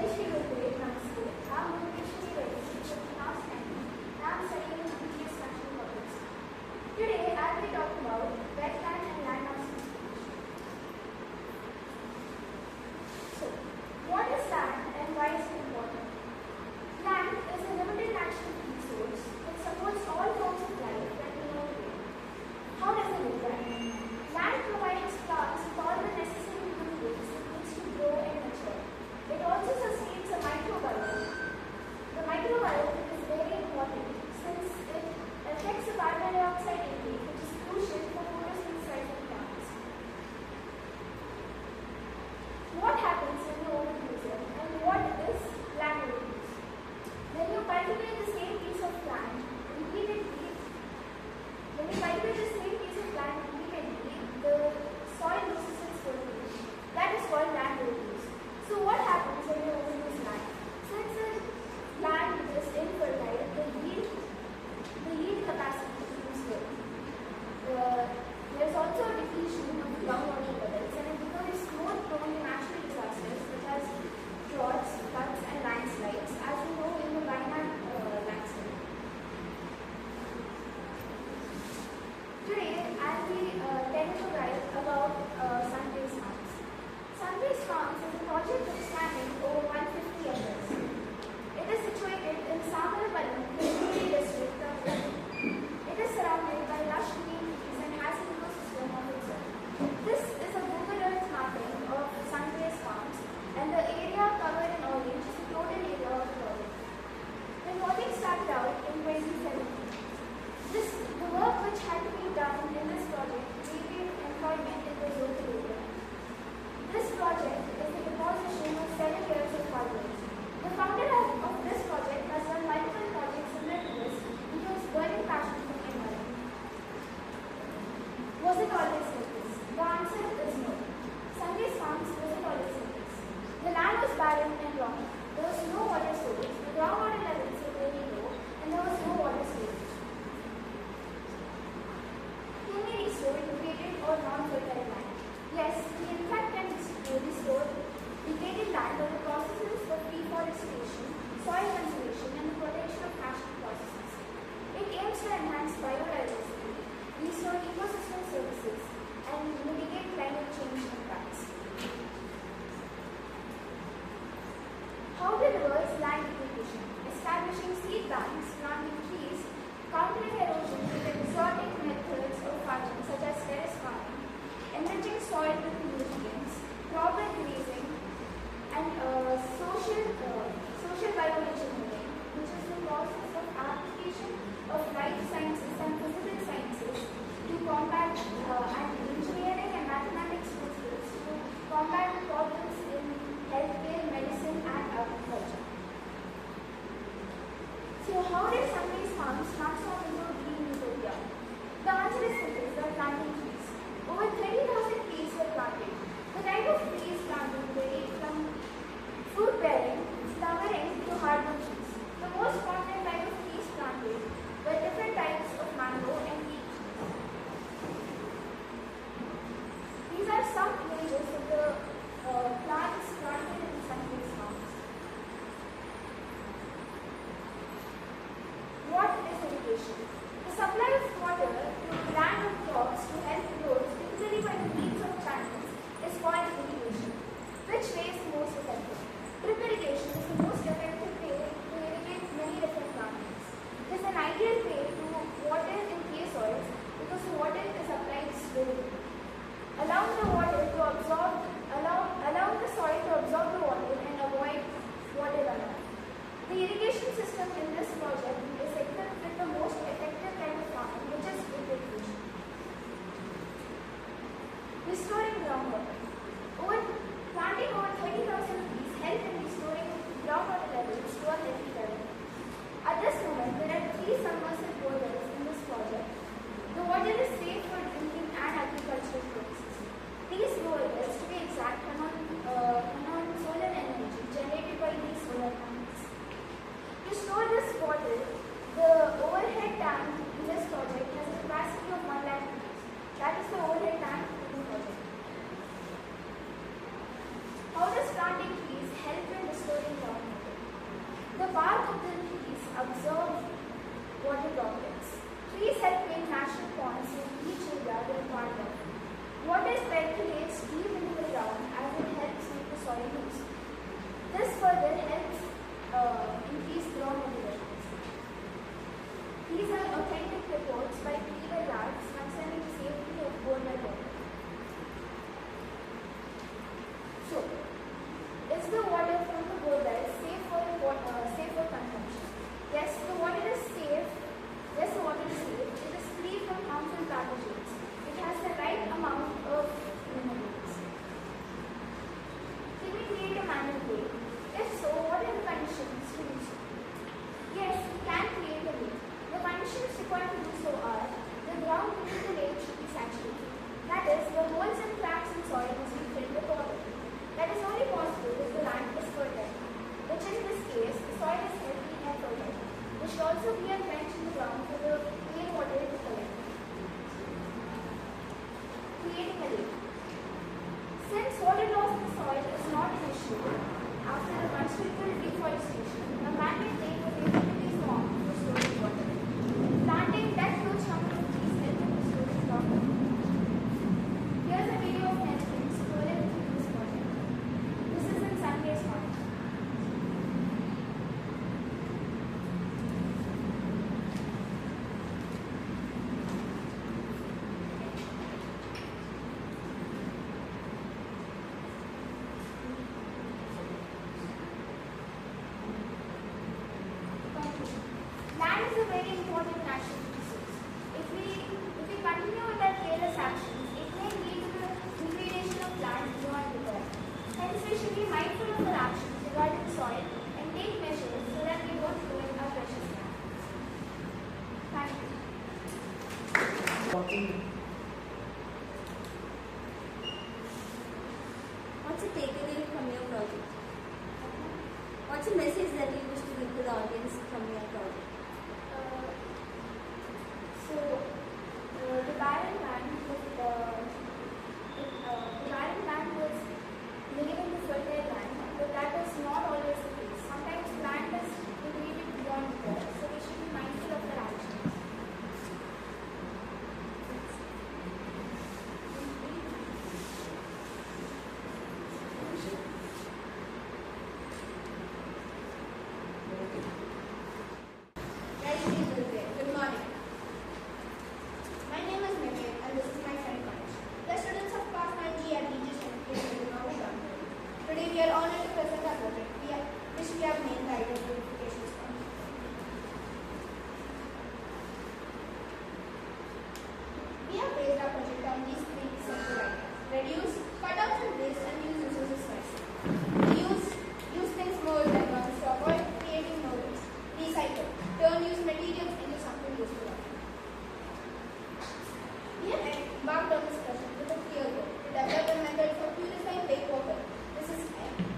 Shri Gurudeva, Namaste. I'm Shri Gurudeva, class 10. I'm studying BGS National Public School. Today, I'll be talking about wetland and landmass conservation. So, what is land and why is it important? Land is a limited natural resource that supports all forms of life that we know today. How does it look like? Land provides plants with all the necessary nutrients it needs to grow and mature. It also sustains a microbiome. The microbiome is very important since it affects the carbon dioxide intake, which is crucial for photosynthesis of plants. What happens when you overuse it, and what is land overuse? When you cultivate the same piece of land repeatedly, the soil loses its fertility. That is called land overuse. So what happens when you overuse land? Since the land is infertile, the yield capacity becomes low. There is also a depletion of groundwater levels, and it becomes more prone to natural disasters such as droughts, floods, and landslides, as we know in the Guyana landscape. Today, I'll be telling you guys about sun-based farms. Sun-based farms is a project that is spanning over 150 acres. It is situated in Samarapallam, Hillary district of Delhi. It is surrounded by lush green trees and has an ecosystem of its own. This is a Google Earth mapping of sun-based farms, and the area covered in orange is the total area of the project. The project started out in 2017. The work which had to be done in this project created employment in the local area. This project is the deposition of 7 years of hard work. The founder of this project has done multiple projects similar to this due to his burning passion for the environment. Was it always like this? The answer is no. Sun-based farms wasn't always like this. The land was barren and wrong. There was no water source, the groundwater levels were very low, and there was no water storage. Degraded or non-fertile land? Yes, we in fact can restore degraded land by the processes of reforestation, soil conservation, and the protection of natural processes. It aims to enhance biodiversity, restore ecosystem services, and mitigate climate change impacts. further helps increase groundwater levels. These are authentic reports by TVRAMACHANDRA concerning the safety of borewell water. So, is the water from the borewell safe for consumption? Yes, the water is safe. Yes, the water is safe. It is free from harmful pathogens. It has the right amount of minerals. Can we create a manual lake? If so, what are the conditions to do so? Yes, we can create a lake. The conditions required to do so are: the ground beneath the lake should be saturated. That is, the holes and cracks in soil must be filled with water. That is only possible if the land is fertile, which in this case, the soil is healthy and fertile. There should also be a trench in the ground for the rainwater to collect. Creating a lake. Since water loss in the soil is not an issue, after the considerable deforestation, a man-made lake was able to be formed for storing water. Planting that huge number of trees helped in restoring groundwater. Here's a video of Netflix related to this project. This is in Sunday's Park. Land is a very important natural resource. If we continue with our careless actions, it may lead to the degradation of land beyond repair. Hence, we should be mindful of our actions regarding soil and take measures so that we don't ruin our precious land. Thank you. What's the takeaway from your project? What's the message that you wish to give to the audience from your project? The barren land was leaving the fertile land, but that is not always the case. Sometimes land is degraded beyond repair, so we should be mindful of their actions. Good morning. My name is Mehmet and this is my friend Manish. The students of class 9G at BGS Hulimavu. Today we are honored to present our project, which we have named the IISC purification sponge. We have based our project on these three simple ideas: reduce, cut out and waste, and use resources wisely. Use things more than once to avoid creating more waste. Recycle, turn used materials into something useful. We have embarked on this project with a clear goal: to develop a method for purifying lake water.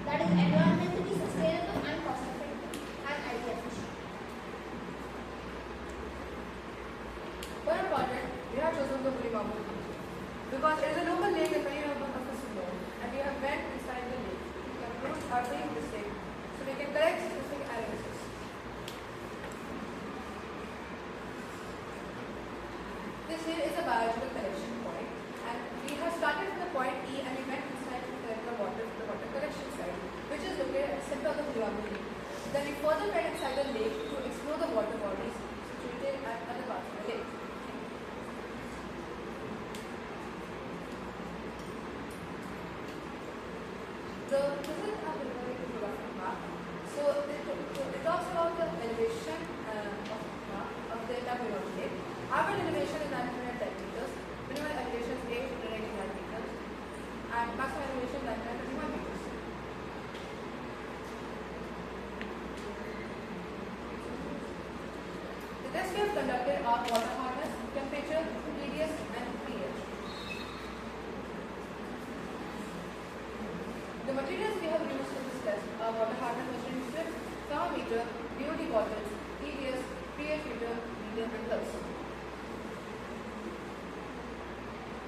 That is environmentally sustainable and cost-effective and highly efficient. For our project, we have chosen the Hulimavu because it is a local lake that many of us know, and we have went inside the lake to conclude our being mistake so we can correct specific analysis. This here is a biological collection point, and we have started from the point E and we went inside to collect the water from the water collection site, which is located at the center of the Hulimavu lake. Then we further went inside the lake to explore the water bodies situated at other parts of the lake. This is a photographic map. So it talks about the elevation of the entire Hulimavu lake. Average elevation is 910 meters, minimum elevation is 889 meters, and maximum elevation is 931 meters. The tests we have conducted are water hardness, temperature, TDS, and pH. The materials we have used in this test are water hardness measuring strip, thermometer, DOD bottles, TDS, pH meter, medium, and gloves.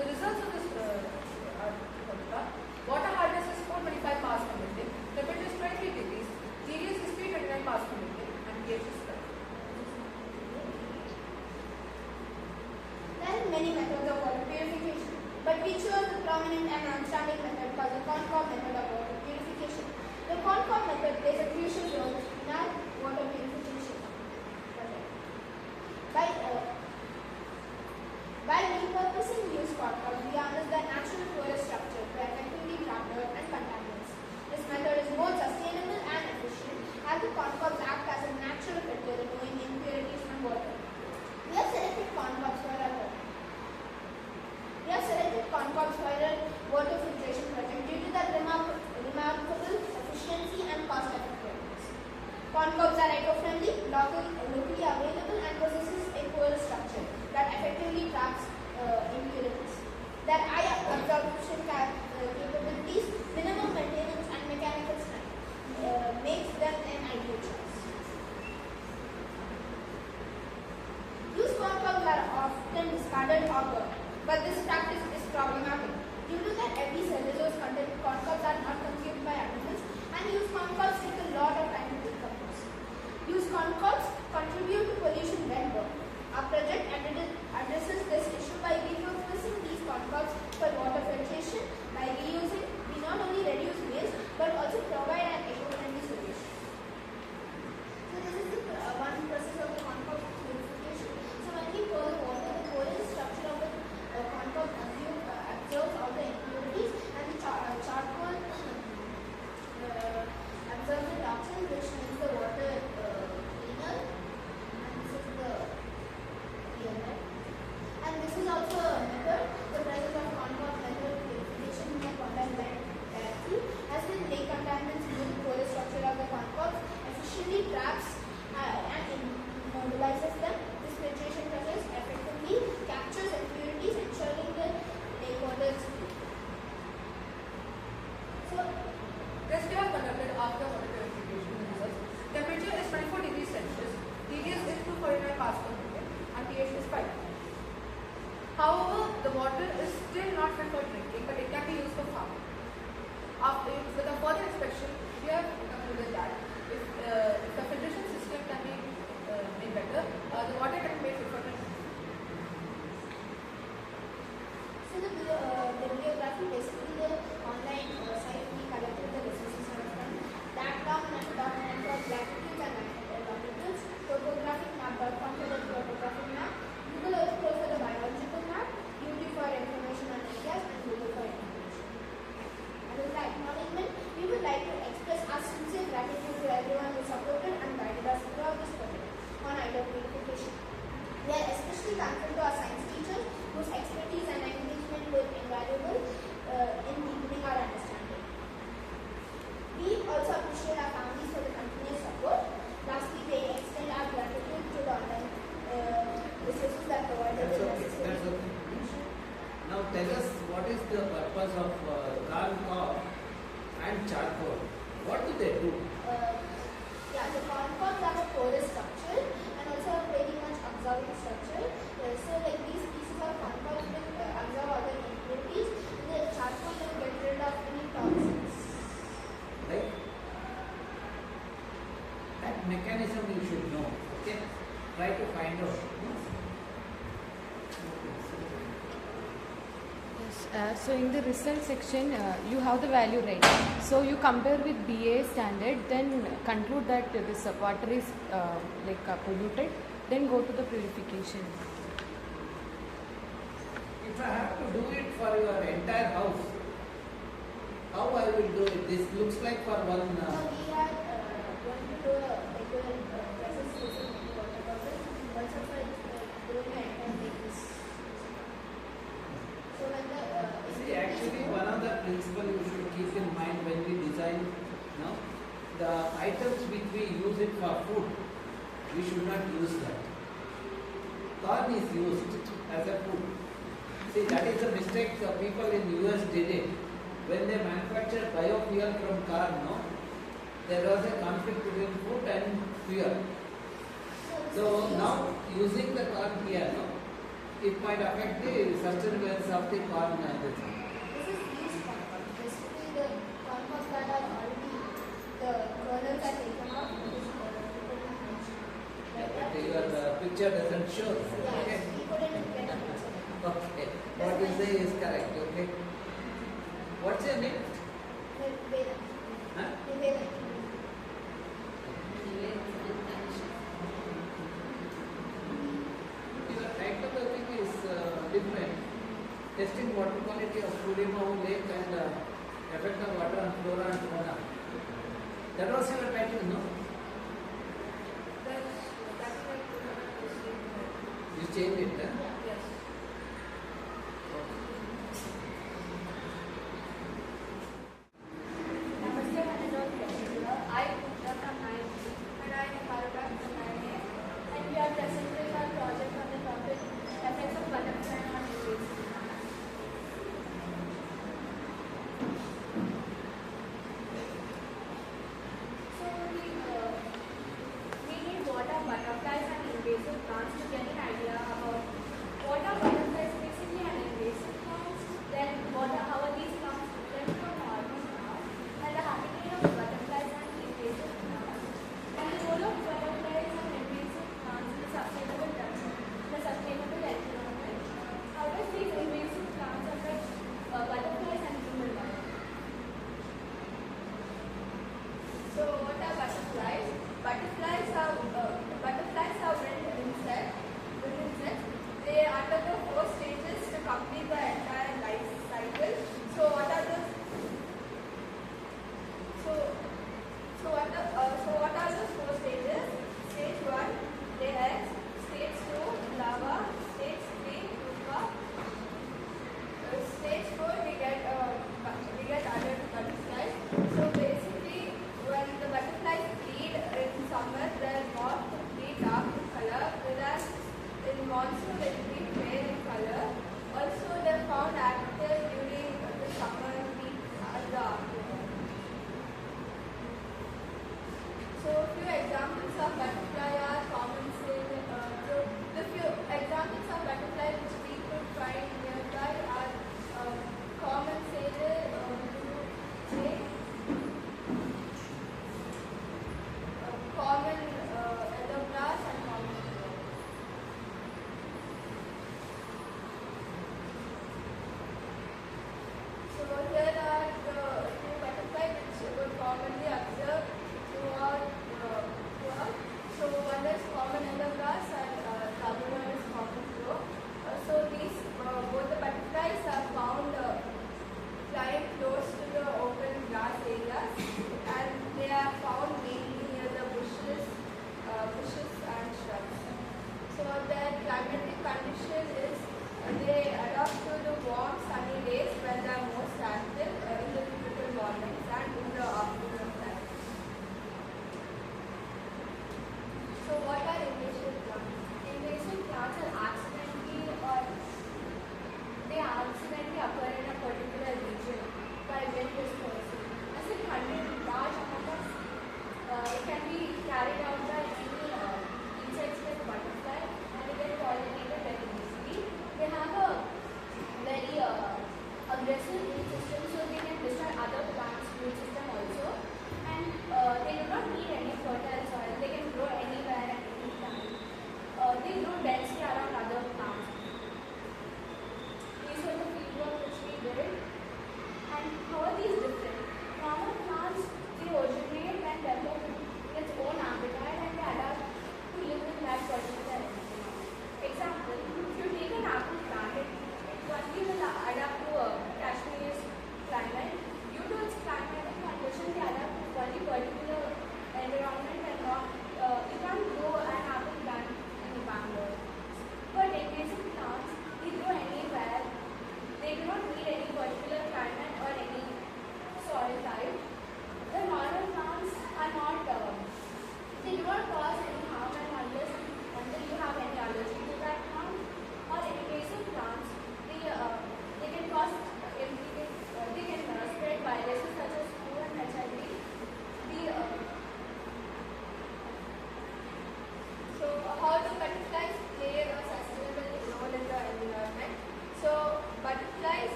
The results of this formula: water hardness is 425 parts per million, temperature is 23 degrees, TDS is 329 parts per million, and pH is 12. There are many methods of water purification, but we chose the prominent and outstanding method called the Concob method of water purification. The Concob method based corncobs act as a natural filter, removing impurities from water. We have selected corncobs for our water filtration project due to their remarkable efficiency and cost effectiveness. Corncobs are eco-friendly, locally available, and possesses a porous structure that effectively traps impurities. Their high absorption capabilities, minimum maintenance, and mechanical strength makes them an ideal choice. Used corncobs are often discarded or burned, but this practice is problematic. Due to their heavy cellulose content, corncobs are not consumed by animals, and used corncobs take a lot of time to decompose. Used corncobs contribute to pollution when burned. Our project addresses this issue by repurposing these corncobs for water filtration. By reusing, we not only reduce waste but also provide an eco-friendly solution. So this is the one process of the corncob purification. So when we pour the water, the porous structure of the corncob absorbs all the impurities, and the charcoal absorbs the toxins, which makes the water cleaner. And this is the and this is also a method, the presence of corncob method purification in the contaminant directly, as the lake contaminants through the porous structure of the corncob efficiently traps and immobilizes them. This filtration process effectively captures impurities, ensuring the lake water is clean. So, Test we have conducted after water purification results. Temperature is 24 degrees Celsius, TDS is 249 parts per million, and pH is 5. However, the water is still not fit for drinking, but it can be used for farming. With a further inspection, we have concluded that if the filtration system can be made better, the water can be made fit for drinking. So the bibliography, basically the online site we collected the resources from that document for latitudes and longitudes, topographic map.com for the topographic map, Google Earth Pro for the biological map, YouTube for information on areas, and Google for information. And with the acknowledgement, we would like to express our sincere gratitude to everyone who supported and guided us throughout this project on idol purification. We are especially thankful to our science teachers whose expertise and engagement were invaluable in deepening our understanding. We also appreciate our families for the continuous support. Lastly, we extend our gratitude to the online resources that provided the necessary information. Now tell us, what is the purpose of corncob and charcoal? What do they do? The corncobs have a porous structure and also a very much absorbing structure. So like these pieces of corncobs will absorb all the impurities, and the charcoal will get rid of any toxins. Right? That mechanism you should know. Okay? Try to find out. So in the result section, you have the value right. So you compare with BA standard, then conclude that this water is polluted, then go to the purification. If I have to do it for your entire house, how I will do it? This looks like for one. So we are going to do a regular process using water bottles, also for doing an entire babies. So when the See, actually, one of the principles you should keep in mind when we design, the items which we use it for food, we should not use that. Corn is used as a food. See, that is the mistake the people in US did it. When they manufactured biofuel from corn, there was a conflict between food and fuel. So now, using the corn here, it might affect the sustenance of the corn. this is used corncobs. Basically, the corncobs that are already the kernels are taken off. Your picture doesn't show. Yeah, Okay. we couldn't get a picture. Okay. What you say is correct. Okay. What's your name? Veda. Huh? Veda. Your type of the thing is different. Testing water quality of Hulimavu lake and effect of water on flora and fauna. That was your title, no? change it. Huh? Yes. Namaste, I Pooja from 9th and I am Bharata from 9A and we are presenting our project on the topic effects of butterfly on invasive plants. So we need what are butterflies and invasive plants to get an idea about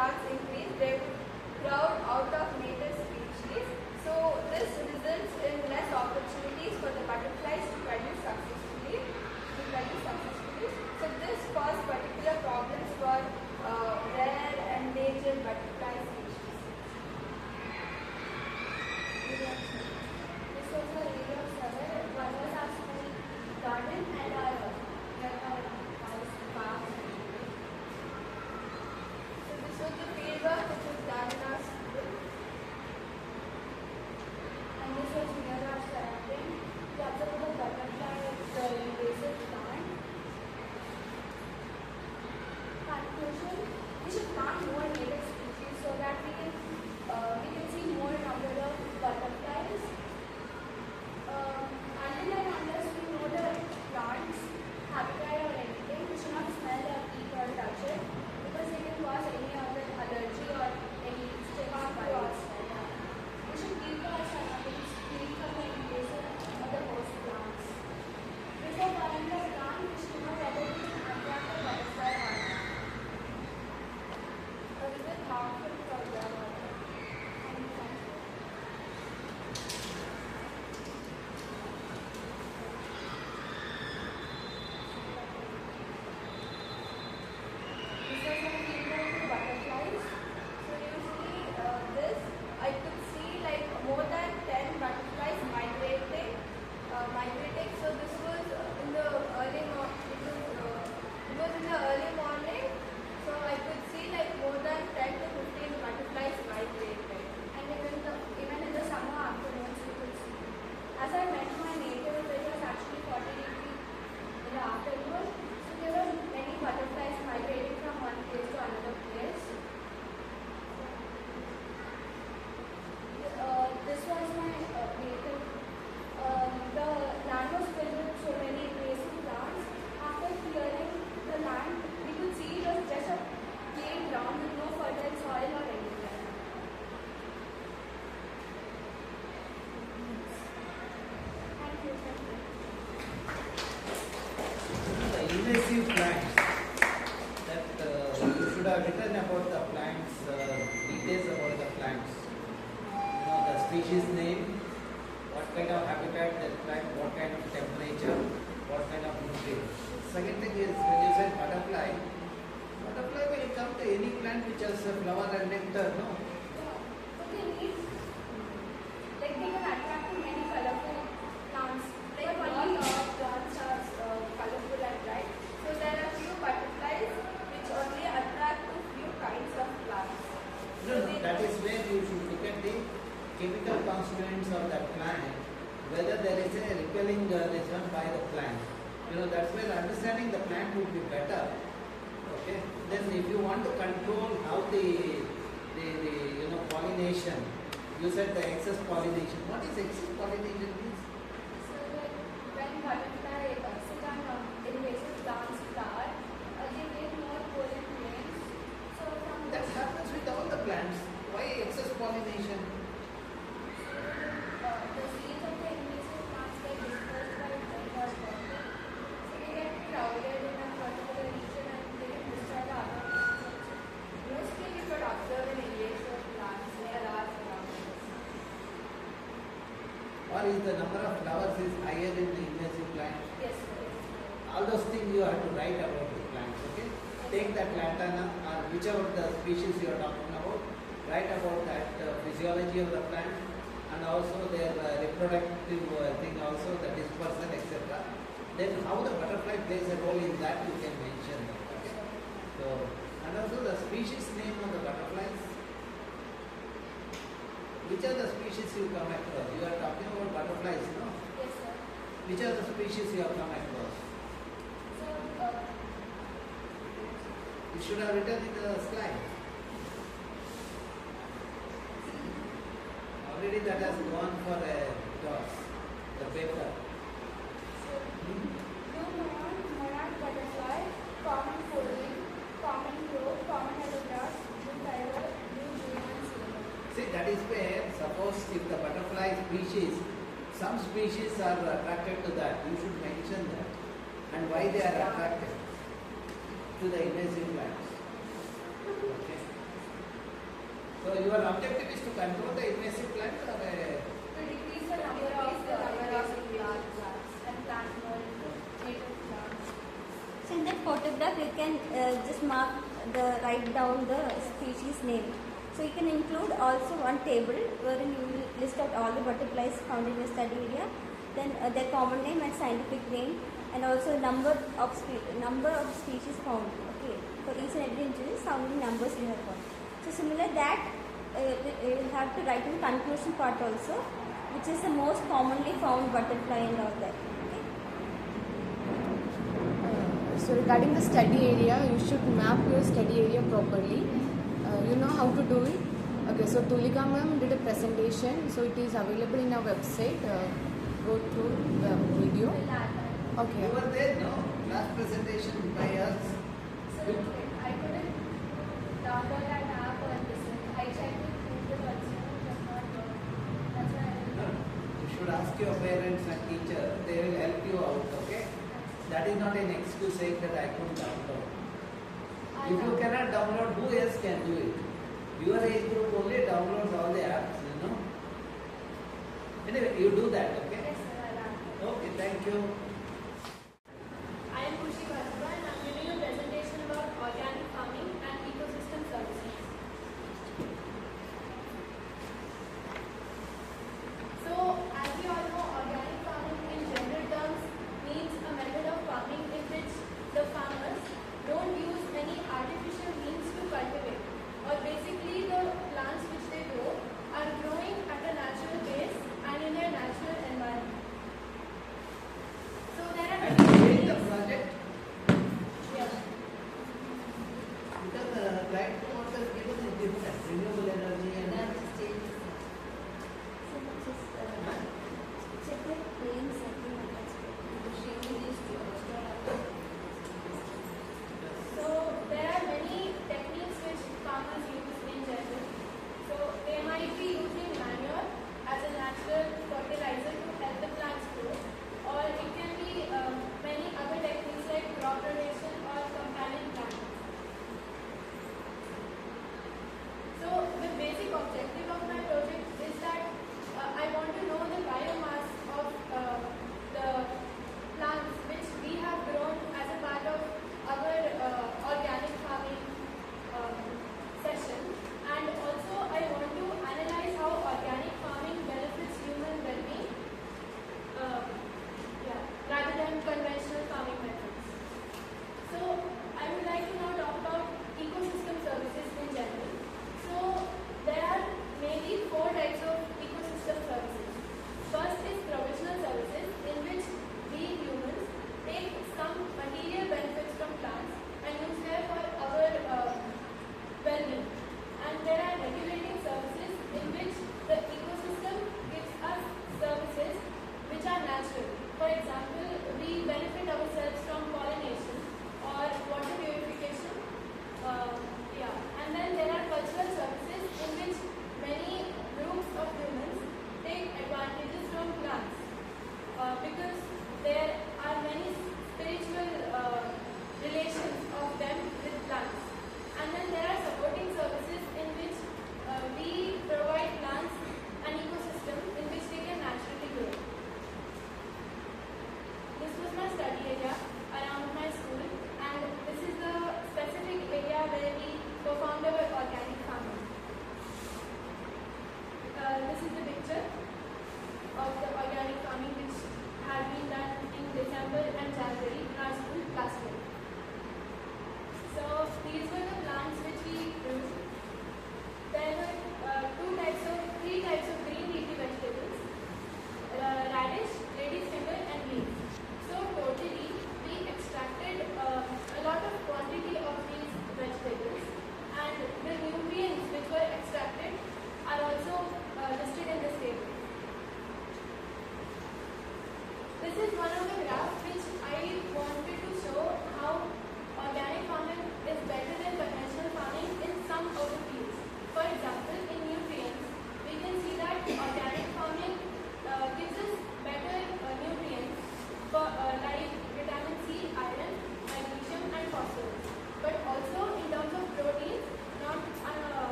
plants increase, they would crowd out of native species. So this results in less opportunities for the butterflies to produce successfully. So this caused particular problems for rare endangered butterfly species. This was the area of survey. One was our school garden and our house farm. So this was the field work which was done in our school. And this was near our surrounding. We observed the butterfly, the invasive plant. Conclusion: we should plant more native species so that we can see more number of butterflies. Until and unless we know the plants, habitat or anything, we should not smell or eat or touch it because they can cause any other allergy or any stigma to us. We should keep our surroundings clean from the invasive or the host plants. Before buying the plant, we should know whether it can attract a butterfly or not. Or is it harmful for them or not? Thank you. This was a field of the butterflies. So usually this, I could see like more than 10 butterflies migrating. So this was in the early morning. It was in the early morning. So I could see like more than 10 to 15 butterflies migrating. And even in the summer afternoons, you could see. As I went to my native, it was actually 40 degrees in the afternoon. So there were many butterflies migrating from one place to another place. This was my native. The land was filled with so many invasive plants. After clearing the land, we could see it was just a plain ground with no fertile soil or anything. Thank you. The invasive plants that you should have written about the plants, details about the plants. The species name, what kind of habitat that plant, what kind of temperature, what kind of nutrients. Second thing is when you said butterfly when it comes to any plant which has a flower and nectar, no? So they need, like they can attract to many colorful plants. Like But all only plants are colorful and bright. So there are few butterflies which only attract to few kinds of plants. No, that is where you should look at the chemical constituents of that plant, whether there is a repelling this one by the plant. That's where understanding the plant would be better. Okay. Then if you want to control how the pollination, you said the excess pollination. What is excess pollination means? So like when butterfly sit on invasive plants flower, they get more pollen grains. So from That happens with all the plants. Why excess pollination? the seeds of the invasive plants get dispersed by wind or water. So they get crowded in a particular region and they can destroy the other plants also. Mostly we could observe in invasive plants near our surroundings. Or is the number of flowers is higher in the invasive plant? Yes, sir. All those things you have to write about the plants, okay? Take that lantana or whichever the species you are talking about, write about that physiology of the plant and also their reproductive thing also, the dispersal, etc. Then how the butterfly plays a role in that you can mention that, okay? So, and also the species name of the butterflies. Which are the species you come across? You are talking about butterflies, no? Yes, sir. Which are the species you have come across? So, You should have written in the slide. Already that has gone for a toss, the paper. blue monarch butterfly, common folding, common crow, common yellow grass, blue tiger, blue jay and silver. See, that is where, suppose if the butterfly species, some species are attracted to that, you should mention that. And why they are attracted to the invasive plants. Okay. So your objective is to control the invasive plant or To decrease the number of large plants and plant more native plants. So in that photograph, you can just write down the species name. So you can include also one table wherein you will list out all the butterflies found in your study area, then their common name and scientific name, and also number of species found. Okay, for each and every individual, how many numbers you have found. So similar that you have to write in the conclusion part also, which is the most commonly found butterfly and all that. Okay. So regarding the study area, you should map your study area properly. You know how to do it? Okay, so Tulika ma'am did a presentation, so it is available in our website. Go through the video. Okay. you were there, no? Last presentation by us. So I couldn't download that app or listen. I checked with Google also, it does not work. That's why I No, didn't. you should ask your parents and teacher. They will help you out, okay? That is not an excuse saying that I couldn't download. If you cannot download, who else can do it? Your age group only downloads all the apps, you know. Anyway, you do that, okay? Yes, sir, I'll ask. Okay, thank you. I am Khushi Bhargava and I am giving you a presentation about organic farming and ecosystem services. So, as we all know, organic farming in general terms means a method of farming in which the farmers don't use any artificial means to cultivate, or basically the plants which they grow are growing at a natural pace and in their natural environment. So there are And many you read the techniques. project Yeah. because the right to water given is different. Renewable energy and So just check the names and So there are many techniques which farmers use in general. So they might be using manure as a natural fertilizer to help the plants grow, or it can be many other techniques like crop rotation or companion planting. So the basic objective of my project is that I want to know the biomass of the plants which we have grown as a part of our organic farming session, and also I want to analyze how organic farming benefits human well-being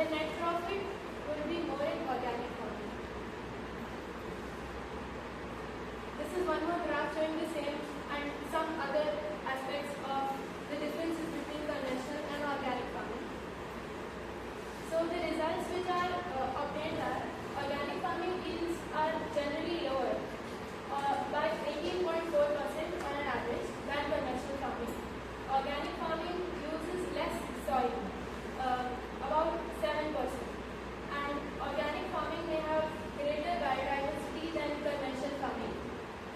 the net profit will be more in organic farming. This is one more graph showing the same and some other aspects of the differences between conventional and organic farming. So the results which are obtained are organic farming yields are generally lower by 18.4% on an average than conventional farming. Organic farming uses less soil, about 7%, and organic farming may have greater biodiversity than conventional farming.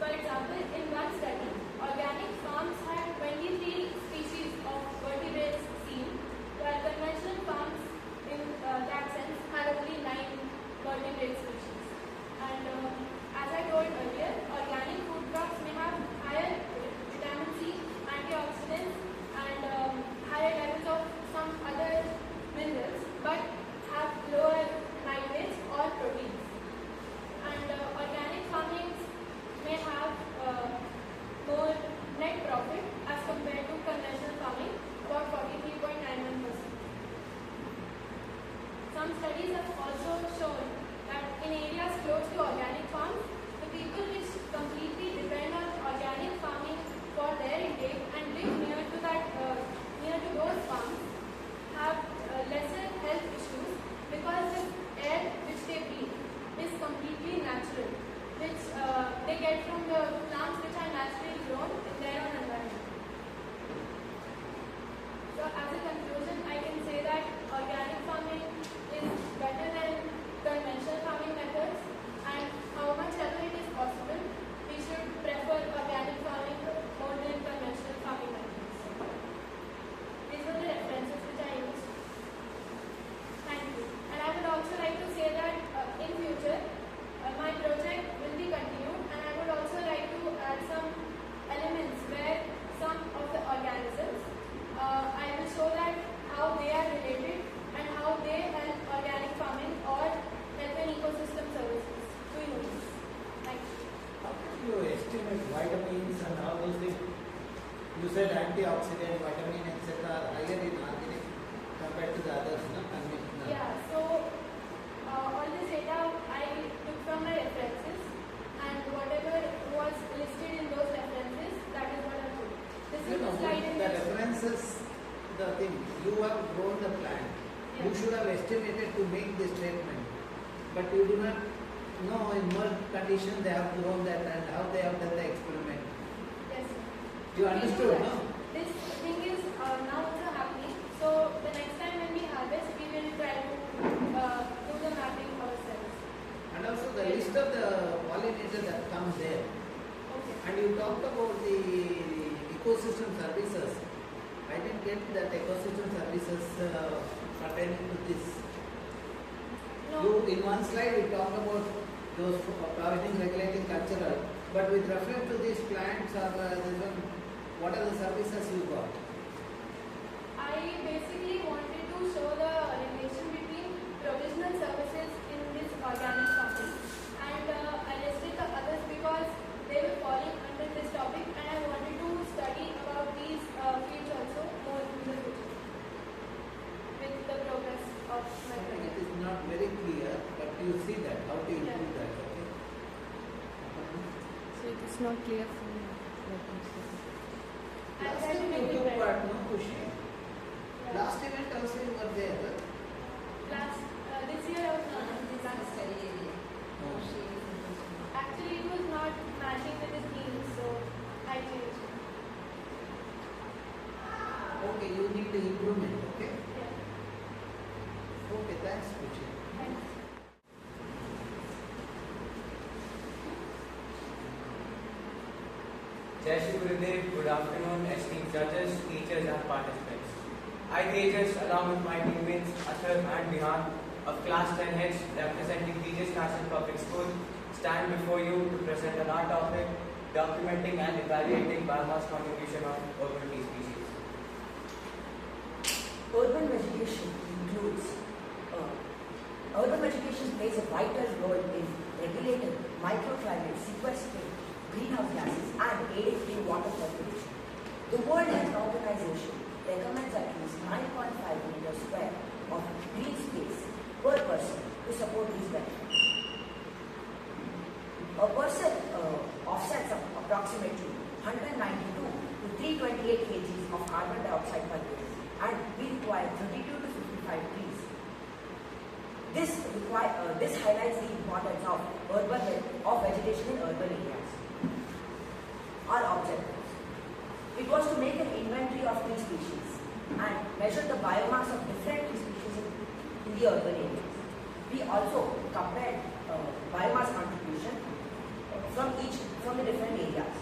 For example, in one study, organic farms had 23 species of vertebrates seen, while conventional farms in that sense had only 9 vertebrate species. And as I told earlier, organic food crops may have higher vitamin C, antioxidants, and higher levels of some other minerals, but have lower nitrates or proteins. And organic farming may have more net profit as compared to conventional farming, about 43.91%. Some studies have also shown that in areas close to organic farms, the people which completely depend on organic farming for their intake and live near to those farms have lesser health issues because the air which they breathe is completely natural, which they get from the plants which are naturally grown in their own environment. So as a conclusion, I can say that organic farming is better than conventional farming methods, and how much ever it is possible, we should prefer organic farming more than conventional farming methods. These were the references which I used. Thank you. And I would also like to say that in future, my project will be continued, and I would also like to add some elements where some of the organisms, I will show that how they are related and how they help organic farming or help in ecosystem services to humans. Thank you. How can you estimate vitamins and all those things? You said antioxidant, vitamin, etc. are higher in organic compared to the others, no? Conventional. Yeah, so all this data I took from my references, and whatever was listed in those references, that is what I took. This is the slide in the which references, the thing, you have grown the plant. You should have estimated to make this statement. But you do not know in what condition they have grown that and how they have done the experiment. yes, sir. You understood, no? This thing is now also happening. So the next time when we harvest, we will try to do the mapping ourselves. And also the list of the pollinators that come there. Okay. And you talked about the ecosystem services. I didn't get that ecosystem services pertaining to this. No. You, in one slide, you talked about those provisioning, regulating, cultural. But with reference to these plants or this one, what are the services you got? I basically wanted to show the relation between provisional services in this organic farming, and I listed the others because they were falling under this topic, and I wanted to study about these fields also more in the future with the progress of my I think project. it is not very clear, but you see that, how to improve that, okay? So it is not clear for me. Let me see. I'll Last try to time make you it took better. part, no, Kushi? Yeah. Last event also you were there, right? This year I was not in this study area. Actually, it was not matching with the theme, so I changed it. Okay, you need the improvement, okay? Yeah. Okay, thanks, Kushi. Thanks. Jai Shri Gurudev, good afternoon, esteemed judges, teachers and participants. I, Tejas, along with my teammates, Ashar and Bihan of Class 10 heads representing BGS National Public School, stand before you to present an art topic documenting and evaluating biomass contribution of urban tea species. Urban vegetation includes urban vegetation plays a vital role in regulating microclimate, sequestering greenhouse gases, and aiding in water circulation. The World Health Organization recommends at least 9.5 meters square of green space A person offsets approximately 192 to 328 kg of carbon dioxide per year, and we require 32 to 55 trees. This highlights the importance of vegetation in urban areas. Our objectives. It was to make an inventory of tree species and measure the biomass of different tree species in the urban areas. We also compared biomass contribution from the different areas.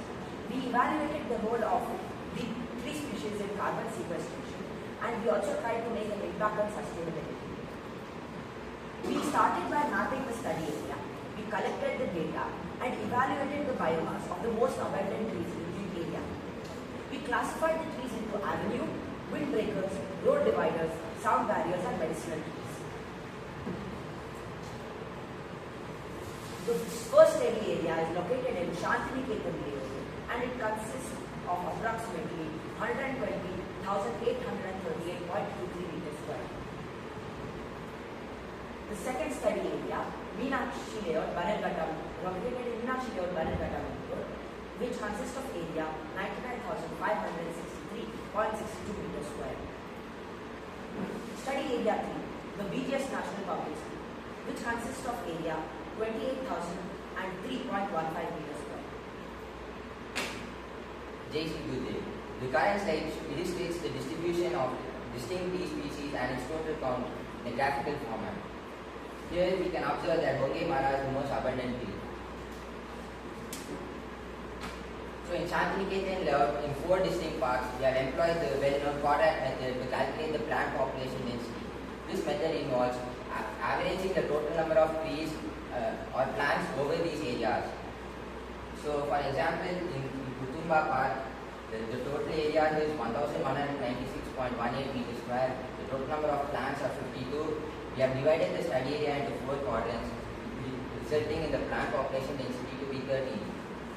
We evaluated the role of the tree species in carbon sequestration, and we also tried to make an impact on sustainability. We started by mapping the study area. We collected the data and evaluated the biomass of the most abundant trees in the area. We classified the trees into avenue, windbreakers, road dividers, sound barriers, and medicinal trees. The first study area is located in Shantiniketan layout, and it consists of approximately 120,838.23 meters square. The second study area, Meenakshi layout, Bannerghatta, located in Meenakshi layout, Bannerghatta, which consists of area 99,563.62 meters square. Study area 3, the BGS National Public School, which consists of area 28,003.15 meters square. Jai Shri Gurudev. The current slide illustrates the distribution of distinct tree species and its total count in a graphical format. Here we can observe that Honge Mara is the most abundant tree. So in Shantiniketan layout, in 4 distinct parts, we have employed the well-known quadrat method to calculate the plant population density. This method involves averaging the total number of trees or plants over these areas. So for example, in Kutumba Park, the total area is 1,196.18 meters square. The total number of plants are 52. We have divided the study area into 4 quadrants, resulting in the plant population density to be 13.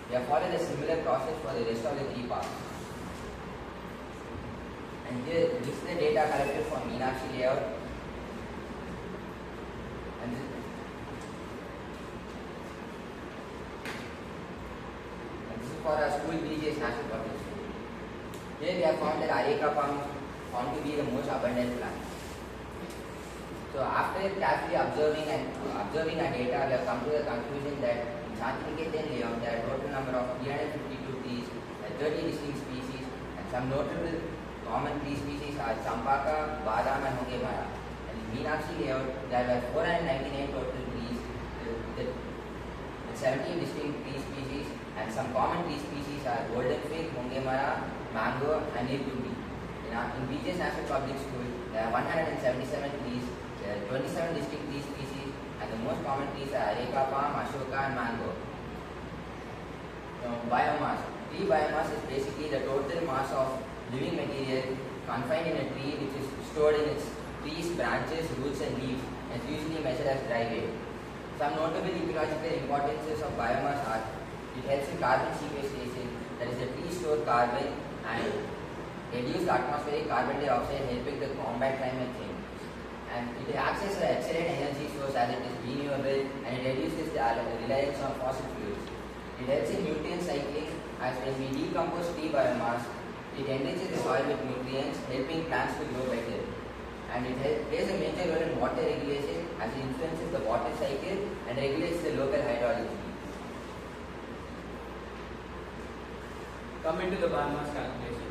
We have followed a similar process for the rest of the 3 parts. And here, this is the data collected from Meenakshi layout. And this is for our school BGS National Public School. Here we have found that Areca palm is found to be the most abundant plant. So after carefully observing our data, we have come to the conclusion that in Shantiniketan layout there are a total number of 352 trees, 30 distinct species, and some notable common tree species are Champaka, Badam, and Honge Mara. And in Meenakshi layout there were 499 total trees with 17 distinct tree species, and some common tree species are golden fig, Honge Mara, mango, and nilgiri. In BGS National Public School there are 177 trees. There are 27 distinct tree species, and the most common trees are Areca palm, Ashoka, and mango. Biomass. Tree biomass is basically the total mass of living material confined in a tree, which is stored in its trees, branches, roots, and leaves, and is usually measured as dry weight. Some notable ecological importances of biomass are: it helps in carbon sequestration, that is, the tree store carbon and reduce the atmospheric carbon dioxide, helping to combat climate change. And it acts as an excellent energy source as it is renewable, and it reduces the reliance on fossil fuels. It helps in nutrient cycling, as when we decompose tree biomass, it enriches the soil with nutrients, helping plants to grow better. And it plays a major role in water regulation, as it influences the water cycle and regulates the local hydrology. Coming to the biomass calculation.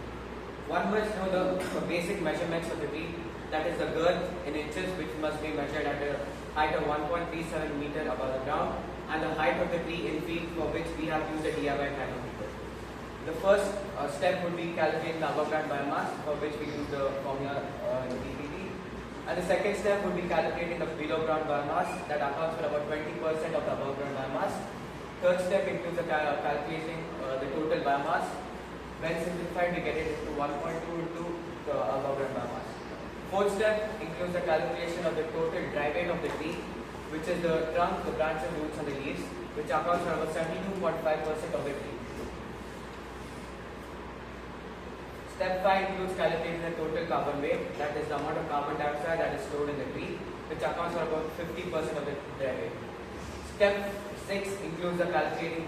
One must know the basic measurements of the tree, that is the girth in inches, which must be measured at a height of 1.37 meter above the ground, and the height of the tree in feet, for which we have used a DIY calculator. The first step would be calculating the above ground biomass, for which we use the formula in the PPT. And the second step would be calculating the below ground biomass, that accounts for about 20% of the above ground biomass. Third step includes the calculating the total biomass. When simplified, we get it into 1.2 into the above ground biomass. Fourth step includes the calculation of the total dry weight of the tree, which is the trunk, the branches, roots, and the leaves, which accounts for about 72.5% of the tree. Step 5 includes calculating the total carbon weight, that is the amount of carbon dioxide that is stored in the tree, which accounts for about 50% of the dry weight. Step 6 includes the calculating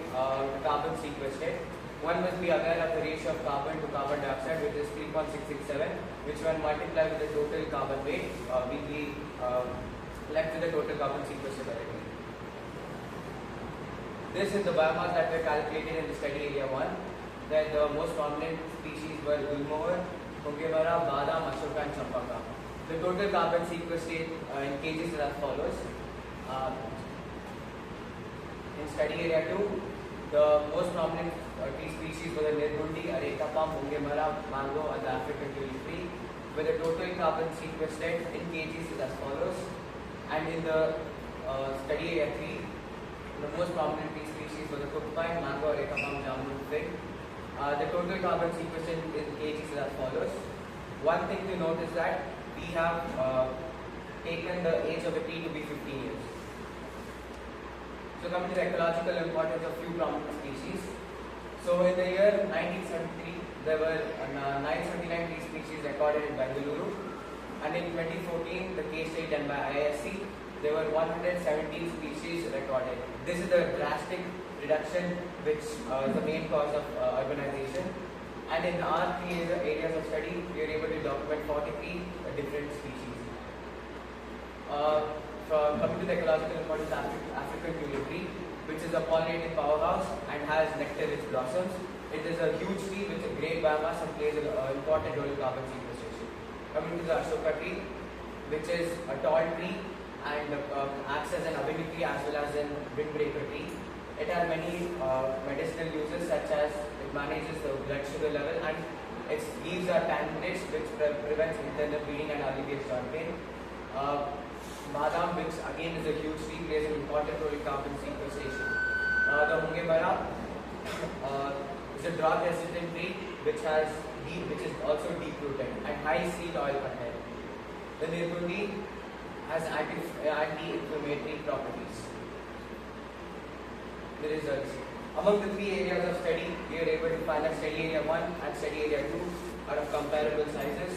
carbon sequestration. One must be aware of the ratio of carbon to carbon dioxide, which is 3.667, which when multiplied with the total carbon weight, will be left with the total carbon sequestered directly. This is the biomass that were calculated in the study area 1. That the most prominent species were Hulimavu, Hulimavu, Badam, Ashoka and Champaka. The total carbon sequestered in kgs is as follows. In study area 2, the most prominent tree species were the Nirgundi, Areca palm, Mungemara, mango and the African tulip tree, where the total carbon sequestered in kgs is as follows. And in the study area 3, the most prominent tree species were the cook pine, mango, Areca palm, jamun, fig. The total carbon sequestration in kgs is as follows. One thing to note is that we have taken the age of the tree to be 15 years. So coming to the ecological importance of few prominent species. So in the year 1973, there were 979 tree species recorded in Bengaluru, and in 2014, the case study done by IISC, there were 117 species recorded. This is the drastic reduction which is the main cause of urbanization. And in our 3 areas of study, we are able to document 43 different species. Coming to the ecological importance of African tulip tree, which is a pollinating powerhouse and has nectar-rich blossoms. It is a huge tree with a great biomass and plays an important role in carbon sequestration. Coming to the Ashoka tree, which is a tall tree and acts as an avenue tree as well as a windbreaker tree. It has many medicinal uses, such as it manages the blood sugar level and its leaves are tannin-rich, which prevents internal bleeding and alleviates joint pain. Badam, which again is a huge tree, plays an important role in carbon sequestration. The Mungemara is a drought-resistant tree which is also deep-rooted and high seed oil content. The Nirgundi has anti-inflammatory properties. The results. Among the 3 areas of study, we are able to find that study area 1 and study area 2 are of comparable sizes.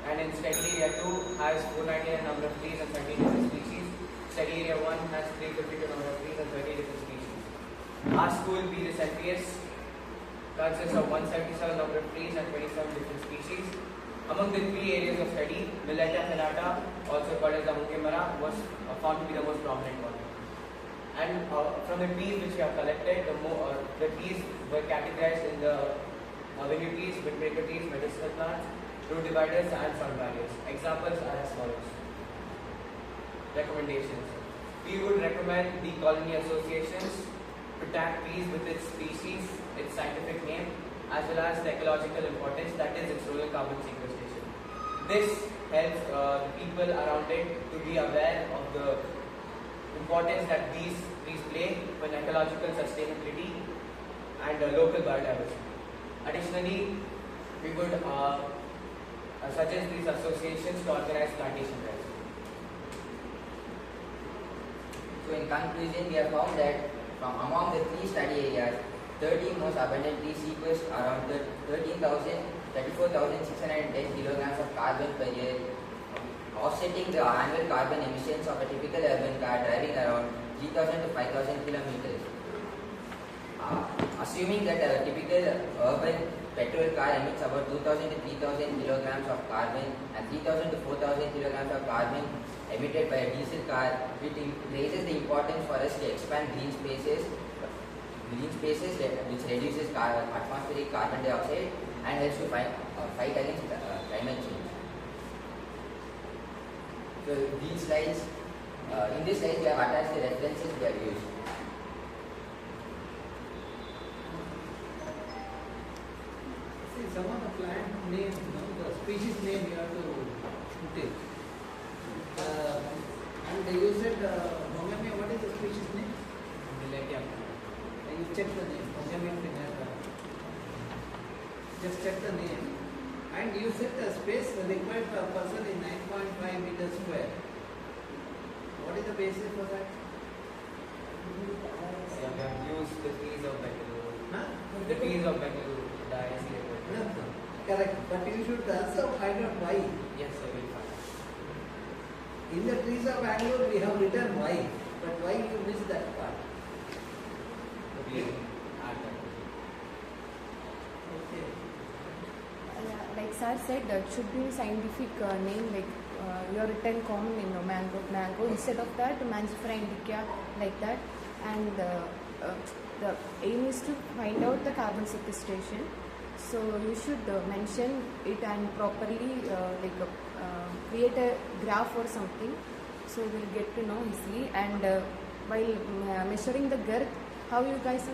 And in study area 2 has 499 number of trees and 30 different species. Study area 1 has 352 number of trees and 30 different species. Our school, BGS, consists of 177 number of trees and 27 different species. Among the 3 areas of study, Milleta Finata, also called as the Mungemara, was found to be the most prominent one. And from the trees which we have collected, the trees were categorized in the avenue trees, windbreaker trees, medicinal plants, root dividers and sun barriers. Examples are as follows. Recommendations. We would recommend the colony associations to tag trees with its species, its scientific name, as well as the ecological importance, that is its role in carbon sequestration. This helps the people around it to be aware of the importance that these trees play for ecological sustainability and local biodiversity. Additionally, we would suggest these associations to organize plantation drives. So in conclusion, we have found that from among the 3 study areas, 13 most abundant trees sequester around 34,610 kilograms of carbon per year, offsetting the annual carbon emissions of a typical urban car driving around 3,000 to 5,000 kilometers. Assuming that a typical urban petrol car emits about 2,000 to 3,000 kilograms of carbon and 3,000 to 4,000 kilograms of carbon emitted by a diesel car, it raises the importance for us to expand green spaces which reduces atmospheric carbon dioxide and helps to fight against climate change. So these slides, in this slide we have attached the references we have used. See, some of the plant name, the species name you have to put it. And you said, what is the species name? You check the name, just check the name. And you said the space required per person is 9.5 meters square. What is the basis for that? We have used the trees of Bengaluru. Huh? The trees of Bengaluru, the IISC. Correct, but you should also find out why. Yes, sir, we'll find. In the trees of Bangalore, we have written why. But why you miss that part? Okay. Okay. Like sir said, it should be scientific name, like you are written common in mango. Instead of that, Mangifera indica, like that. And the aim is to find out the carbon sequestration. So you should mention it and properly create a graph or something. So we'll get to know easily. And while measuring the girth, how you guys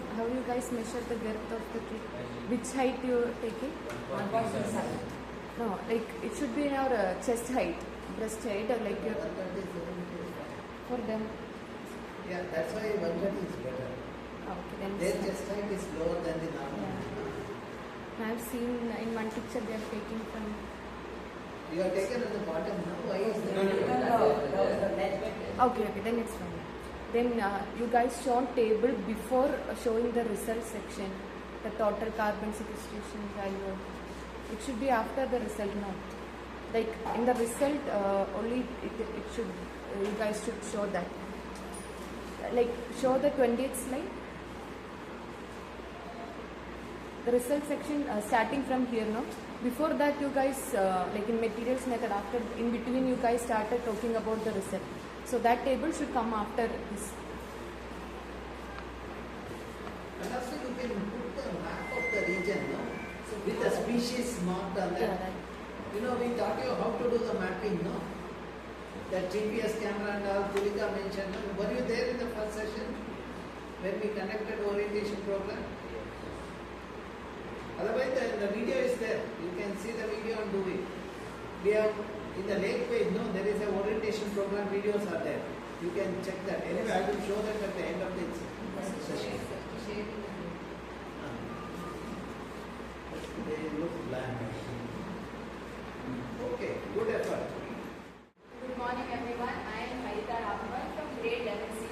measure the girth of the tree? Which height you take it? 1.6. No, like it should be in our chest height, breast height, or like your, 130 centimeters is fine. for them. Yeah, that's why 130 is better. Okay, then Their chest height is lower than the normal. yeah. I've seen in one picture they are taking from. You are taken at the bottom now. Why is that? Okay, then it's fine. Then you guys shown table before showing the result section, the total carbon sequestration value. It should be after the result, no? Like in the result, only it should. You guys should show that. Like show the 20th slide. The result section starting from here, no? Before that, you guys like in materials method. After in between, you guys started talking about the result. So that table should come after this. And also you can put the map of the region, no? So with the species marked on that. Yeah, right. You know, we taught you how to do the mapping, no? That GPS camera and all, Tulika mentioned. No? Were you there in the first session when we conducted orientation program? Otherwise, the video is there. You can see the video and do it. We have in the lake page, no, there is a orientation program, videos are there. You can check that. Anyway, I will show that at the end of the session. They look bland. Okay, good effort. Good morning everyone. I am TVRAMACHANDRA from grade 11C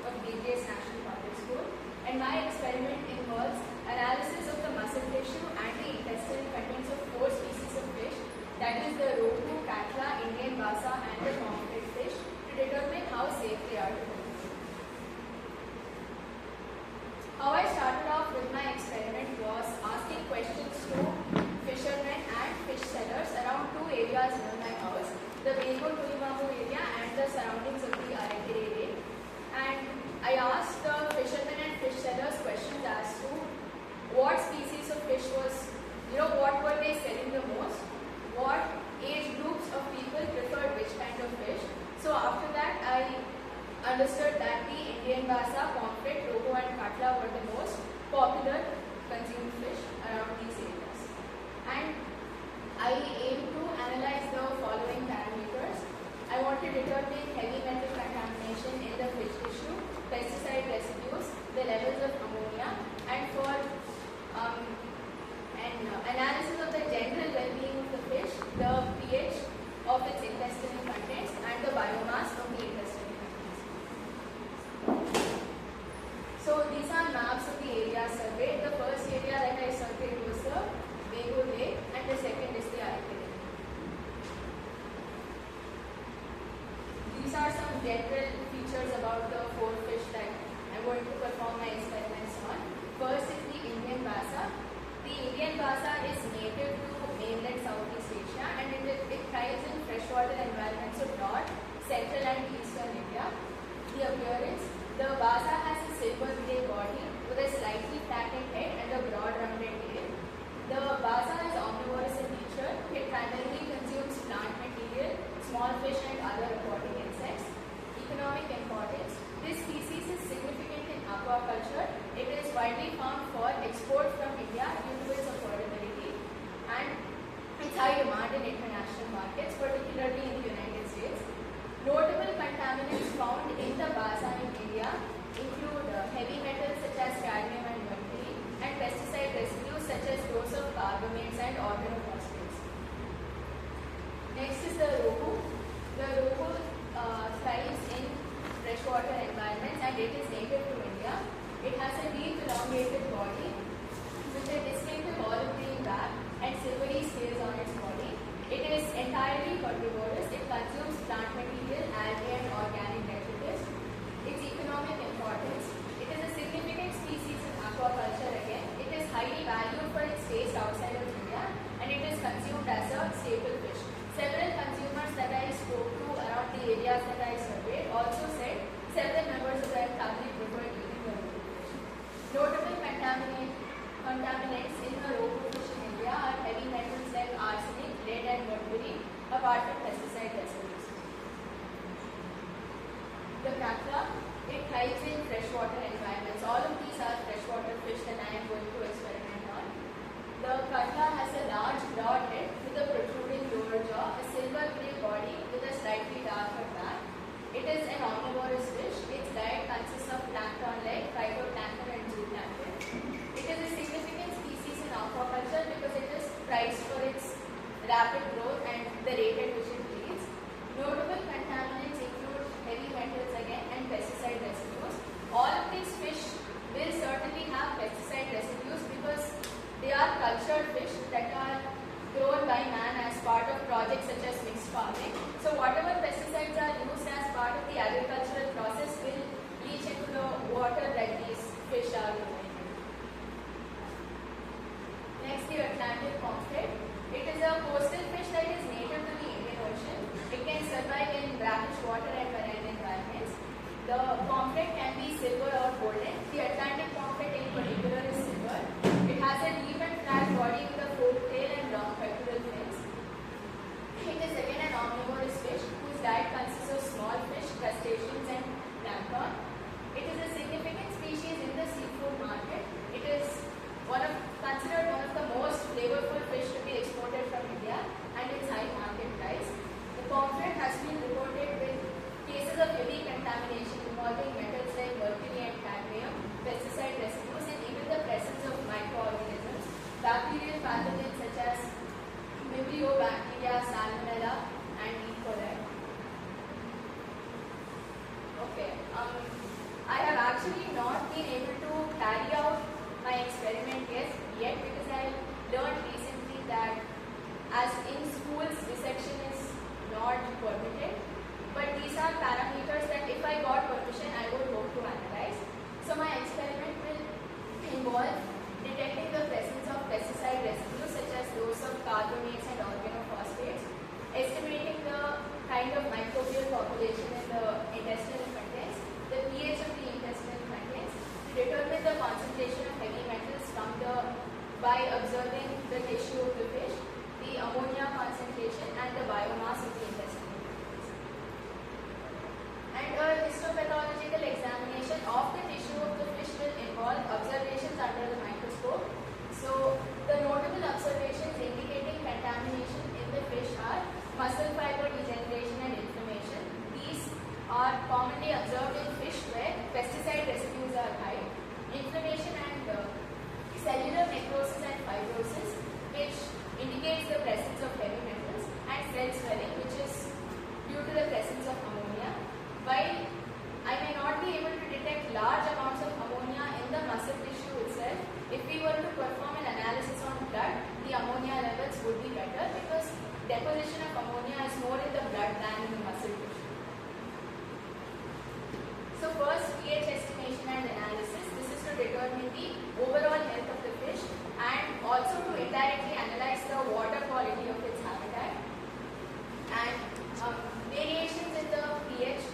of BGS National Public School, and my experiment involves analysis of the muscle tissue and the intestinal contents of 4 species of fish, that is the rohu, catla, Indian basa and the pomfret fish, to determine how safe they are to consume. How I started off with my experiment was asking questions to fishermen and fish sellers around 2 areas near my house, the Hulimavu area and the surroundings of the Arakere Lake. And I asked the fishermen and fish sellers questions as to what species of fish was, what were they selling the most, what age groups of people preferred which kind of fish. So after that, I understood that the Indian basa, pomfret, rohu and catla were the most popular consumed fish around these areas. And I aim to analyze the following parameters. I want to determine heavy metal contamination in the fish tissue, pesticide residues, the levels of ammonia, and for analysis of the general well-being of the fish, the pH of its intestinal contents, and the biomass of the intestinal contents. So these are maps of the area surveyed. The first area that I surveyed was the Bego Lake, and the second is the Arakere. These are some general features about the 4 fish that I'm going to perform my experiments on. First is the Indian basa. The Indian basa is native to mainland Southeast Asia, and it thrives in freshwater environments of North, Central and Eastern India. The appearance: the basa has a silver grey body with a slightly flattened head and a broad rounded tail. The basa is omnivorous in nature. It primarily consumes plant material, small fish and other aquatic insects. Economic importance: this species is significant in aquaculture. It is widely found for export from India due to its affordability and its high demand in international markets, particularly in the United States. Notable contaminants found in the basa in India include heavy metals such as cadmium and mercury, and pesticide residues such as those of carbamates and organophosphates. Next is the rohu. The rohu thrives in freshwater environments, and it is native to India. It has a deep elongated body with a distinctive olive green back and silvery scales on its body. It is entirely herbivorous. It consumes plant material, algae and organic detritus. Its that I surveyed also said several members of their family preferred eating the rohu fish. Notable contaminants in the rohu fish in India are heavy metals like arsenic, lead and mercury, apart from pesticide residues. The katla, it thrives in freshwater environments. All of these are freshwater fish that I am going to experiment on. The katla has a large broad head with a protruding lower jaw, a silver grey body with a slightly darker back. It is an omnivorous fish. Its diet consists of plankton like phytoplankton and zooplankton. It is a significant species in aquaculture because it is prized for its rapid growth and the rate at which it breeds. Notable contaminants include heavy metals again and pesticide residues. All of these fish will certainly have pesticide residues because they are cultured fish that are grown by man as part of projects such as mixed farming. So whatever pesticides are used as part of the agricultural process will leach into the water that these fish are growing in. Next, the Atlantic pomfret. It is a coastal fish that is native to the Indian Ocean. It can survive in brackish water and marine environments. The pomfret can be silver or golden. The Atlantic pomfret in particular is silver. It has a deep and flat body with a forked tail and long pectoral fins. It is again an omnivorous fish whose diet consists of small fish, crustaceans and plankton. It is a significant species in the seafood market. It is considered one of the most flavorful fish to be exported from India and its high market price. The pomfret has been reported with cases of heavy contamination involving metals like mercury and cadmium, pesticide residues and even the presence of microorganisms, bacterial pathogens such as Vibrio bacteria, Salmonella and E. coli. Okay, I have actually not been able to carry out my experiment yet because I learned recently that as in schools dissection is not permitted, but these are parameters that if I got permission I would hope to analyze. So my experiment will involve detecting the presence of pesticide residues such as those of carbonates and organophosphates, estimating the kind of microbial population in the intestinal contents, the pH of the intestinal contents, to determine the concentration of heavy metals by observing the tissue of the fish, the ammonia concentration and the biomass of the intestinal contents. And a histopathological examination of the tissue of the fish will involve observations under the microscope. So the notable observations indicating contamination in the fish are muscle fiber degeneration and inflammation. These are commonly observed in fish where pesticide residues are high. Inflammation and cellular necrosis and fibrosis, which indicates the presence of heavy metals, and cell swelling, which is due to the presence of ammonia. While I may not be able to detect large amounts of ammonia in the muscle tissue itself, if we were to perform an analysis on blood, the ammonia levels would be better because deposition of ammonia is more in the blood than in the muscle tissue. So first, pH estimation and analysis. This is to determine the overall health of the fish and also to indirectly analyze the water quality of its habitat. And variations in the pH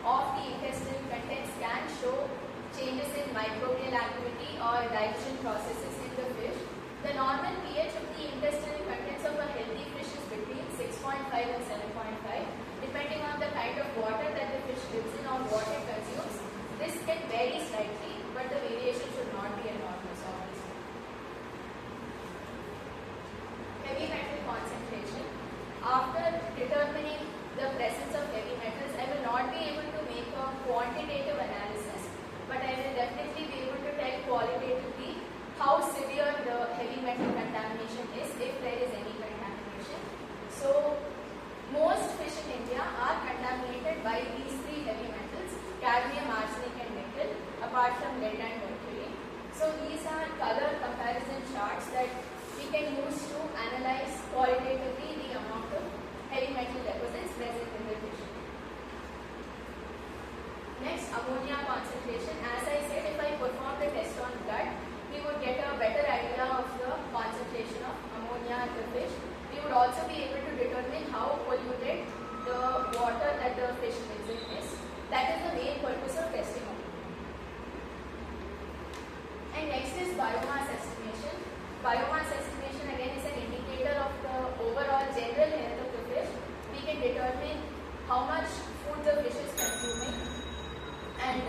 of the intestinal contents can show changes in microbial activity or digestion processes in the fish. The normal pH of the intestinal contents of a healthy fish is between 6.5 and 7.5, depending on the kind of water that the fish lives in or what it consumes. This can vary slightly, but the variation should not be enormous, obviously. Heavy metal concentration. After determining the presence of heavy metals, I will not be able to make a quantitative analysis, but I will definitely be able to tell qualitatively how severe the heavy metal contamination is, if there is any contamination. So, most fish in India are contaminated by these three heavy metals, cadmium, arsenic and nickel, apart from lead and mercury. So, these are color comparison charts that we can use to analyze qualitatively the amount of heavy metal deposits present in the fish. Next, ammonia concentration. As I said, if I perform the test on blood, we would get a better idea of the concentration of ammonia in the fish. We would also be able to determine how polluted the the water that the fish lives in is. That is the main purpose of testing of it. And next is biomass estimation. Biomass estimation again is an indicator of the overall general health of the fish. We can determine how much food the fish is consuming and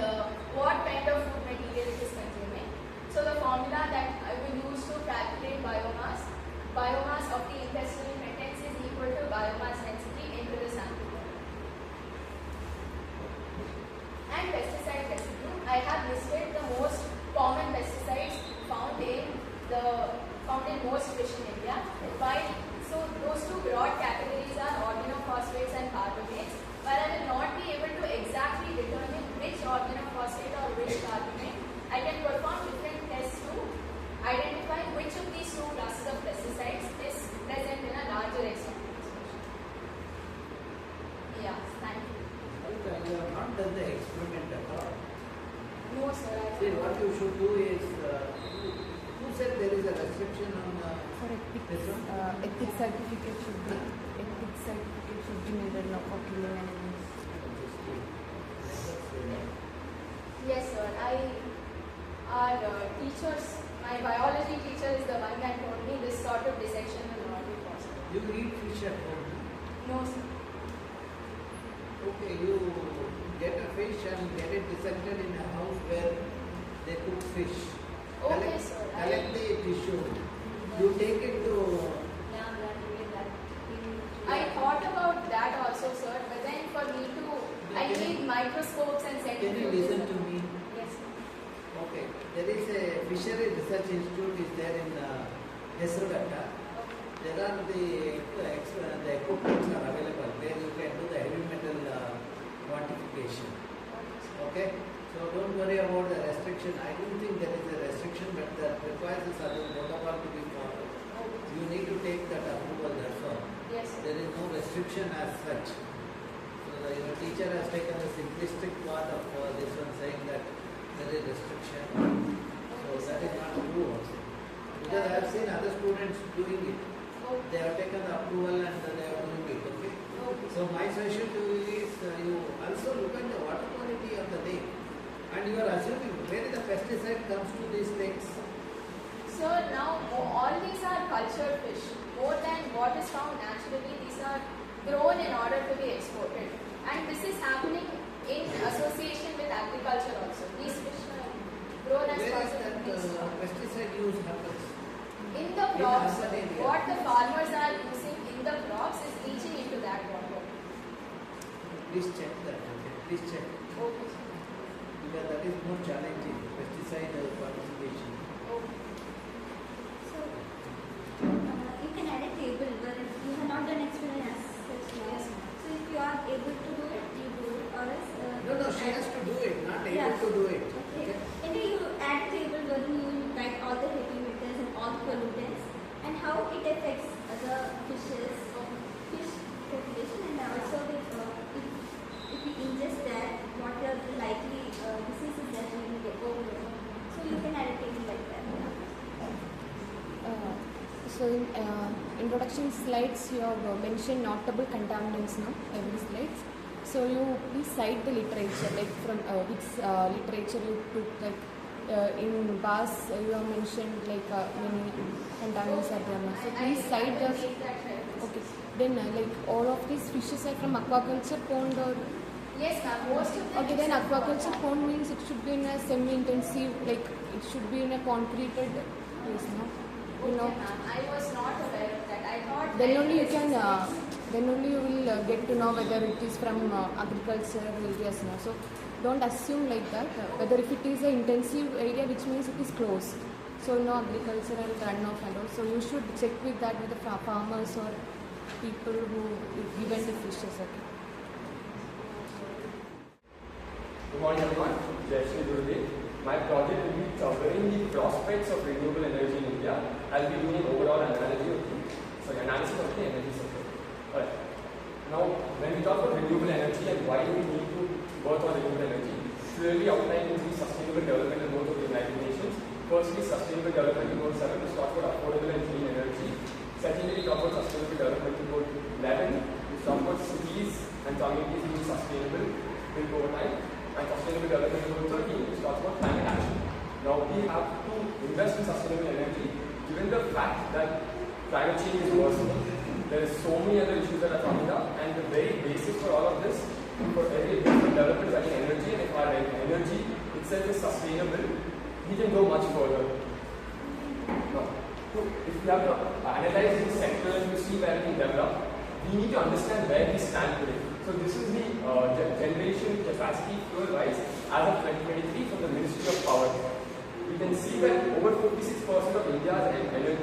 what kind of food material it is consuming. So the formula that I will use to calculate biomass of the intestinal contents is equal to biomass density into the sample volume. And pesticide residue. I have listed the most common pesticides found in most fish in India. So those two broad categories are organophosphates and carbonates. While I will not be able to exactly determine which organophosphate or which carbonate, I can perform different tests to identify which of these two classes of pesticides is present in a larger extent. Yeah, thank you. You have not done the experiment at all. No, sir. See, what you should do is, who said there is a restriction on For ethics, this one? ethics certificate should be needed for killing animals. Yes, sir. Our teachers, my biology teacher is the one that told me this sort of dissection will not be possible. You eat fish at home. No, sir. Okay, you get a fish and get it dissected in a house where they cook fish. Okay, sir. Collect the tissue. You take it to. I thought about that also, sir, but then for me to, I need microscopes and Can centrifuges. you listen to me? Yes, sir. Okay, there is a fishery research institute is there in Hesrughatta. There are the equipments are available where you can do the heavy metal quantification. Okay, so don't worry about the restriction. I don't think there is a restriction, but that requires a certain protocol to be followed. You need to take that approval, that's all. Yes, sir. There is no restriction as such. So your teacher has taken the simplistic part of this one, saying that there is restriction. So that is not true also. Because I have seen other students doing it. They have taken the approval and they are doing it. Okay. So my suggestion to you is you also look at the water quality of the lake, and you are assuming where the pesticide comes to these lakes. So now all these are cultured fish. More than what is found naturally, these are grown in order to be exported. And this is happening in association with agriculture also. These fish are grown as Where part is of that the pesticide use happens? in the crops. urban area. What the farmers are using in the crops is reaching into that water. Please check that. Okay. Please check. Okay. Because that is more challenging. Pesticide quantification. Okay. So, you can add a table where you have not done experiment as such now. Yes. So if you are able to do it, you do it, or else. No, she has to do it, not able Yeah. to do it. Okay. And then you add a table where you will write all the heavy metals and all the pollutants and how it affects the fish population, and also if we ingest that, what are the likely diseases that we will get over. So you can add a table like that. So in introduction slides, you have mentioned notable contaminants now, every slides. So you please cite the literature, like from which literature you took, like in BAS you have mentioned like many contaminants are there. So please cite the. Okay. Then like all of these fishes are from aquaculture pond or. Yes, ma'am. Most of them. Okay, then aquaculture pond means it should be in a semi-intensive, like it should be in a concreted place, no? You know. Okay, ma'am. I was not aware of that. I thought. Then only you can. Then only you will get to know whether it is from agricultural areas, no? So don't assume like that. Whether if it is an intensive area, which means it is closed. So no agricultural runoff and all. So you should check with that with the farmers or people who given the fishes. Okay. Good morning everyone, Jai Shri Gurudev. My project will be covering the prospects of renewable energy in India. I'll be doing an overall analysis of the energy sector. Alright. Now, when we talk about renewable energy and why do we need to work on renewable energy, clearly outlined in the Sustainable Development Goals of the United Nations. Firstly, Sustainable Development Goal 7 is talk about affordable and clean energy. Secondly, we talk about Sustainable Development Goal 11, which talk about cities and communities being sustainable over time, and sustainable development goal 13, which talks about climate action. Now we have to invest in sustainable energy, given the fact that climate change is worsening. There is so many other issues that are coming up, and the very basis for all of this, for every different development is like energy, and if our energy itself is sustainable, we can go much further. Now, if we have to analyze these sectors to see where we can develop, we need to understand where we stand today. So this is the generation capacity fuel-wise as of 2023 from the Ministry of Power. We can see that over 56% of India's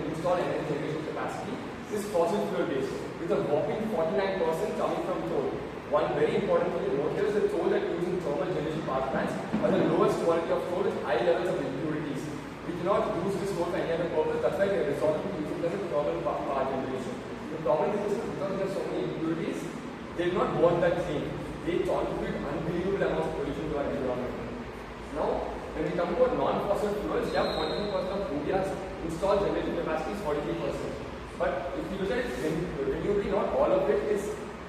installed energy generation capacity is fossil fuel based, with a whopping 49% coming from coal. One very important thing to note here is the coal that used in thermal generation power plants are the lowest quality of coal with high levels of impurities. We cannot use this coal for any other purpose, that's why we are resorting to using it as a thermal power generation. The problem is because there are so many impurities, they will not burn that thing. They contribute unbelievable amounts of pollution to our environment. Now, when we come about non-fossil fuels, we have 42% of India's installed generation capacity is 43%. But if you look at it renewably, not all of it is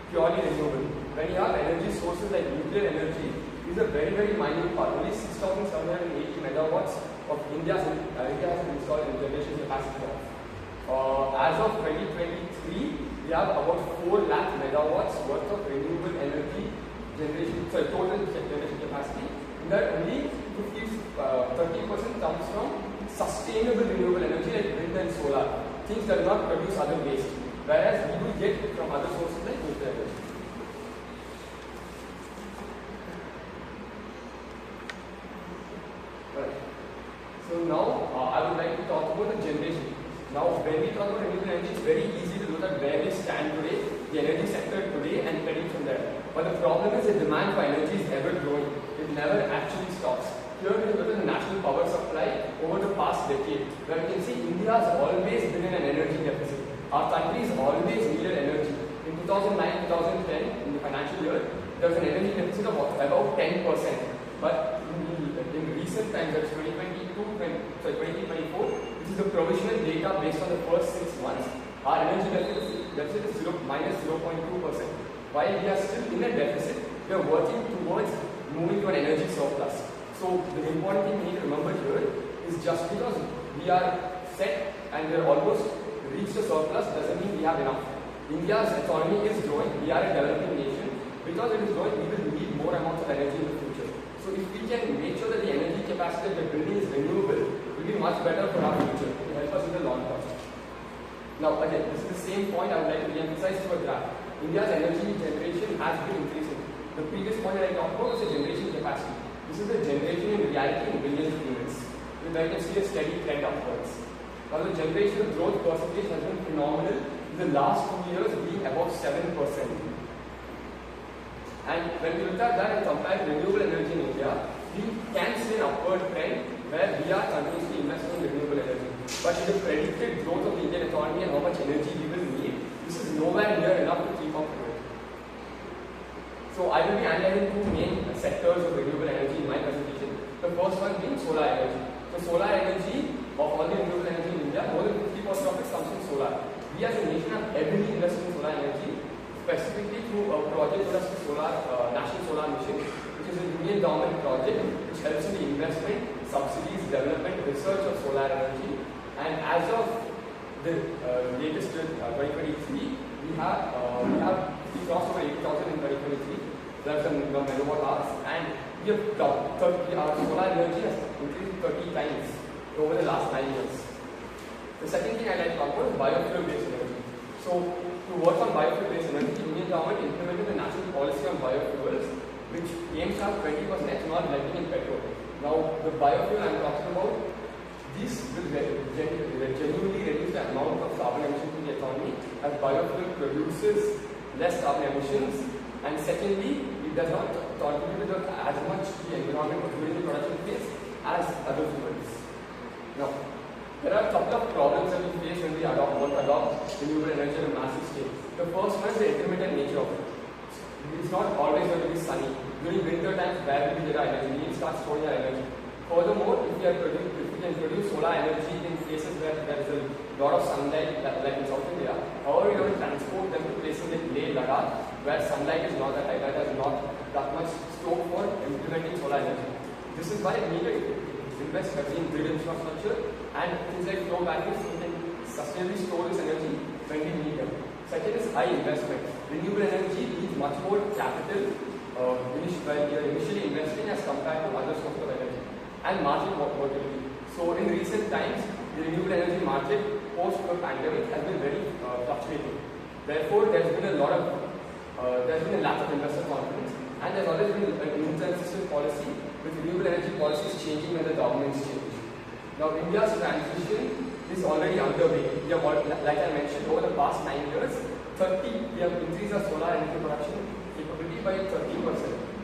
purely renewable. When you have energy sources like nuclear energy, is a very, very minute part. Only 6,780 megawatts of India's installed generation capacity. As of 2023, we have about 4 lakh megawatts worth of renewable energy generation, total generation capacity. In that only 30% comes from sustainable renewable energy like wind and solar, things that do not produce other waste, whereas we will get it from other sources like nuclear energy. Right. So now I would like to talk about the generation. Now when we talk about renewable energy, it's very easy to look at where we stand today, the energy sector today, and predict from there. But the problem is the demand for energy is ever growing. It never actually stops. Here we look at the national power supply over the past decade, where you can see India has always been in an energy deficit. Our country has always needed energy. In 2009-2010, in the financial year, there was an energy deficit of about 10%. But in recent times, that's 2024, which is the provisional data based on the first 6 months, our energy deficit is minus 0.2%. While we are still in a deficit, we are working towards moving to an energy surplus. So the important thing we need to remember here is just because we are set and we are almost reached a surplus doesn't mean we have enough. India's economy is growing. We are a developing nation. Because it is growing, we will need more amounts of energy in the future. So if we can make sure that the energy capacity that we are building is renewable, it will be much better for our future. It will help us in the long term. Now again, this is the same point I would like to re-emphasize through a graph. India's energy generation has been increasing. The previous point that I talked about was the generation capacity. This is the generation in reality in billions of units. Where you can see a steady trend upwards. Now the generation growth percentage has been phenomenal in the last 2 years, being about 7%. And when we look at that and compare renewable energy in India, we can see an upward trend where we are continuously investing in renewable energy. But with the predicted growth of the Indian economy and how much energy we will need, this is nowhere near enough to keep up with it. So I will be analyzing 2 main sectors of renewable energy in my presentation. The first one being solar energy. So solar energy, of all the renewable energy in India, more than 50% of it comes from solar. We as a nation have heavily invested in solar energy, specifically through a project known as the National Solar Mission, which is a Union government project which helps in the investment, subsidies, development, research of solar energy. And as of the latest 2023, we crossed over 80,000 in 2023. That's the megawatt hours, and our solar energy has increased 30 times over the last 9 years. The second thing I'd like to talk about is biofuel-based energy. So, to work on biofuel-based energy, the Indian government implemented the national policy on biofuels, which aims to have 20% ethanol blending in petrol. Now, the biofuel I'm talking about, this will genuinely reduce the amount of carbon emissions in the economy, as biofuel produces less carbon emissions, and secondly, it does not contribute as much to the environment during the production phase as other fuels. Now, there are a couple of problems that we face when we adopt renewable energy on a massive scale. The first one is the intermittent nature of it. It's not always going to be sunny. During winter times, where will we get our energy? We need to start storing our energy. Furthermore, if we can produce solar energy in places where there is a lot of sunlight, like in South India, or we don't transport them to places like Leh, Ladakh, where sunlight is not that high, that has not that much scope for implementing solar energy. This is why we need to invest heavily in grid infrastructure and things like flow batteries so we can sustainably store this energy when we need them. Second is high investment. Renewable energy needs much more capital while we are initially investing as compared to other sources of energy and market volatility. So in recent times, the renewable energy market post the pandemic has been very fluctuating. Therefore, there's been a lack of investor confidence, and there's always been an inconsistent policy with renewable energy policies changing when the governments change. Now, India's transition is already underway. We have, like I mentioned, over the past 9 years, we have increased our solar energy production capability by 30%.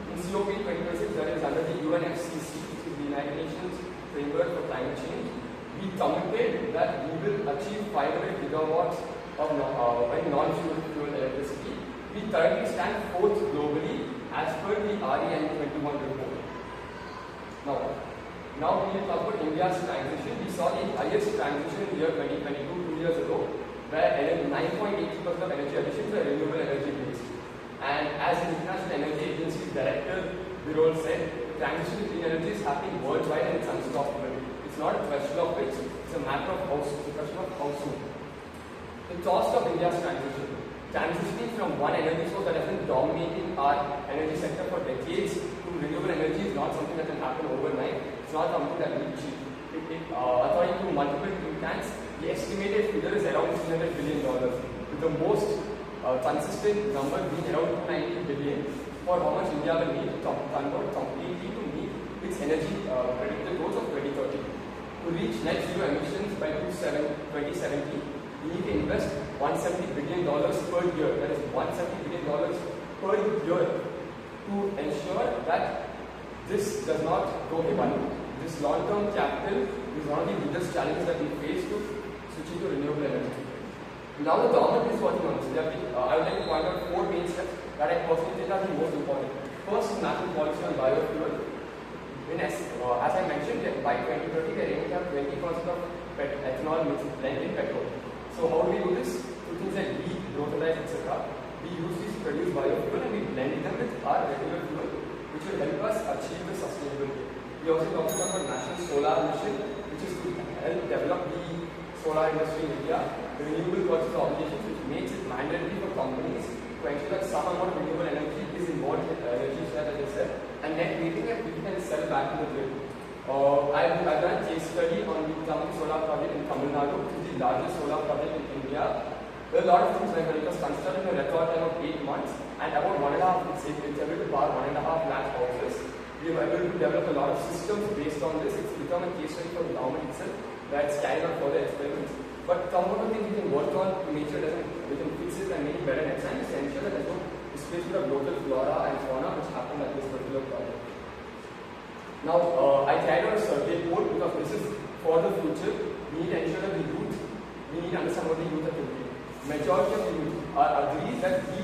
In COP 2026, that is under the UNFCCC, which is the United Nations Framework for Climate Change. We committed that we will achieve 500 gigawatts of non-fuel electricity. We currently stand fourth globally as per the REN21 report. Now we will talk about India's transition. We saw the highest transition in the year 2022, 2 years ago, where 9.80% of energy additions were renewable energy based. And as the International Energy Agency's director, Birol said, transition to clean energy is happening worldwide and it's unstoppable. It's not a question of which, it's a matter of how soon. It's a question of how soon. The cost of India's transition. Transitioning from one energy source that has been dominating our energy sector for decades to renewable energy is not something that can happen overnight. It's not something that will be cheap. According to multiple think tanks, the estimated figure is around $300 billion, with the most consistent number being around $290 billion for how much India will need to convert completely to meet its energy predicted goals of 2030. To reach net zero emissions by 2070, we need to invest $170 billion per year. That is $170 billion per year to ensure that this does not go haywire. This long-term capital is one of the biggest challenges that we face to switching to renewable energy. Now the government is working on this. I would like to point out 4 main steps that I personally think are the most important. First, national policy on biofuel. As I mentioned, by 2030 we are aiming to have 20% of ethanol blend in petrol. So how do we do this? Through things like wheat, brothelize, etc. We use these to produce biofuel and we blend them with our regular fuel, which will help us achieve the sustainability. We also talked about National Solar Mission, which is to help develop the solar industry in India. The renewable purchase obligations, which makes it mandatory for companies to ensure that some amount of renewable energy is involved in energy share, as I said, and net metering that we can sell back to the grid. I've done a case study on the Hulimavu solar project in Tamil Nadu, which is the largest solar project in India. There are a lot of things like it was constructed in a record time of 8 months, and about 1.5, it's able to power 1.5 lakh houses. We were able to develop a lot of systems based on this. It's become a case study for the government itself, where it's carrying out further experiments. But some of the things we can work on to make sure that we can fix it and make it better next time is to ensure that there's no displacement of local flora and fauna which happened at this particular project. Now, I carried out a survey poll because this is for the future. We need to ensure that we need to understand what the youth are thinking. Majority of the youth agree that we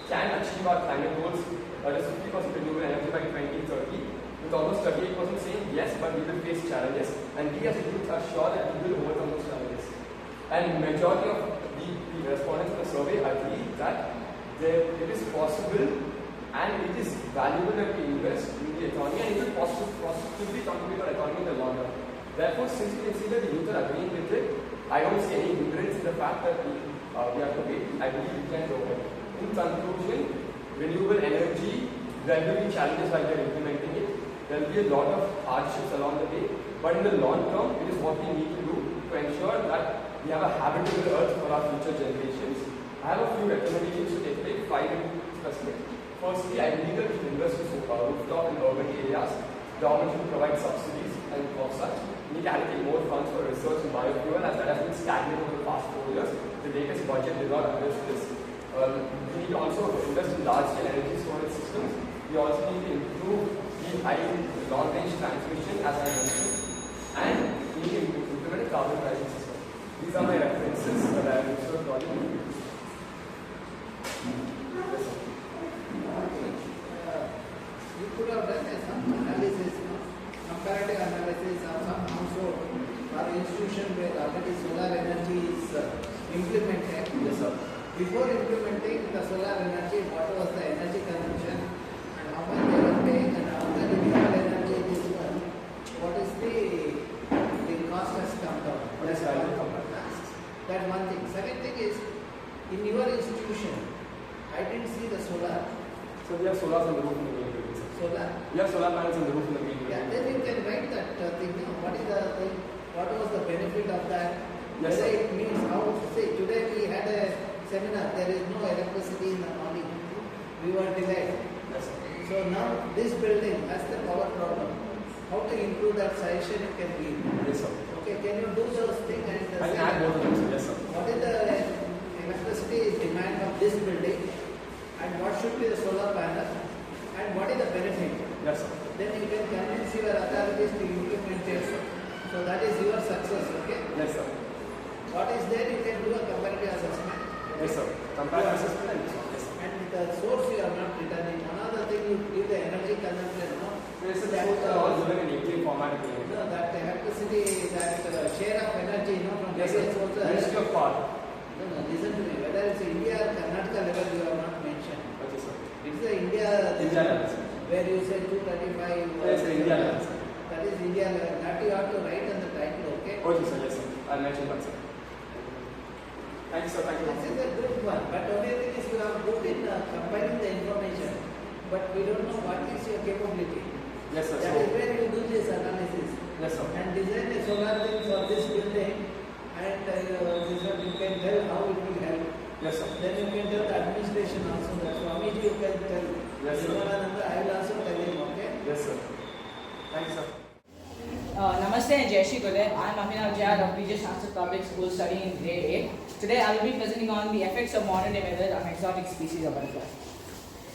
can achieve our climate goals, that is 50% renewable energy by 2030, with almost 38% saying yes, but we will face challenges, and we as a youth are sure that we will overcome those challenges. And majority of the respondents in the survey agree that it is possible and it is valuable that we invest in the economy, and it will positively contribute to our economy in the long run. Therefore, since we can see that the youth are agreeing with it, I don't see any hindrance in the fact that we have to wait. I believe we can go ahead. In conclusion, renewable energy, there will be challenges while we are implementing it. There will be a lot of hardships along the way, but in the long term, it is what we need to do to ensure that we have a habitable earth for our future generations. I have a few recommendations to take place, 5 in specific. Firstly, I believe that we should invest in rooftop and urban areas. Government should provide subsidies and for such. We need to allocate more funds for research in biofuel, as that has been stagnant over the past 4 years. The latest budget did not address this. We need to also invest in large-scale energy storage systems. We also need to improve the high long-range transmission, as I mentioned, and we need to implement a carbon pricing system. These are my references that I have used for the project. You could have done some analysis, comparative analysis of some household or institution where already solar energy is implemented. Yes, sir. before implementing the solar energy, what was the energy consumption and how much they were paying, and after the renewable energy this one, what is the cost has come down. That's that one thing. Second thing is, in your institution, I didn't see the solar. So we have solar on the roof in the main building, sir. Solar. We have solar panels on the roof in the main building. Yeah, then you can write that thing. What is the thing? What was the benefit of that? Yes, Whether sir. it means how to say. Today we had a seminar. There is no electricity in the morning. We were delayed. Yes, sir. So now this building has the power problem. How to improve that suggestion you can give? Yes, sir. Okay, can you do those things and I can add both of them, sir. Yes, sir. what is the electricity demand of this building and what should be the solar panel and what is the benefit? Yes, sir. Then you can convince your authorities to implement it. So that is your success, okay? Yes, sir. What is there, you can do a comparative assessment. Yes, sir. Comparative assessment and this one. Yes, sir. And the source you are not returning. Another thing, you give the energy consumption, no? Yes, sir. The source are all given in API format at the end. No, that electricity, that share of energy, no, from Yes, sir. various sources. Ministry of Power. No, listen to me. Whether it's India or Karnataka level, you have not mentioned. Okay, sir. It's the India level, sir. where you say 235. Yes, sir. India level, sir. That is India level. That you have to write in the title, okay? Okay, sir. Yes, sir. I'll mention that, sir. Thank you, sir. Thank you. This is a good one. But only thing is you have good in compiling the information. But we don't know what is your capability. Yes, sir. That So, is where you do this analysis. yes, sir. And design a solar thing for this building. And this one you can tell how it will help. Yes, sir. Then you can tell the administration also. That Swamiji you can tell. Yes, sir. I will also tell him, okay? Yes, sir. Thank you, sir. Namaste and Jai Shri Gule. I am Abhinav Jayad of BGS Public School studying in grade 8. Today I will be presenting on the effects of modern day weather on exotic species of butterflies.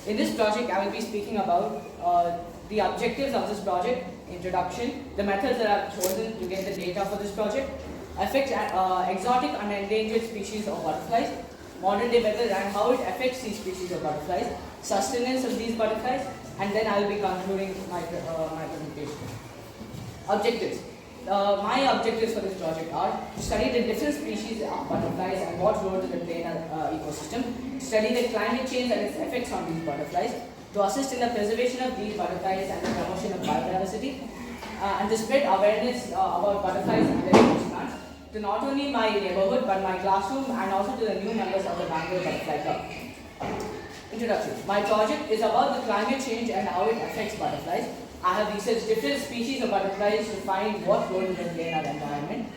In this project I will be speaking about the objectives of this project, introduction, the methods that I have chosen to get the data for this project, affects exotic and endangered species of butterflies, modern day weather and how it affects these species of butterflies, sustenance of these butterflies, and then I will be concluding my presentation. Objectives. My objectives for this project are to study the different species of butterflies and what role do they play in our ecosystem, study the climate change and its effects on these butterflies, to assist in the preservation of these butterflies and the promotion of biodiversity, and to spread awareness about butterflies and their plants to not only my neighborhood but my classroom and also to the new members of the Bangalore Butterfly Club. Introduction. My project is about the climate change and how it affects butterflies. I have researched different species of butterflies to find what role they play in our environment.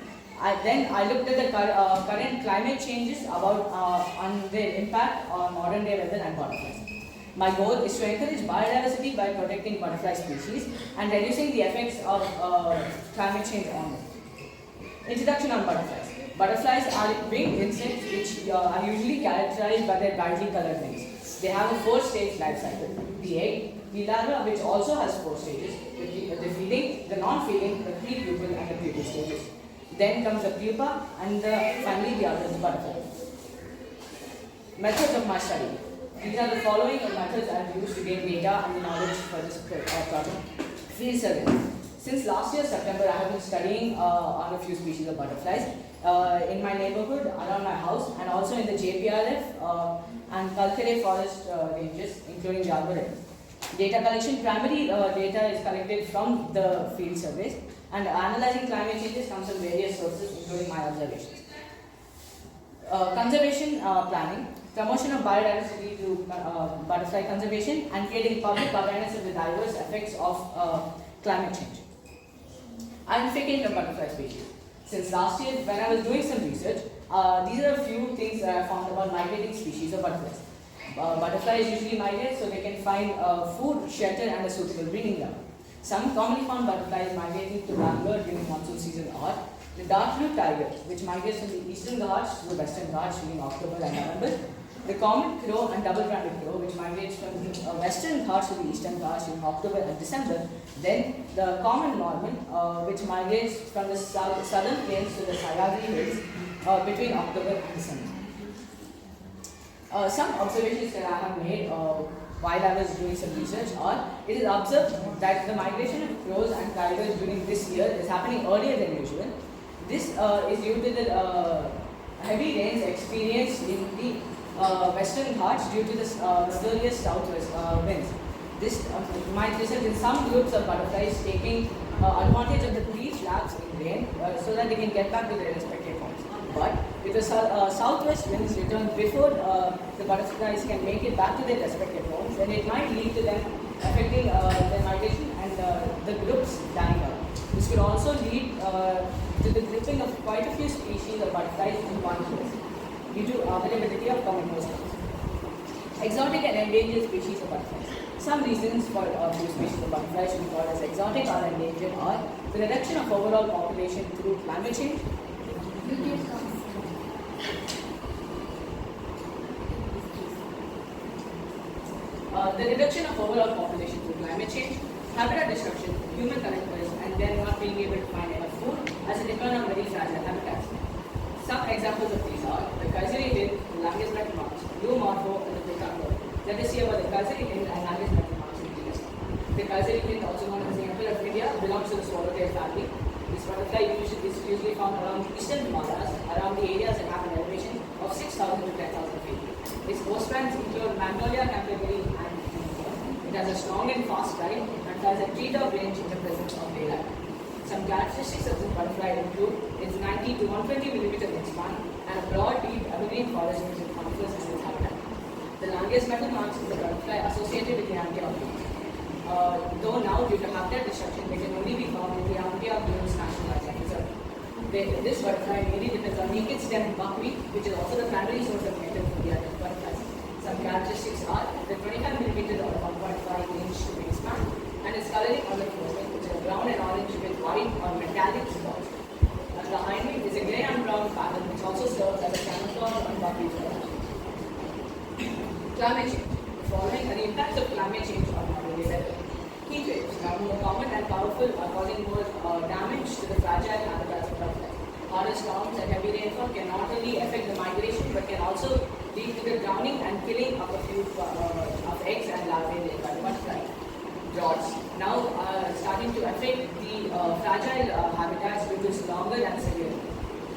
Then I looked at the current climate changes on their impact on modern day weather and butterflies. My goal is to encourage biodiversity by protecting butterfly species and reducing the effects of climate change on them. Introduction on butterflies. Butterflies are winged insects which are usually characterized by their brightly colored wings. They have a 4-stage life cycle. The egg, the larva, which also has 4 stages, the feeding, the non-feeding, the pre-pupal and the pupal stages. Then comes the pupa and finally the adult butterfly. Methods of my study. These are the following methods I have used to gain data and the knowledge for this project. Field survey. Since last year September, I have been studying on a few species of butterflies in my neighborhood, around my house, and also in the JPRF and Kalkare forest ranges, including Jalbare. Data collection, primary data is collected from the field surveys, and analyzing climate changes comes from various sources, including my observations. Conservation planning, promotion of biodiversity through butterfly conservation, and creating public awareness of the diverse effects of climate change. Identification of butterfly species. Since last year, when I was doing some research, these are a few things that I found about migrating species of butterflies. Butterflies usually migrate so they can find food, shelter, and a suitable breeding ground. Some commonly found butterflies migrating to Bangalore during monsoon season are the dark blue tiger, which migrates from the eastern Ghats to the western Ghats during October and November. The common crow and double-banded crow, which migrates from the western Ghats to the eastern Ghats in October and December. Then the common norman, which migrates from the southern plains to the Sayagri hills between October and December. Some observations that I have made while I was doing some research are, it is observed that the migration of crows and tigers during this year is happening earlier than usual. This is due to the heavy rains experienced in the western Ghats due to the northeast southwest winds. This might result in some groups of butterflies taking advantage of the pre-flaps in rain so that they can get back to their respective homes. But if the southwest winds return before the butterflies can make it back to their respective homes, then it might lead to them affecting their migration and the groups dying out. This could also lead to the grouping of quite a few species of butterflies in one place due to availability of common host plants. Exotic and endangered species of butterflies. Some reasons for few species of butterflies to be called as exotic or endangered are the reduction of overall population through climate change, habitat destruction, human connectors, and then not being able to find enough food as a decline of very fragile habitats. Some examples of these are the Kayseri Hill, the Langes Metal Marsh, Blue Morpho, and the Peacock Bird. Let us see about the Kayseri Hill and Langes Metal Marsh in detail. The Kayseri Hill, also known as the Emperor of India, belongs to the swallowtail family. This butterfly is usually found around eastern Himalayas, around the areas that have an elevation of 6,000 to 10,000 feet. Its host plants include Magnolia campbelli and it has a strong and fast ride and has a treetop range in the presence of daylight. Some characteristics of this butterfly include its 90 to 120 millimeter wingspan and a broad, deep evergreen forest which it confers as its habitat. The Langes Metal Marsh is a butterfly associated with the Antioch Dunes. Though now due to habitat destruction, they can only be found in the Antioch Dunes National Wildlife Reserve. This butterfly mainly depends on naked stem buckwheat, which is also the primary source of nectar for the other butterflies. Some characteristics are the 25 millimeter or 1.5 inch wingspan and its coloring on the forewing, which is brown and orange with white or metallic spots. And the hindwing is a grey and brown pattern, which also serves as a camouflage on buckwheat products. Climate change. The following are the impacts of climate change on modern day weather. Heat waves, now more common and powerful, are causing more damage to the fragile habitats of butterflies. Harder storms and heavy rainfall can not only affect the migration but can also lead to the drowning and killing of a few of eggs and larvae laid by the butterfly. Droughts now starting to affect the fragile habitats due to its longer and severe.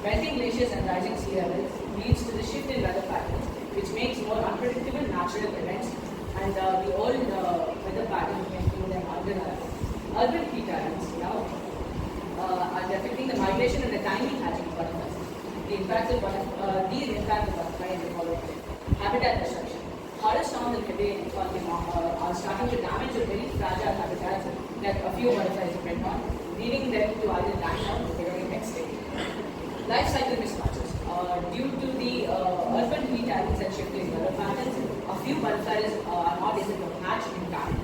Melting glaciers and rising sea levels leads to the shift in weather patterns, which makes more unpredictable natural events and the old weather patterns making them undeniable. Urban heat islands now are affecting the migration and the timing hatching of butterflies. These impacts of butterfly in the following way. Habitat destruction. Harder storms and heavy rainfall are starting to damage the very fragile habitats that a few butterflies depend on, leading them to either die out or becoming extinct. Life cycle mismatches. Due to the urban heat islands and shifting weather patterns, a few butterflies are not able to hatch in time.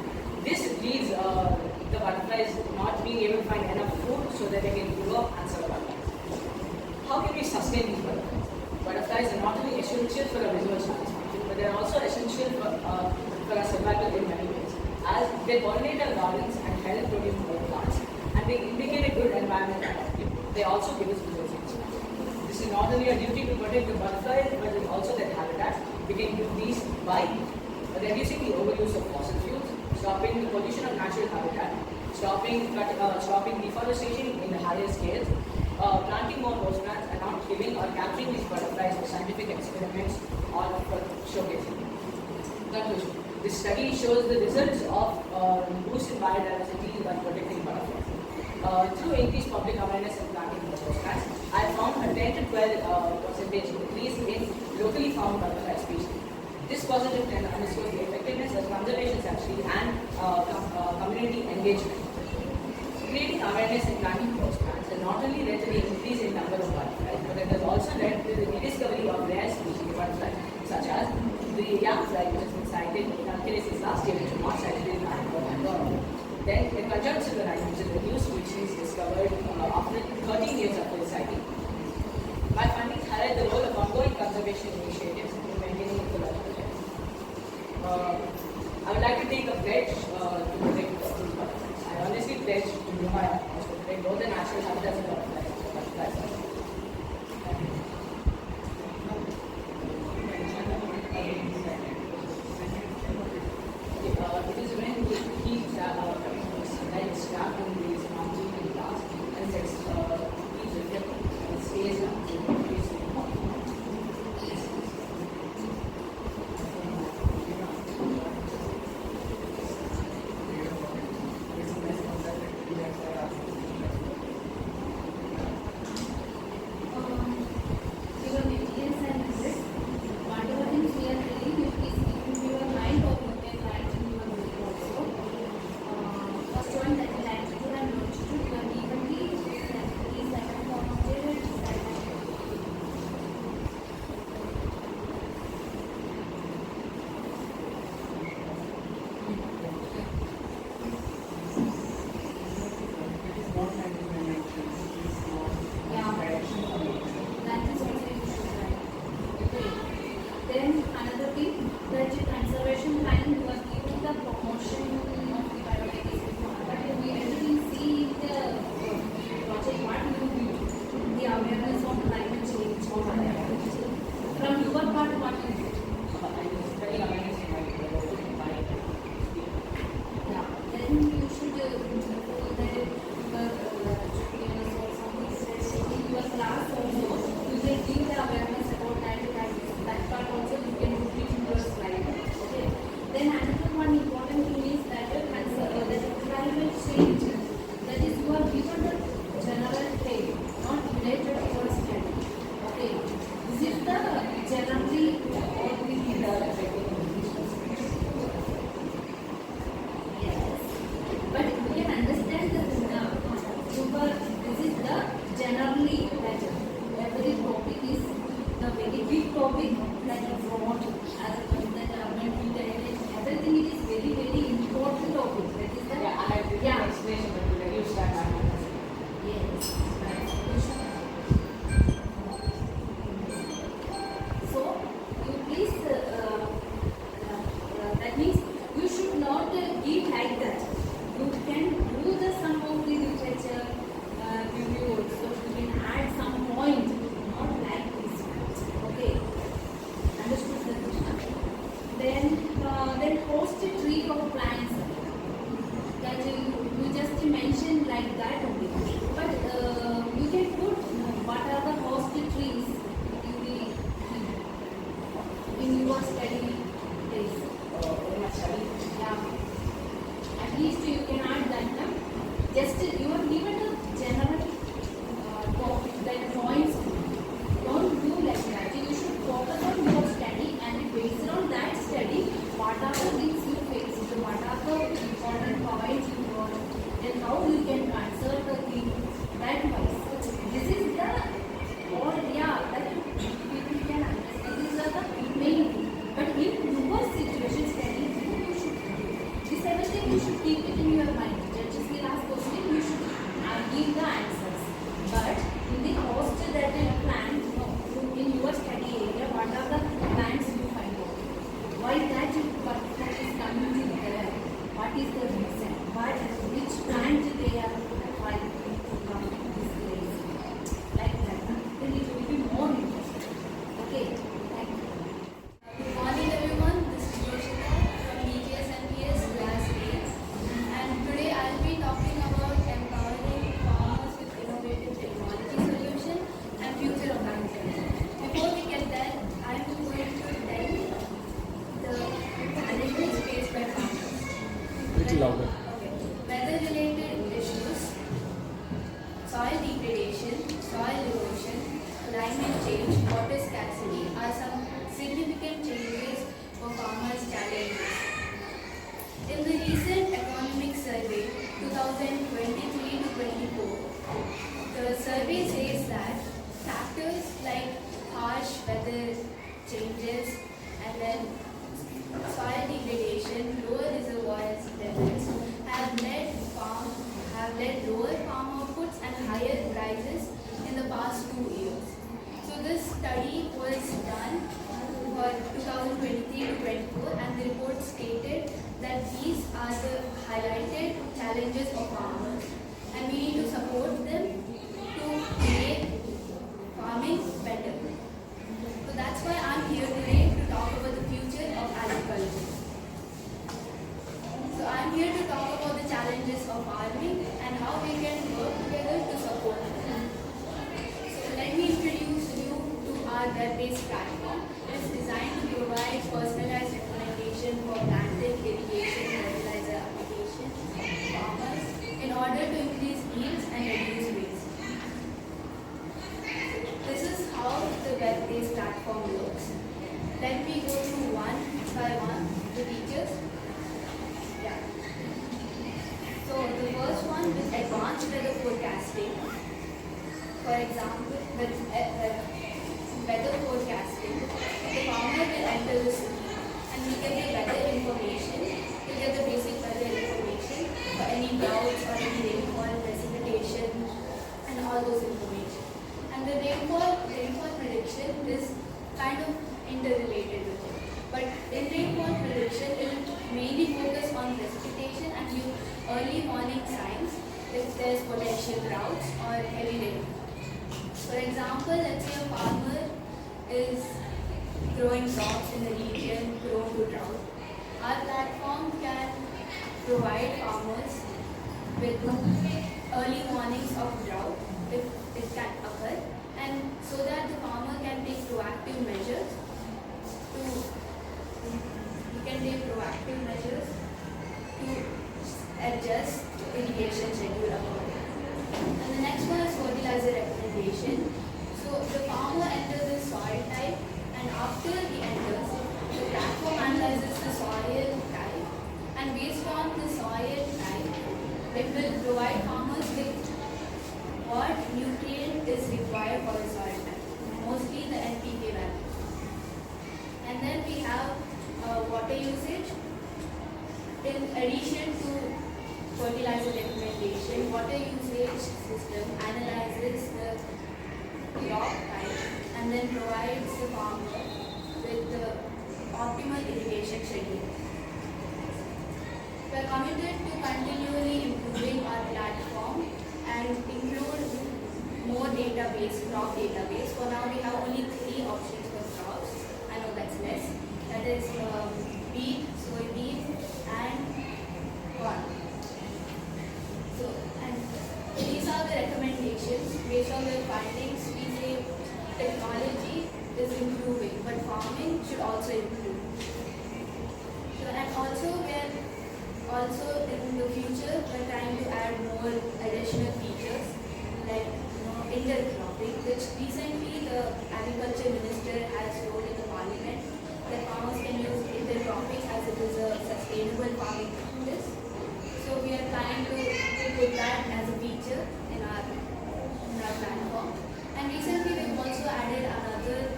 This leaves the butterflies not being able to find enough food so that they can grow up and survive. How can we sustain these butterflies? Butterflies are not only essential for our visual satisfaction, but they are also essential for our survival in many ways, as they pollinate our gardens and help produce more plants, and they indicate a good environment and activity. They also give us visual satisfaction. This is not only a duty to protect the butterflies, but it is also their habitat. We can do these by reducing the overuse of fossil fuels, stopping the pollution of natural habitat, stopping deforestation in the higher scales, planting more host plants, and not killing or capturing these butterflies for scientific experiments or for showcasing. Conclusion. This study shows the results of boosted biodiversity by protecting butterflies. Through increased public awareness and planting of host plants, I found a 10 to 12% increase in locally found butterfly species. This positive trend underscores the effectiveness of conservation strategy and community engagement. Creating awareness and planting host plants has not only led to the increase in number of butterflies, but it has also led to the rediscovery of rare species of butterflies, such as the yam fly, which has been sighted in Alkirasis last year, which was not sighted in Bangalore and Goa. Then the Punjab silver eye, which is a new species discovered after 13 years after its sighting. My findings highlight the role of ongoing conservation initiatives in maintaining ecological health. I would like to take a pledge to protect these butterflies. I honestly pledge to do my utmost to protect both the natural habitats of butterflies and butterflies. It is when we keep like strapped in these mountain and glass and it keeps reflecting and it stays down. change. That is, you are given the general take, not related to your study. Okay. This is the generally all we Yes. But we can understand that this is the generally that every topic is the very big topic that is brought as a government intelligence. Everything it is very, very important topic. That is the Yeah, I have given an explanation, but to reduce that. Yes. So you please that means you should not give like that. You can do the sum of the literature review also. You can add some point, not like this. Okay. Understood the question? Then host a tree of plants. That you just mentioned like that only. But you can put what are the host trees in your study place. Yeah. At least you can add that. Just you are given a general topic that points. Don't do like that. You should focus on your study and based on that study, what are the things you face, what are the important points you got, and how you can answer the thing that wise. This is the that people can understand. These are the main thing. But in your situation study, you should do. This everything you should keep it in your mind. Just the last question, you should give the answers. But in the host that you plan, in your study area, what are the plans you find out? Why that is coming in there? What is the reason? Which plant they are finding from this place? Like that. Then it will be more interesting. Okay. Thank you. Good morning everyone, this is Yoshika from BGS and PS Class 8, and today I will be talking about empowering farmers with innovative technology solution and future of agriculture. Before we get there, I am going to tell the challenges faced by farmers. Little louder. Okay. Weather-related issues, soil degradation, soil erosion, climate change, water scarcity are some significant changes for farmers' challenges. In the recent economic survey 2023 to 24, the survey says that factors like harsh weather changes and then soil degradation, lower reservoirs levels have led lower farm outputs and higher prices in the past 2 years. So this study was done for 2023 to 24 and the report stated that these are the highlighted challenges of farmers and we need to support them to make farming better. So that's why I'm here today to talk about the future of agriculture. So I'm here to talk about the challenges of farming and how we can work together to support them. So let me introduce you to our web-based platform. It's designed to provide personalized recommendation for planting, irrigation, fertilizer application to farmers in order to increase yields and reduce waste. This is how the web-based platform looks. Let me go through one by one the features. Yeah. So the first one is advanced weather forecasting. For example, with weather forecasting, the farmer will enter the scene and we get the weather information. We get the basic weather information for any droughts or any rainfall, precipitation, and all those information. And the rainfall prediction is kind of interrelated with it. But in rainfall prediction, it will mainly focus on precipitation and give early warning signs if there's potential droughts or heavy rainfall. For example, let's say a farmer is growing crops in a region prone to drought. Our platform can provide farmers with early warnings of drought if it can occur, and so that the farmer can take proactive measures to adjust irrigation schedule accordingly. And the next one is fertilizer recommendation. So the farmer enters the soil type, and after he enters, the platform analyzes the soil type, and based on the soil type, it will provide farmers with what nutrient is required for the soil type, mostly the NPK value. And then we have water usage. In addition to fertilizer recommendation, water usage system analyzes the crop type and then provides the farmer with the optimal irrigation schedule. We are committed to continually improving our platform and include more database, crop database. For now, we have only 3 options for crops. I know that's less. That is wheat, soybean, and corn. So, and these are the recommendations. Based on the findings, we say technology is improving, but farming should also improve. So, and also in the future, we're trying to add more additional features like intercropping, which recently the agriculture minister has told in the parliament that farmers can use intercropping as it is a sustainable farming practice. So we are planning to put that as a feature in our platform. And recently we've also added another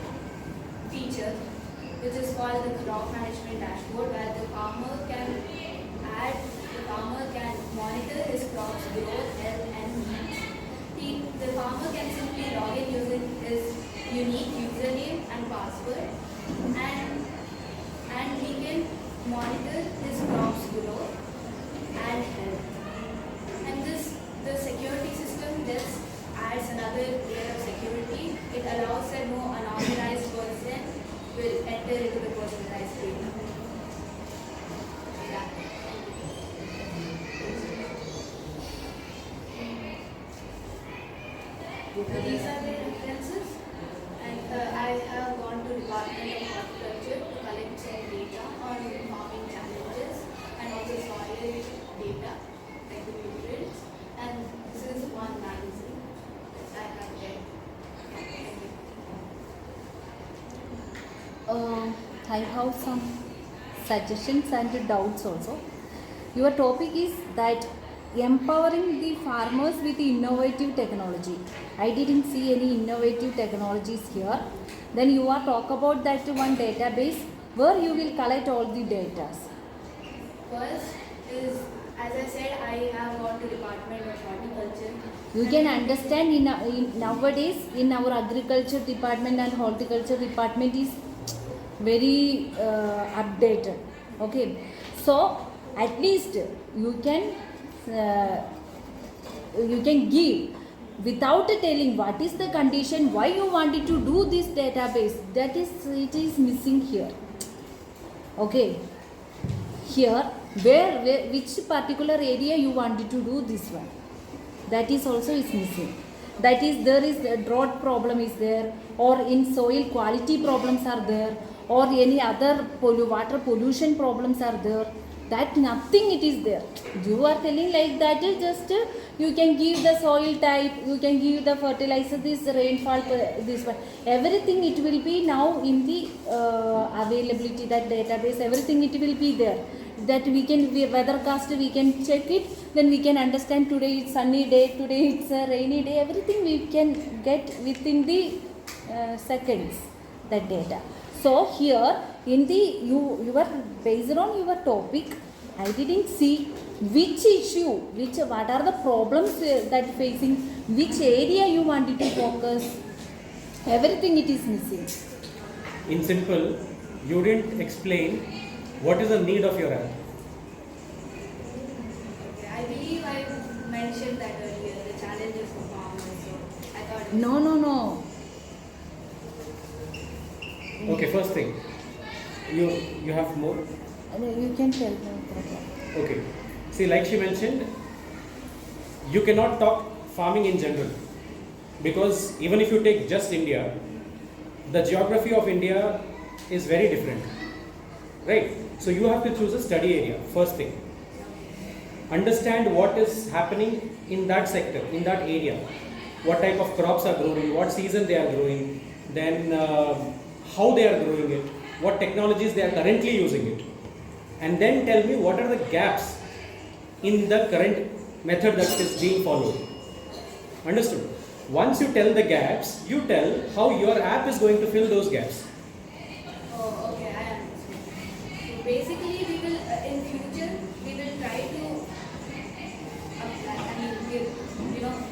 feature which is called the crop management dashboard, where the farmer can monitor his crop's growth, health and needs. The farmer can simply log in using his unique username and password, and he can monitor his crop's growth and health. And the security system just adds another layer of security. It allows that no unauthorized person will enter into the personalized data. Yeah. So these are the references, and I have gone to Department of Horticulture to collect some data on farming challenges and also soil data, like the nutrients, and this is one magazine that I have read. I have some suggestions and doubts also. Your topic is that empowering the farmers with innovative technology. I didn't see any innovative technologies here. Then you are talk about that one database where you will collect all the data. First is, as I said, I have gone to Department of Horticulture. You can understand in nowadays in our agriculture department and horticulture department is very updated. Okay, so at least you can give without telling what is the condition, why you wanted to do this database. That is, it is missing here. Okay, here where which particular area you wanted to do this one, that is also is missing. That is, there is a drought problem is there, or in soil quality problems are there, or any other water pollution problems are there. That nothing it is there. You are telling like that is just you can give the soil type, you can give the fertilizer, this rainfall, this one, everything it will be now in the availability, that database, everything it will be there. That we can weathercast, we can check it, then we can understand today it's sunny day, today it's a rainy day, everything we can get within the seconds, that data. So here in the you are based on your topic, I didn't see which issue, what are the problems that facing, which area you wanted to focus, everything it is missing. In simple, you didn't explain what is the need of your app. I believe I mentioned that earlier, the challenges for farmers. So I thought. No. Okay, first thing, you have more? You can tell me. Okay. See, like she mentioned, you cannot talk farming in general, because even if you take just India, the geography of India is very different, right? So you have to choose a study area, first thing. understand what is happening in that sector, in that area, what type of crops are growing, what season they are growing, then how they are growing it, what technologies they are currently using it, and then tell me what are the gaps in the current method that is being followed. Understood? Once you tell the gaps, you tell how your app is going to fill those gaps. Oh, okay, I understand. So basically, we will in future we will try to apply. I mean,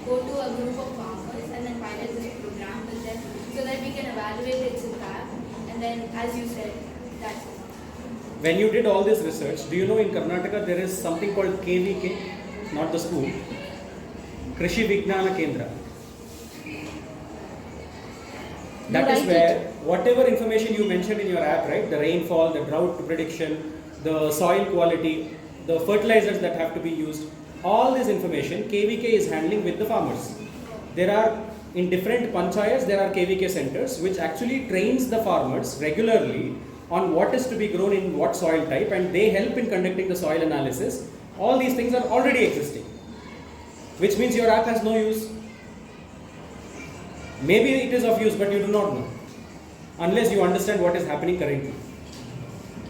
go to a group of farmers and then pilot this program with them so that we can evaluate its impact. And then, as you said, that's it. When you did all this research, do you know in Karnataka there is something called KVK, not the school, Krishi Vignana Kendra. That is where whatever information you mentioned in your app, right, the rainfall, the drought prediction, the soil quality, the fertilizers that have to be used, all this information KVK is handling with the farmers. There are, in different panchayats, there are KVK centers which actually trains the farmers regularly on what is to be grown in what soil type, and they help in conducting the soil analysis. All these things are already existing, which means your app has no use. Maybe it is of use, but you do not know unless you understand what is happening currently.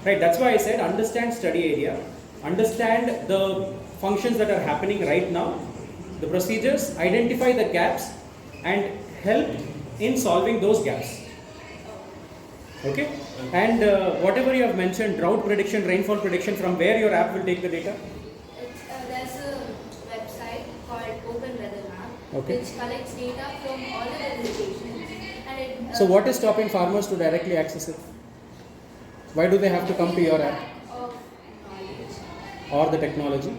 Right? That's why I said understand study area, understand the functions that are happening right now, the procedures, identify the gaps, and help in solving those gaps. Okay? And whatever you have mentioned, drought prediction, rainfall prediction, from where your app will take the data? There's a website called Open Weather Map, Okay. which collects data from all the weather stations. And it, So what is stopping farmers to directly access it? Why do they have to come to your app of knowledge. or the technology?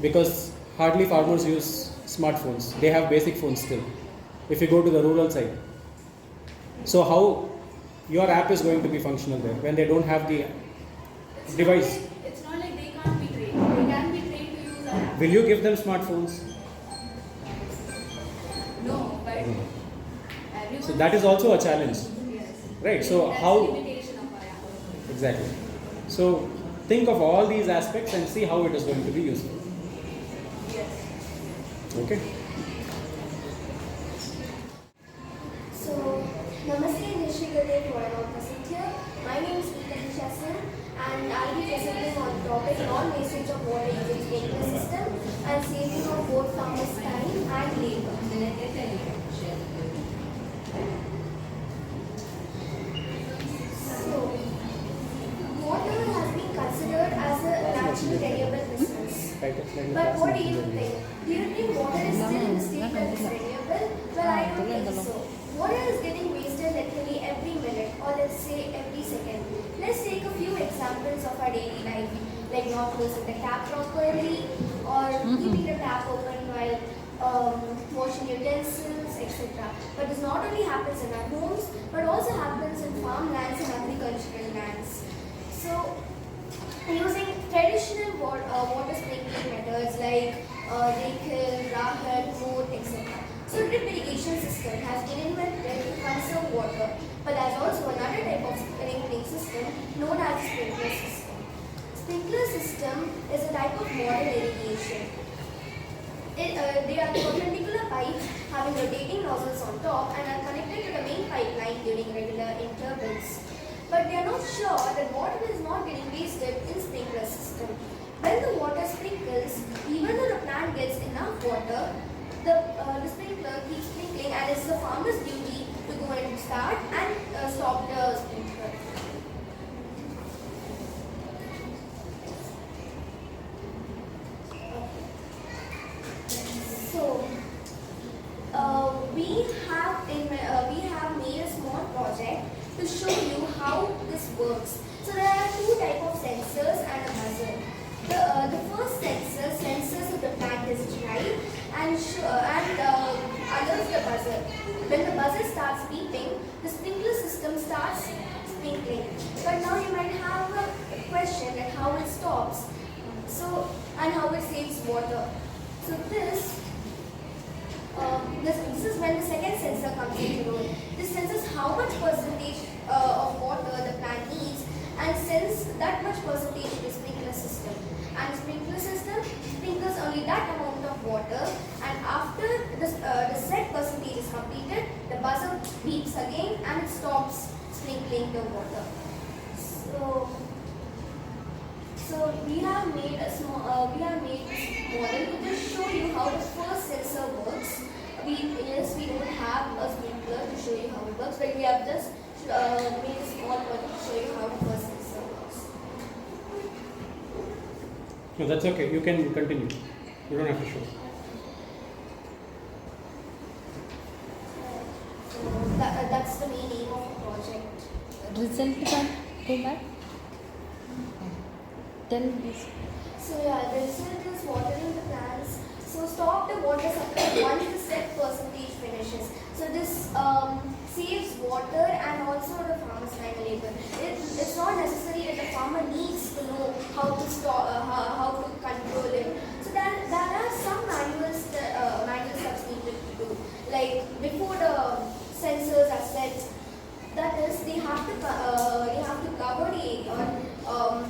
Because hardly farmers use smartphones. They have basic phones still. If you go to the rural side. So how your app is going to be functional there when they don't have the device? It's not like they can't be trained. They can be trained to use our app. Will you give them smartphones? No, but everyone. So that is also a challenge. Yes. Right? So That's how? the limitation of our app. Exactly. So think of all these aspects and see how it is going to be useful. Yes. Okay? So, Namaste and Nishigade for an present here. My name is Ethan Chesson and I'll be presenting on the topic non-wastage of water using sprinkler system and saving of both farmers' time and labor. So, water has been considered as a naturally renewable resource. But what do you think? Do you think water is still in the state that it's renewable? Well, I don't think so. Water is getting wasted literally every minute, or let's say every second. Let's take a few examples of our daily life, like not closing the tap properly, or keeping the tap open while washing utensils, etc. But this not only happens in our homes, but also happens in farmlands and agricultural lands. So, using traditional water sprinkling methods like Rekhil, Rahat, Moat, etc. So drip irrigation system has been invented to conserve water, but there's also another type of sprinkling system known as a sprinkler system. Sprinkler system is a type of modern irrigation. They are perpendicular pipes having rotating nozzles on top and are connected to the main pipeline during regular intervals. But they are not sure that water is not getting wasted in sprinkler system. When the water sprinkles, even though the plant gets enough water, the sprinkler keeps sprinkling, and it's the farmer's duty to go and start and stop the sprinkler. So, we have made a small project to show you how this works. So there are two types of sensors and a buzzer. The first sensor senses if the plant is dry and alerts the buzzer. When the buzzer starts beeping, the sprinkler system starts sprinkling. But now you might have a question at how it stops, and how it saves water. So this is when the second sensor comes into role. This senses how much percentage of water the plant needs and sends that much percentage to the sprinkler system. And sprinkler system buzzer beeps again and it stops sprinkling the water. So we have made this model to just show you how the first sensor works. We don't have a sprinkler to show you how it works, but we have just made a small model to show you how the first sensor works. No, that's okay. You can continue. You don't have to show. So that's the main aim of the project. Result card, go back. Tell this. So yeah, the result is watering the plants. So stop the water supply once the set percentage finishes. So this saves water and also the farmer's time and labor. It's not necessary that the farmer needs to know how to how to control it. So there are some manual steps needed to do. Like before the sensors are set, that is they have to cover the area or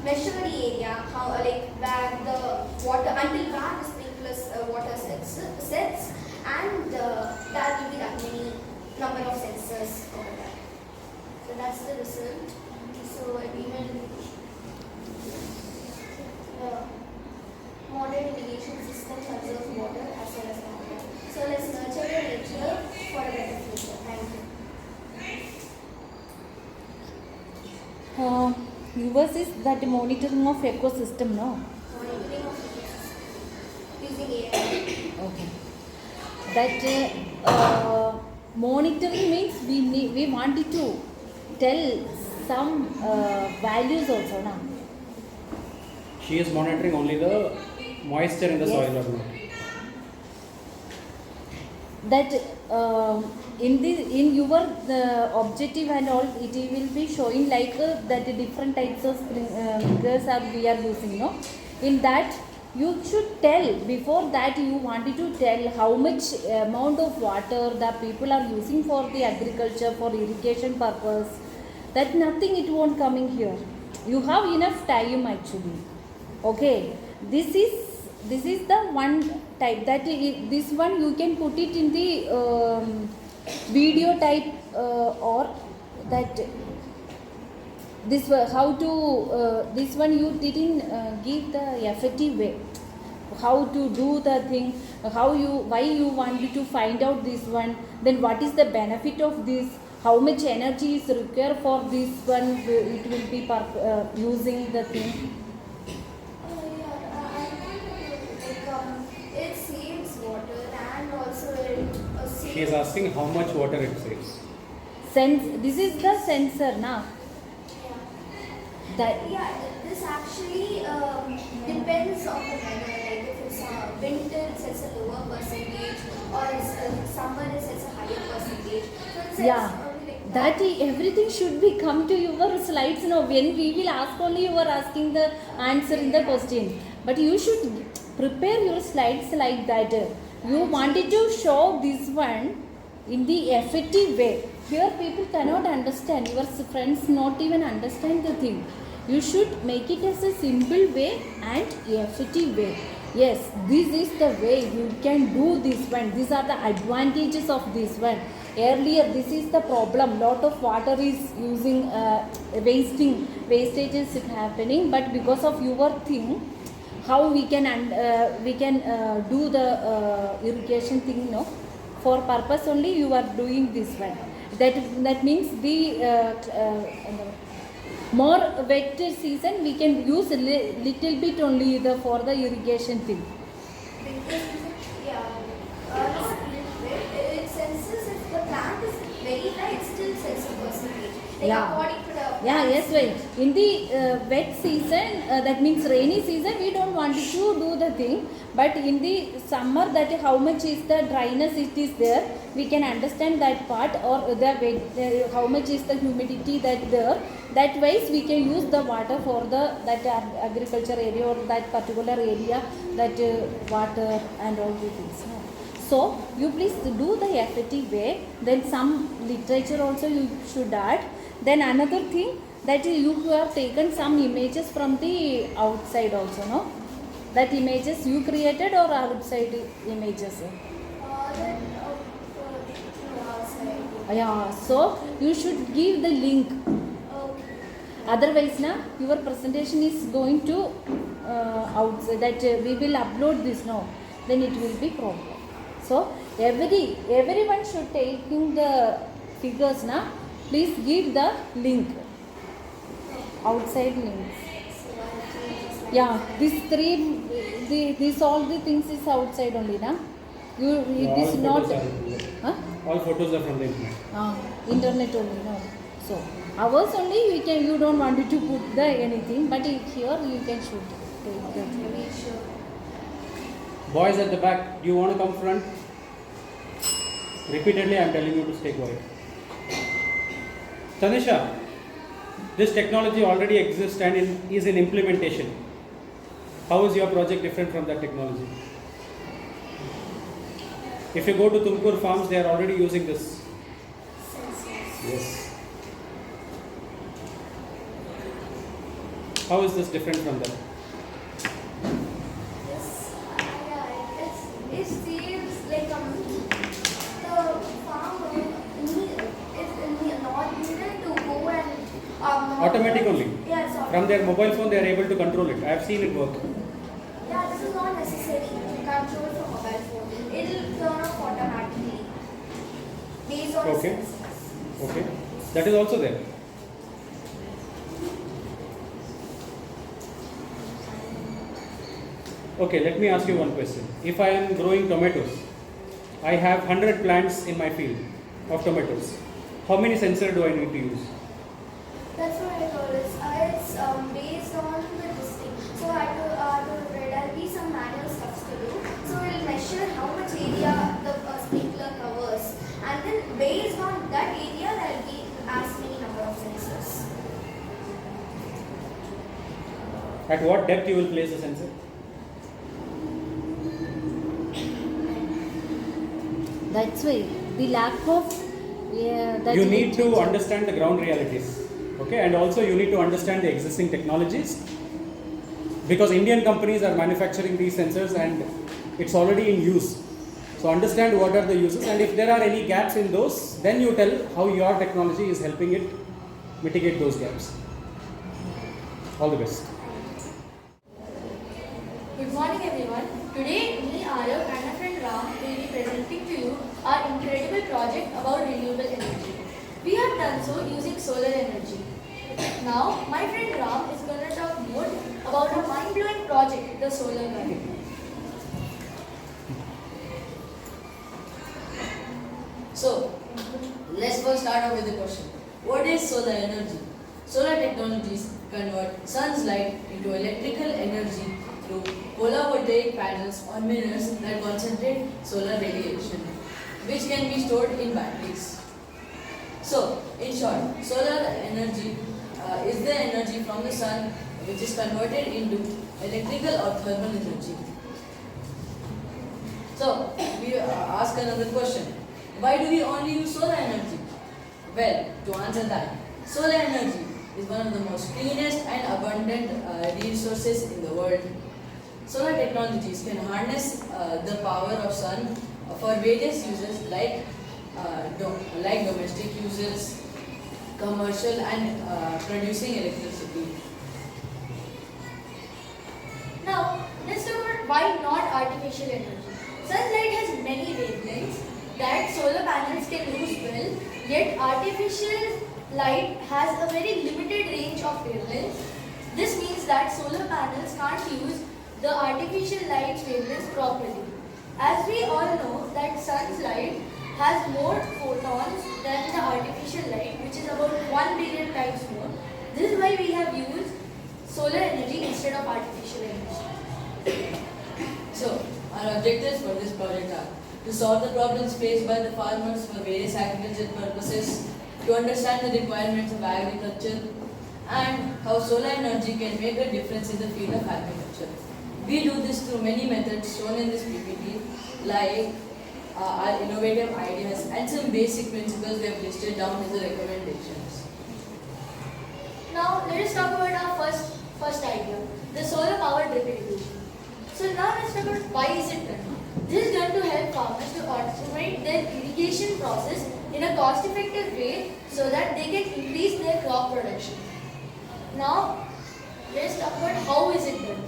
measure the area, how like where the water until where the sprinklers water sets, and there will be that many number of sensors over there. So that's the result. So we will modern irrigation system conserves water as well as water. So let's nurture the nature for a better future. Thank you. Yours is that monitoring of ecosystem, no? Monitoring of ecosystem using AI. Okay. That monitoring means we wanted to tell some values also, no? She is monitoring only the moisture in the soil or not. That in your objective and all, it will be showing like that different types of sprinklers we are using, no? In that you should tell, before that you wanted to tell how much amount of water the people are using for the agriculture, for irrigation purpose. That nothing, it won't coming here. You have enough time actually. Okay, this is the one type, that this one you can put it in the video type or that this how to this one you didn't give the effective way how to do the thing, why you wanted to find out this one, then what is the benefit of this, how much energy is required for this one, it will be using the thing. It saves water and also it saves. She is asking how much water it saves. This is the sensor now. This actually depends on the weather. Like if it's winter, it sets a lower percentage, or it's summer, it sets a higher percentage. So it sets only like that everything should be come to your slides now. When we will ask only, you are asking the answer in the question. But you should prepare your slides like that. You wanted to show this one in the effective way. Here people cannot understand. Your friends not even understand the thing. You should make it as a simple way and effective way. Yes, this is the way you can do this one. These are the advantages of this one. Earlier, this is the problem. Lot of water is using wastage is happening. But because of your thing, how we can do the irrigation thing, no? For purpose only you are doing this one. That means the more wet season we can use little bit only for the irrigation thing. It senses if the plant is very dry, it still sets a percentage. According to the Yes, right. In the wet season, that means rainy season, we don't want to do the thing. But in the summer, that how much is the dryness it is there, we can understand that part, or the how much is the humidity that there. That wise we can use the water for that agriculture area or that particular area, that water and all the things. So you please do the effective way. Then some literature also you should add. Then another thing, that you have taken some images from the outside also, no? That images you created or outside images? Yeah, so you should give the link. Otherwise, na, your presentation is going to outside that we will upload this now. Then it will be problem. So everyone should taking the figures na. Please give the link. Outside links. Yeah, these three, these all the things is outside only na. It is not. Huh? All photos are from the internet. Internet only, no. So ours only you don't want to put the anything, but here you can shoot. Boys at the back, do you want to come front? Repeatedly I am telling you to stay quiet. Tanisha, this technology already exists and is in implementation. How is your project different from that technology? If you go to Tumkur farms, they are already using this. Yes. How is this different from that? It seems like the farmer is not needed to go and Automatic only. Yes. From their mobile phone, they are able to control it. I have seen it work. Yeah, this is not necessary to control from mobile phone. It will turn off automatically based on Okay. sensors. Okay. That is also there. Okay, let me ask you one question. If I am growing tomatoes, I have 100 plants in my field of tomatoes. How many sensors do I need to use? That's what I told us. It's based on the distance. So there'll be some manual stuff to do. So we'll measure how much area the sprinkler covers, and then based on that area, there'll be as many number of sensors. At what depth you will place the sensor? That's why the lack of You need to understand the ground realities. Okay, and also you need to understand the existing technologies, because Indian companies are manufacturing these sensors and it's already in use. So understand what are the uses, and if there are any gaps in those, then you tell how your technology is helping it mitigate those gaps. All the best. Good morning everyone. Today me, Arav and my friend Ram will be presenting to you our incredible project about renewable energy. We have done so using solar energy. Now my friend Ram is going to talk more about a mind-blowing project, the solar garden. So, let's first start off with the question. What is solar energy? Solar technologies convert sun's light into electrical energy through photovoltaic panels or mirrors that concentrate solar radiation, which can be stored in batteries. So, in short, solar energy is the energy from the sun which is converted into electrical or thermal energy. So, we ask another question. Why do we only use solar energy? Well, to answer that, solar energy is one of the most cleanest and abundant resources in the world. Solar technologies can harness the power of sun for various uses like domestic uses, commercial, and producing electricity. Now, let's talk about why not artificial energy. Sunlight has many wavelengths that solar panels can use well, yet artificial light has a very limited range of wavelengths. This means that solar panels can't use the artificial light's wavelengths properly. As we all know that sun's light has more photons than the artificial light, which is about 1 billion times more. This is why we have used solar energy instead of artificial energy. So, our objectives for this project are to solve the problems faced by the farmers for various agricultural purposes, to understand the requirements of agriculture, and how solar energy can make a difference in the field of agriculture. We do this through many methods shown in this PPT, like our innovative ideas and some basic principles we have listed down as the recommendations. Now, let us talk about our first idea, the solar power drip irrigation. So now let's talk about why is it done. This is done to help farmers to automate their irrigation process in a cost-effective way so that they can increase their crop production. Now, let's talk about how is it done.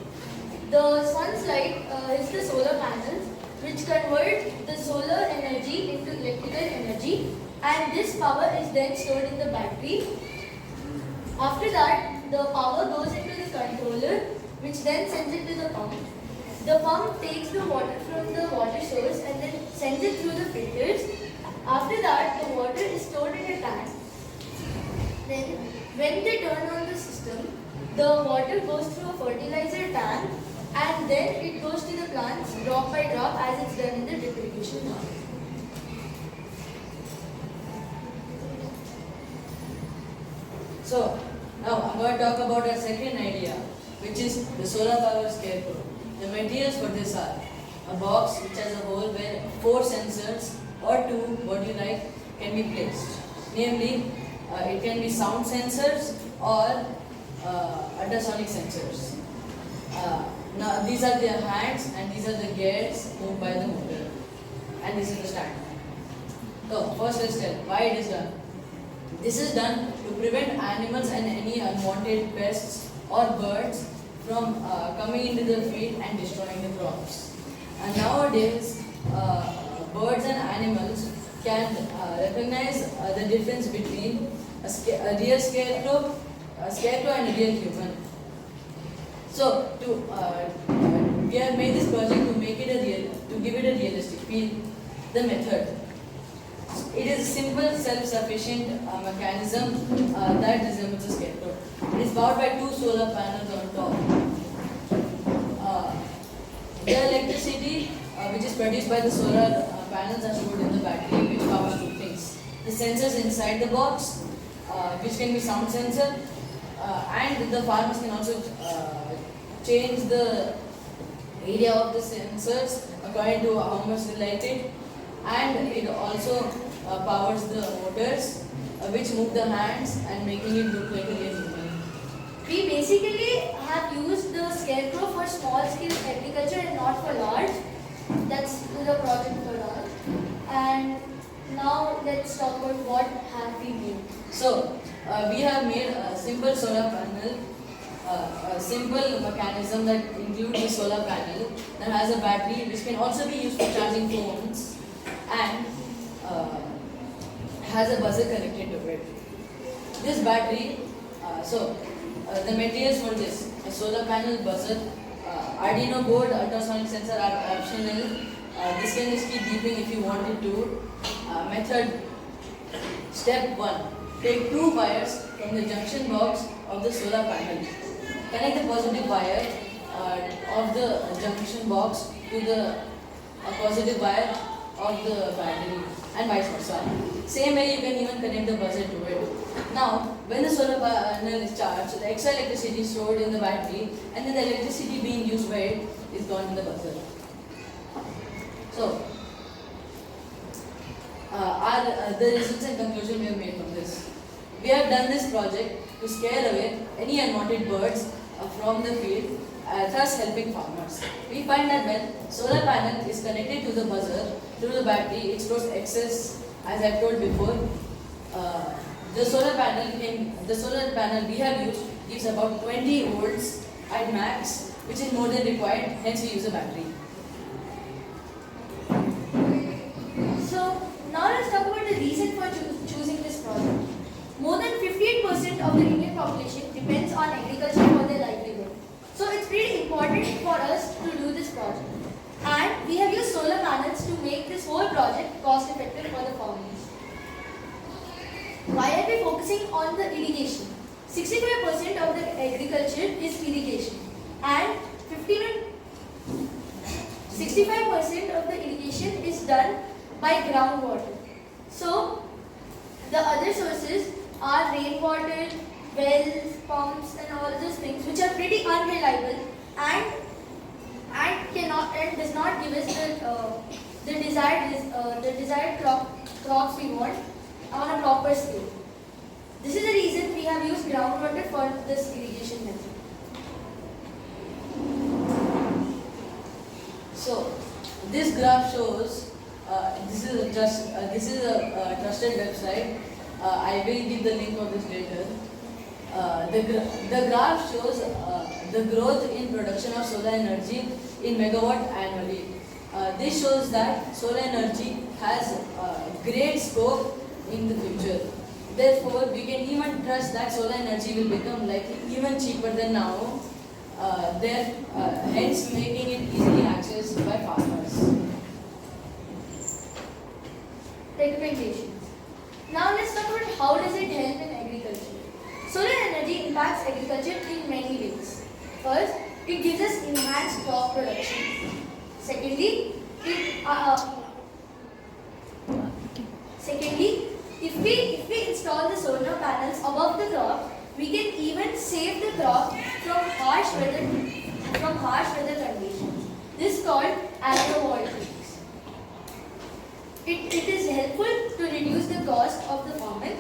The sun's light is the solar panels which convert the solar energy into electrical energy, and this power is then stored in the battery. After that, the power goes into the controller which then sends it to the pump. The pump takes the water from the water source and then sends it through the filters. After that, the water is stored in a tank. Then, when they turn on the system, the water goes through a fertilizer tank and then it goes to the plants drop by drop as it's done in the drip irrigation plant. So, now I'm going to talk about our second idea, which is the solar power scarecrow. The materials for this are a box which has a hole where 4 sensors or 2, what you like, can be placed. Namely, it can be sound sensors or ultrasonic sensors. Now these are their hands and these are the gears moved by the motor. And this is the stand. So first let's tell why it is done. This is done to prevent animals and any unwanted pests or birds from coming into the field and destroying the crops. And nowadays, birds and animals can recognize the difference between a real scarecrow, and a real human. So, we have made this project to make it to give it a realistic feel. The method. It is a simple, self-sufficient mechanism that resembles a scarecrow. It is powered by 2 solar panels on top. The electricity which is produced by the solar panels are stored in the battery, which powers 2 things. The sensors inside the box, which can be sound sensor, and the farmers can also change the area of the sensors according to how much they like it, and it also powers the motors which move the hands and making it look like a real human. We basically have used the scarecrow for small scale agriculture and not for large. That's the project for us. And now let's talk about what have we made. So we have made a simple solar panel, a simple mechanism that includes a solar panel that has a battery which can also be used for charging phones and has a buzzer connected to it. This battery, the materials for this, a solar panel, buzzer, Arduino board, ultrasonic sensor are optional. This can just keep beeping if you wanted to. Method, step 1. Take 2 wires from the junction box of the solar panel. Connect the positive wire of the junction box to the positive wire of the battery and vice versa. Same way you can even connect the buzzer to it. Now, when the solar panel is charged, the extra electricity is stored in the battery and then the electricity being used by it is gone in the buzzer. So, the results and conclusion we have made from this. We have done this project to scare away any unwanted birds from the field, thus helping farmers. We find that when solar panel is connected to the buzzer through the battery, it stores excess, as I told before. The solar panel we have used gives about 20 volts at max, which is more than required, hence we use a battery. So now let's talk about the reason for choosing this project. More than 58% of the Indian population depends on agriculture for their livelihood. So it's pretty important for us to do this project. And we have used solar panels to make this whole project cost effective for the farmers. Why are we focusing on the irrigation? 65% of the agriculture is irrigation and 65% of the irrigation is done by groundwater. So the other sources are rainwater, wells, pumps and all those things which are pretty unreliable and does not give us the desired crops we want on a proper scale. This is the reason we have used groundwater for this irrigation method. So, this graph shows This is a trusted website. I will give the link of this later. The graph shows the growth in production of solar energy in megawatt annually. This shows that solar energy has great scope in the future. Therefore, we can even trust that solar energy will become likely even cheaper than now, hence making it easily accessed by farmers. Recommendations. Now let's talk about how does it help in agriculture. Solar energy impacts agriculture in many ways. First, it gives us enhanced crop production. Secondly, if we install the solar panels above the crop, we can even save the crop from harsh weather conditions. This is called agrivoltaics. It is helpful to reduce the cost of the farming,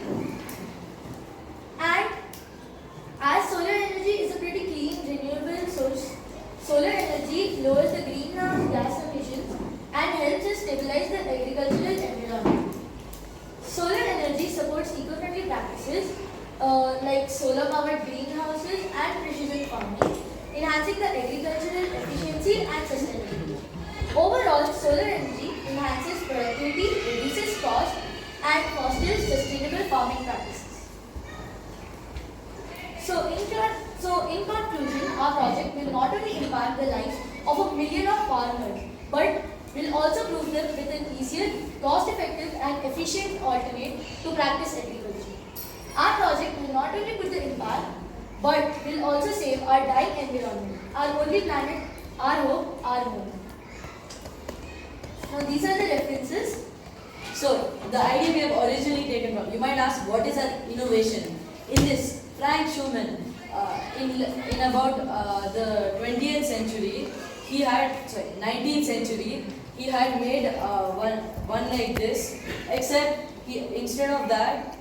and as solar energy is a pretty clean renewable source, solar energy lowers the greenhouse gas emissions and helps us stabilize the agricultural environment. Solar energy supports eco-friendly practices like solar-powered greenhouses and precision farming, enhancing the agricultural efficiency and sustainability. Overall, solar energy enhances productivity, reduces cost, and fosters sustainable farming practices. So in conclusion, our project will not only impact the lives of a million of farmers, but will also prove them with an easier, cost-effective and efficient alternate to practice agriculture. Our project will not only put the impact, but will also save our dying environment, our only planet, our hope, our home. Now these are the references. So, the idea we have originally taken from, you might ask, what is an innovation? In this, Frank Schumann, in about the 20th century, 19th century, he had made one like this, except instead of that,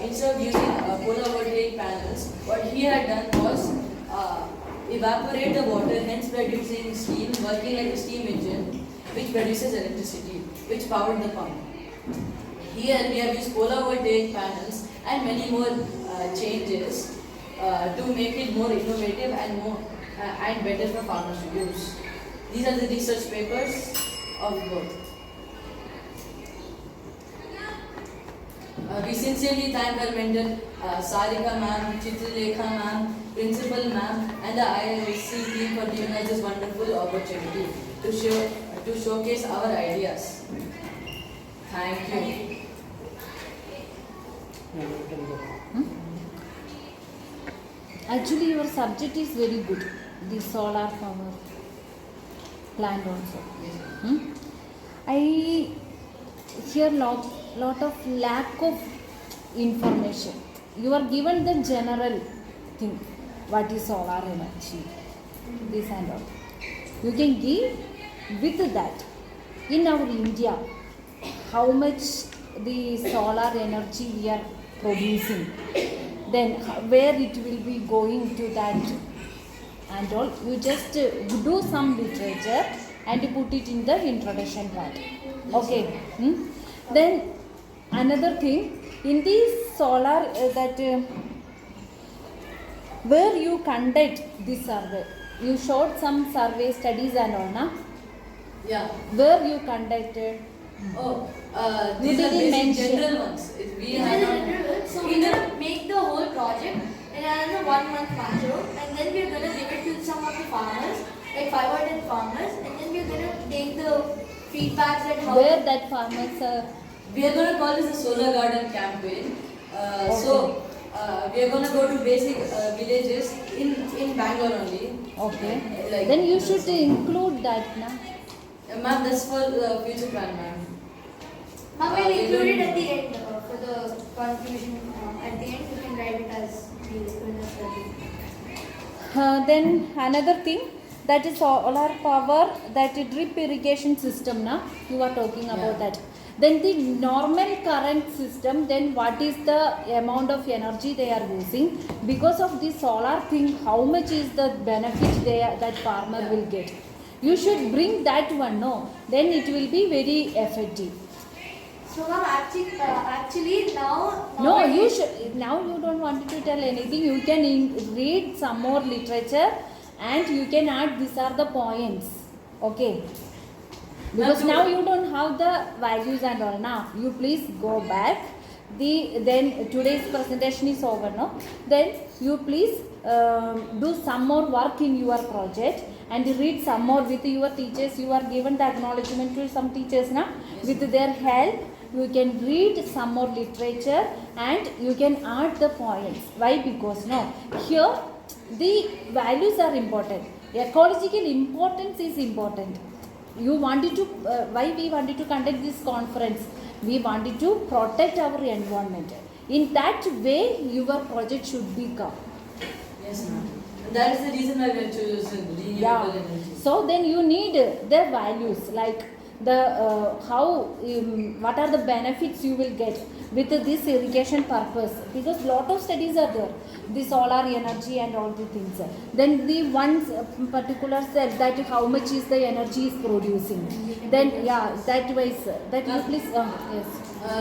instead of using photovoltaic panels, what he had done was evaporate the water, hence producing steam, working like a steam engine, which produces electricity, which powered the pump. Here we have used photovoltaic panels and many more changes to make it more innovative and better for farmers to use. These are the research papers of both. We sincerely thank our mentor Sarika ma'am, Chitralekha ma'am, principal ma'am, and the IISC team for giving us this wonderful opportunity to showcase our ideas. Thank you. Actually, your subject is very good. The solar power plant also. I hear lot of lack of information. You are given the general thing. What is solar energy? This and all. You can give with that. In our India, how much the solar energy we are producing, then where it will be going to that and all. You just do some literature and put it in the introduction part. Okay. Then another thing, in the solar where you conduct this survey, you showed some survey studies and all, na? Yeah. Where you conducted? These are basic general ones. So we're going to make the whole project in another 1 month macro, and then we're going to give it to some of the farmers, like 5 or 10 farmers, and then we're going to take the feedbacks that how... Where that farmers we are going to call this a solar garden campaign. So we are going to go to basic villages in Bangalore only. Okay. Then you should include that, na? Ma'am, that's for the future plan, ma'am. Ma'am, we'll include it at the end for the conclusion. At the end, you can write it as the winner study. Then another thing, that is solar power, that drip irrigation system, na? You are talking about that. Then the normal current system, then what is the amount of energy they are using? Because of the solar thing, how much is the benefit that farmer will get? You should bring that one, no? Then it will be very effective. So ma'am, actually now. No, you should. Now you don't want to tell anything. You can read some more literature, and you can add. These are the points. Okay. Because now you don't have the values and all. Now you please go back. Then today's presentation is over, no? Then you please do some more work in your project and read some more with your teachers. You are given the acknowledgement to some teachers now. With their help, you can read some more literature and you can add the points. Why? Because no, here the values are important. Ecological importance is important. You wanted to, why we wanted to conduct this conference? We wanted to protect our environment. In that way, your project should become. Yes, ma'am. That is the reason why we are choosing renewable energy. So then you need the values, like the what are the benefits you will get with this irrigation purpose, because lot of studies are there, the solar energy and all the things. Then the one particular said that how much is the energy is producing. Then that way that you please yes.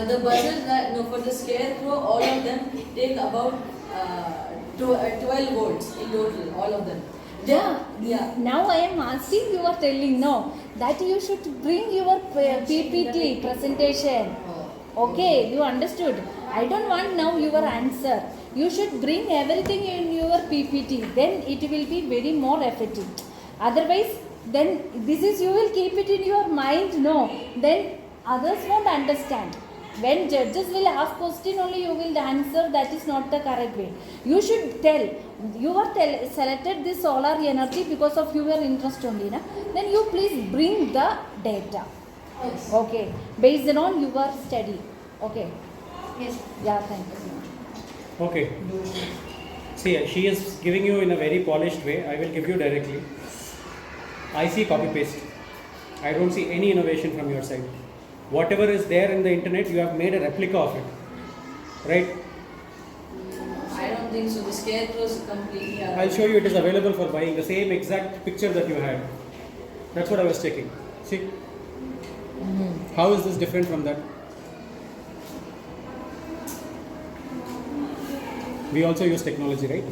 The buzzers that for the scarecrow, all of them take about 12 volts in total, all of them. Yeah. Now I am asking, you are telling no, that you should bring your PPT presentation. Okay, you understood. I don't want now your answer. You should bring everything in your PPT. Then it will be very more effective. Otherwise, then this is you will keep it in your mind. No, then others won't understand. When judges will ask question only you will answer, that is not the correct way. You should tell, you are selected this solar energy because of your interest only. Na? Then you please bring the data. Yes. Okay, based on your study. Okay. Yes. Yeah, thank you. Okay. See, she is giving you in a very polished way. I will give you directly. I see copy paste. I don't see any innovation from your side. Whatever is there in the internet, you have made a replica of it, right? I don't think so. The scarecrows completely are. I'll show you, it is available for buying, the same exact picture that you had. That's what I was checking. See? How is this different from that? We also use technology, right?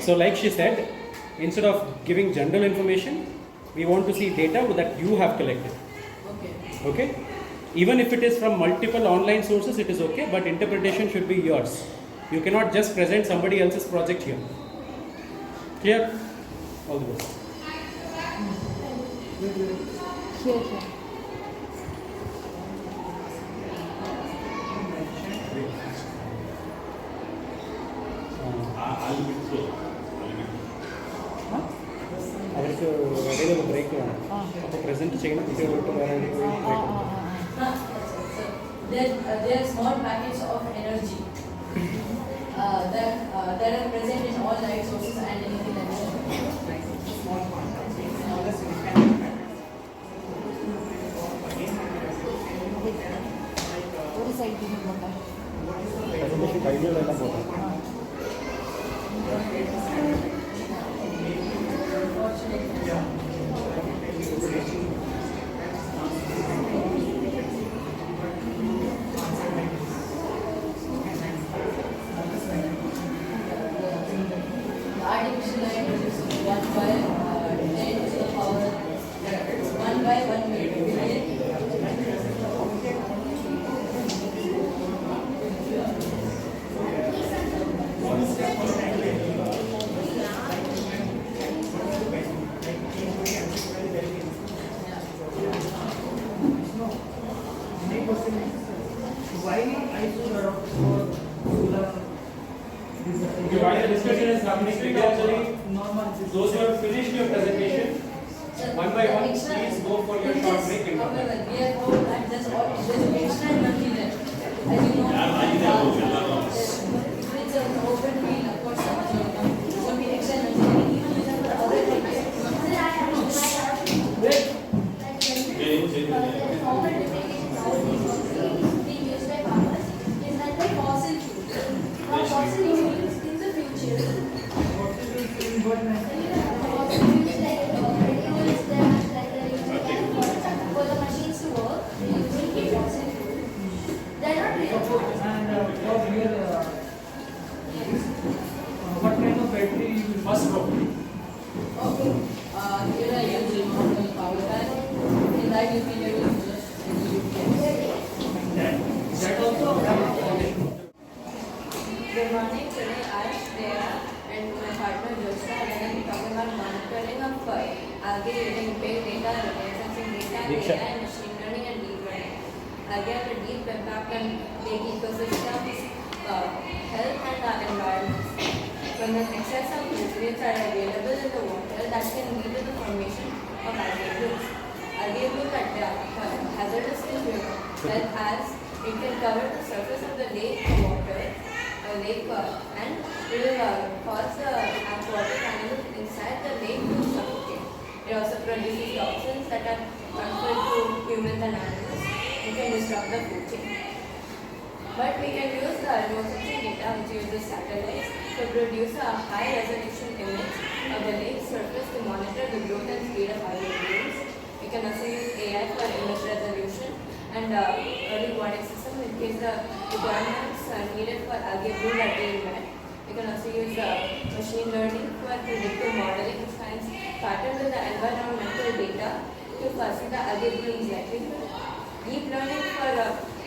So like she said, instead of giving general information, we want to see data that you have collected. Okay? Even if it is from multiple online sources, it is okay, but interpretation should be yours. You cannot just present somebody else's project here. Clear? All the best. Here. അവർക്ക് ഇടയിൽ break വേണം അപ്പോൾ present ചെയ്യണം കുട്ടികളോട്ട് വേറെ There are small packets of energy that are present in all light sources and anything that is small ഒരു സൈഡിൽ നിന്നുണ്ട് presentation കഴിഞ്ഞതെല്ലാം പോകാം artificial light is 1 by 10 to the power 1 by 1 million. While the discussion is happening, actually, those who have finished your presentation, one by one, please go for your short break. However, we are told that there's extra energy there. As you know, if it's an open field, of course, so we extra energy. We can use it for other things. Fossil fuels in the future algae using big data, remote sensing data, Diksha. AI, machine learning, and deep learning. Algae have a deep impact on lake ecosystems, health, and the environment. When the excess of nutrients are available in the water, that can lead to the formation of algae blooms. Algae blooms are hazardous in human health as it can cover the surface of the lake water, and it will cause the aquatic animals inside the lake to suffocate. It also produces toxins that are harmful to humans and animals. It can disrupt the food chain. But we can use the remote sensing data, which uses satellites, to produce a high-resolution image of the lake surface to monitor the growth and speed of algae blooms. We can also use AI for image resolution and early warning system in case the requirements are needed for algae bloom are being met. We can also use machine learning for predictive modeling which finds patterns in the environmental data to foresee the algae bloom's likelihood. Deep learning for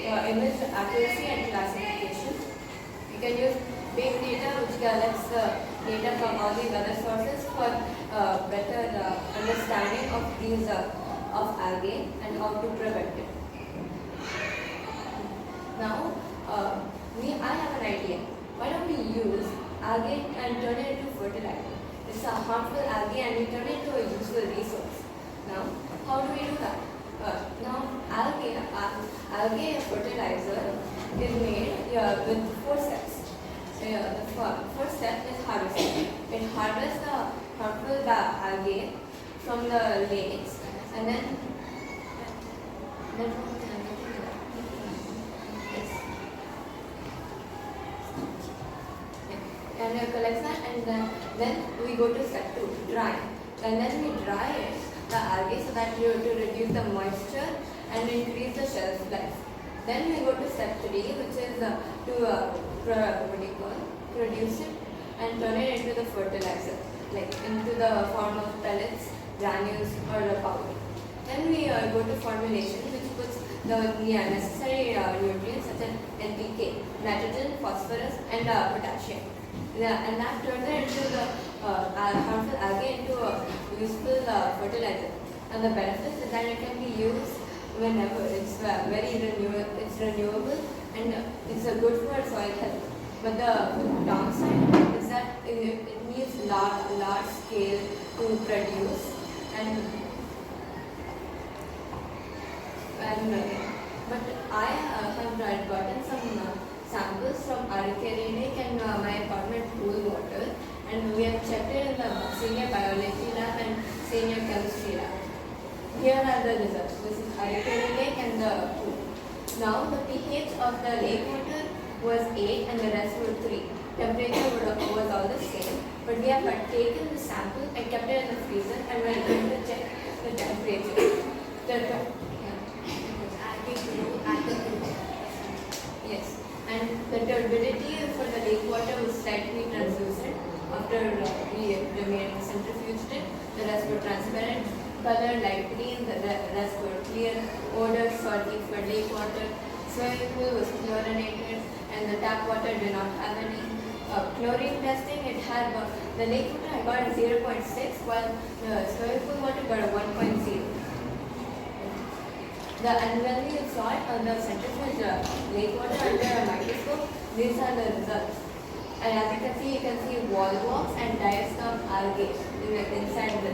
image accuracy and classification. You can use big data which collects the data from all these other sources for better understanding of these of algae and how to prevent it. Now, I have an idea. Why don't we use algae and turn it into fertilizer? It's a harmful algae and we turn it into a useful resource. Now, how do we do that? Now, algae fertilizer is made with 4 steps. The first step is harvesting. It harvests the harmful algae from the lakes and then and it collects that, and then we go to step 2, dry. And then we dry it, the algae, so that to reduce the moisture and increase the shelf life. Then we go to step 3, which is to produce it and turn it into the fertilizer, like into the form of pellets, granules, or the powder. Then we go to formulation, which puts the necessary nutrients such as NPK, nitrogen, phosphorus, and potassium. And that turns it into the harmful algae into a useful fertilizer. And the benefits is that it can be used whenever. It's renewable, and it's good for soil health. But the downside is that it needs large scale to produce, but I have gotten some samples from Arikere Lake and my apartment pool water, and we have checked it in the senior biology lab and senior chemistry lab. Here are the results. This is Arikere Lake and the pool. Now the pH of the lake water was 8 and the rest were 3. Temperature was all the same, but we have taken the sample and kept it in the freezer and we are going to check the temperature. Yes, and the turbidity for the lake water was slightly translucent after we centrifuged it. The rest were transparent, color light green, the rest were clear, odor salty for lake water. Swimming pool was chlorinated and the tap water did not have any. Chlorine testing, it had the lake water I got a 0.6 while the swimming pool water got a 1.0. And when we saw it on the centrifuge lake water under a microscope, these are the results. And as you can see wall walks and diastole algae inside the.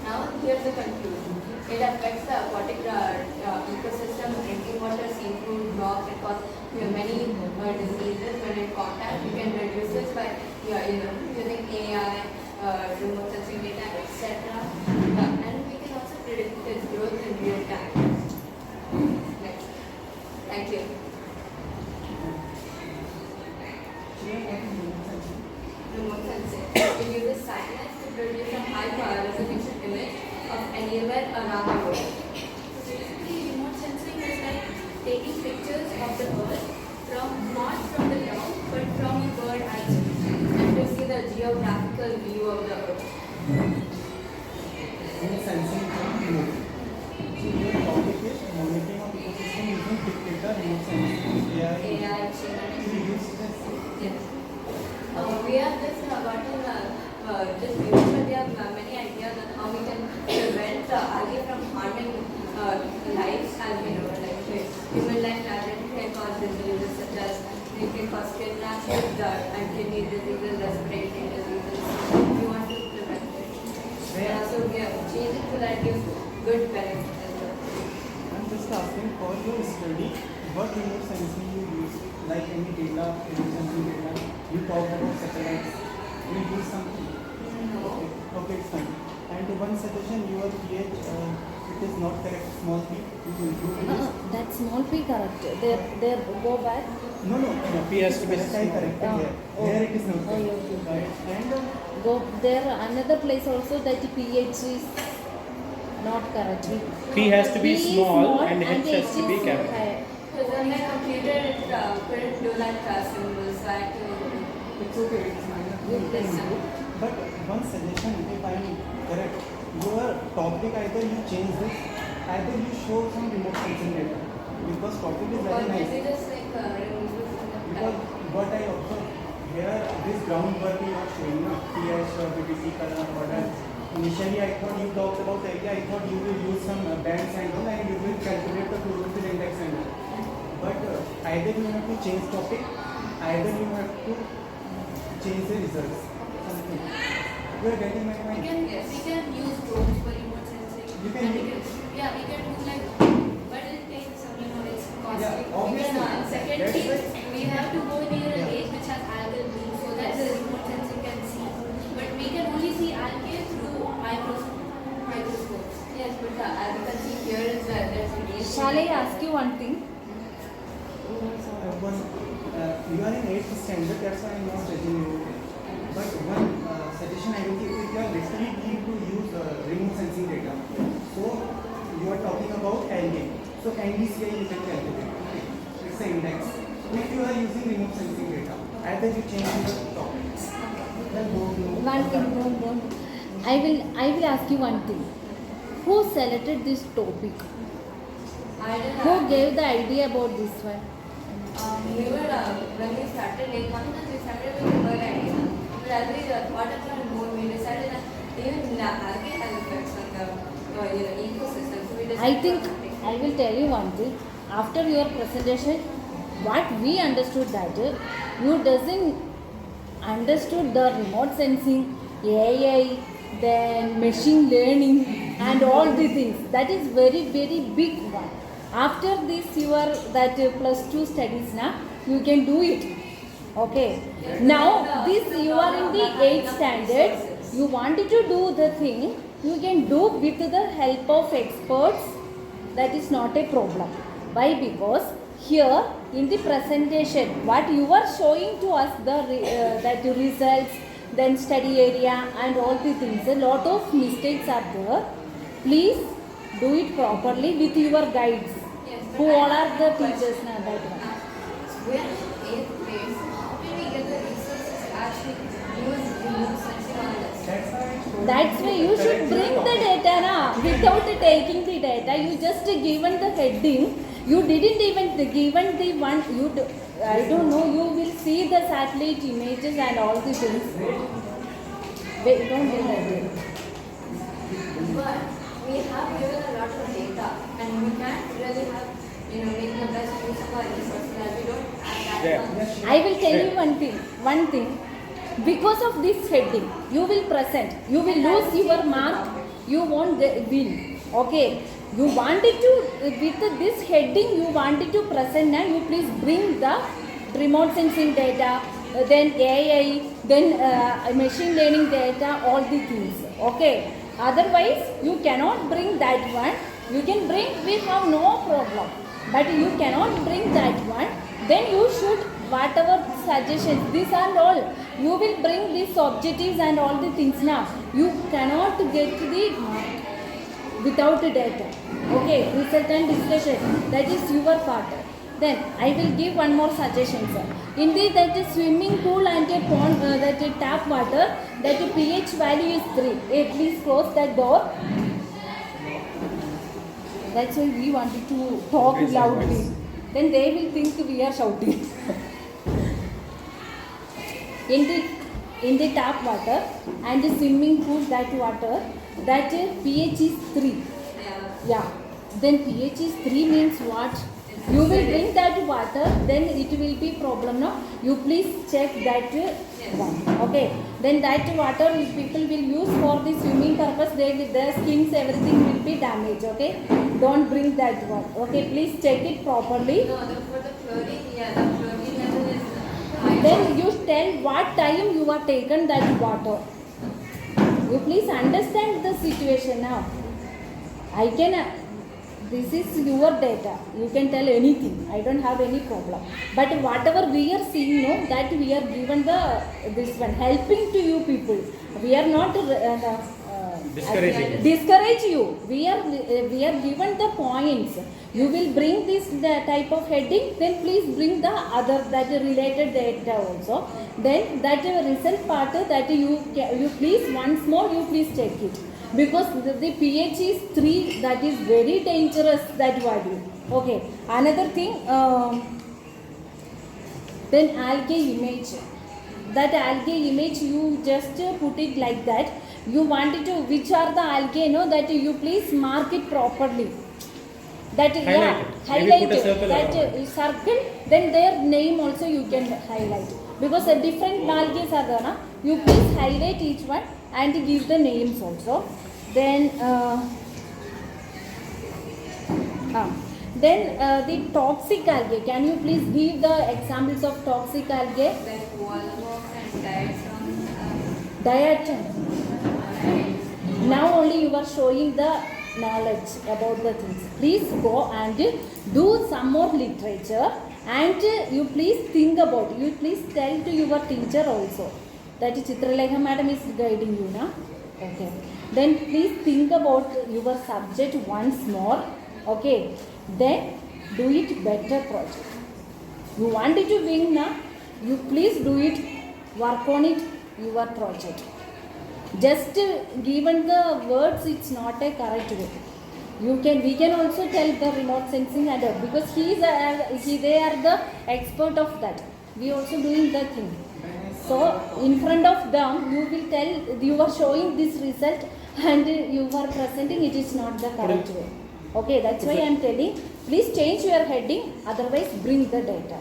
Now here's the conclusion. It affects the aquatic ecosystem, drinking water, seafood, rocks. It causes many diseases when in contact. You can reduce this by using AI, remote sensing data, etc. And we can also predict its growth in real time. Next. Thank you. Remote sensing. It uses science to produce a high resolution image of anywhere around the world. So basically, remote sensing is like taking pictures of the earth not from the ground, but from a bird eye view, and to see the geographical view of the earth. Sensing from remote. So your topic is monitoring of ecosystem using big data, remote sensing, AI, to reduce stress. Yes. We have this gotten just views, but there are many ideas on how we can prevent algae from harming lives as we know, like human life naturally can cause diseases such as they can cause skin rashes, and kidney diseases, respiratory diseases. We want to prevent it. So we have changed it so that gives good benefits as well. I'm just asking for your study, what remote sensing you use, like any data, remote sensing data, you talked about satellites, you use something? No. Okay, it's fine. And one suggestion, your pH, it is not correct, small p, you improve this. That small p correct. There go back. No, P has to be correct, I corrected here. Here it is not correct. okay. Right. And Go there another place also that pH is not correct. P has to be P is small and H has to be is capital. high. Because when I completed it, couldn't do that symbol, so I had to. it's okay, it's minor. You can do. But one suggestion, if I am correct, your topic either you change this, either you show some remote sensing data. Because topic is very nice. Maybe just like remove it from the Because what I observe here, this groundwork is not showing, no? pH or BTC color or that. Initially, I thought you talked about area, I thought you will use some bands and all, and you will calculate the chlorophyll index and all. But either you have to change topic, either you have to change the results. Something. You are getting my point? We can use drones for remote sensing. You can use. We can do like, but it takes some, it's costly. Yeah, obviously. Secondly, That's we have to go near a lake which has algal blooms so that the remote sensing can see. But we can only see algae through microscopes. Yes, but as you can see here is that there's a gauge. Shall I ask you one thing? You are in 8th standard, that's why I am not judging you. But one suggestion I will give, if you are literally keen to use remote sensing data, so you are talking about algae. So NDCI you can calculate. Okay. It's an index. If you are using remote sensing data, either you change the topic. Then One thing, don't. I will ask you one thing. Who selected this topic? I did Who gave the idea about this one? We were, when we started late month, we started with a good idea. But as we thought about it more, we decided that even algae has effects on the ecosystem. So we decided I think I will tell you one thing. After your presentation, what we understood that you doesn't understood the remote sensing, AI, then machine learning, and all the things. That is very big one. After this, you are that +2 studies now. You can do it. Okay. Now this you are in the 8th standard. You wanted to do the thing. You can do with the help of experts. That is not a problem. Why? Because here in the presentation, what you are showing to us that results, then study area and all the things. A lot of mistakes are there. Please do it properly with your guides. Who all are the teachers now? That one. We're in 8th grade. How can we get the resources to actually use remote sensing on this? That's why you should bring the data na. Without taking the data, you just given the heading. You didn't even given the one. I don't know. You will see the satellite images and all the things. Wait, don't do that. But we have given a lot of data, and we can't really have, make the best use of our resources as we don't have that much. I will tell you one thing. Because of this heading, you will present. You will lose your mark. You won't win. Okay. You wanted to, with this heading, you wanted to present now. You please bring the remote sensing data, then AI, then machine learning data, all the things. Okay. Otherwise, you cannot bring that one. You can bring, we have no problem. But you cannot bring that one. Then you should, whatever suggestions, this and all, you will bring these objectives and all the things now. You cannot get the mark without the data. Okay, result and discussion, that is your part. Then I will give one more suggestion, sir. In the that swimming pool and a pond, that tap water, that pH value is 3. Please close that door. That's why we wanted to talk loudly. Then they will think we are shouting. in the tap water and the swimming pool that water, that pH is 3. Yeah. Then pH is 3 means what? You will drink that water, then it will be problem, no? You please check that one. Okay. Then that water people will use for the swimming purpose. Their skins, everything will be damaged. Okay. Don't drink that one. Okay. Please check it properly. No, for the chlorine, the chlorine level is high. Then you tell what time you are taken that water. You please understand the situation now. I can. This is your data. You can tell anything. I don't have any problem. But whatever we are seeing, no, that we are given this one helping to you people. We are not discourage you. We are given the points. You will bring this type of heading. Then please bring the other that related data also. Then that result part that you please once more you please check it. Because the pH is 3, that is very dangerous, that value. Okay. Another thing, then algae image. That algae image you just put it like that. You want it to, which are the algae, no, that you please mark it properly. That highlight it. That circle, then their name also you can highlight. Because different algae are there, na? You please highlight each one and give the names also. Then the toxic algae. Can you please give the examples of toxic algae? Like Hulimavu and diatom. Now only you are showing the knowledge about the things. Please go and do some more literature and you please think about it. You please tell to your teacher also. That Chitralekha madam is guiding you, na? Okay. Then please think about your subject once more. Okay. Then do it better project. You want it to win, na? You please do it. Work on it. Your project. Just given the words, it's not a correct way. We can also tell the remote sensing and all, because they are the expert of that. We also doing the thing. So in front of them, you will tell you are showing this result and you are presenting it is not the correct way. Okay, that's why I am telling. Please change your heading. Otherwise, bring the data.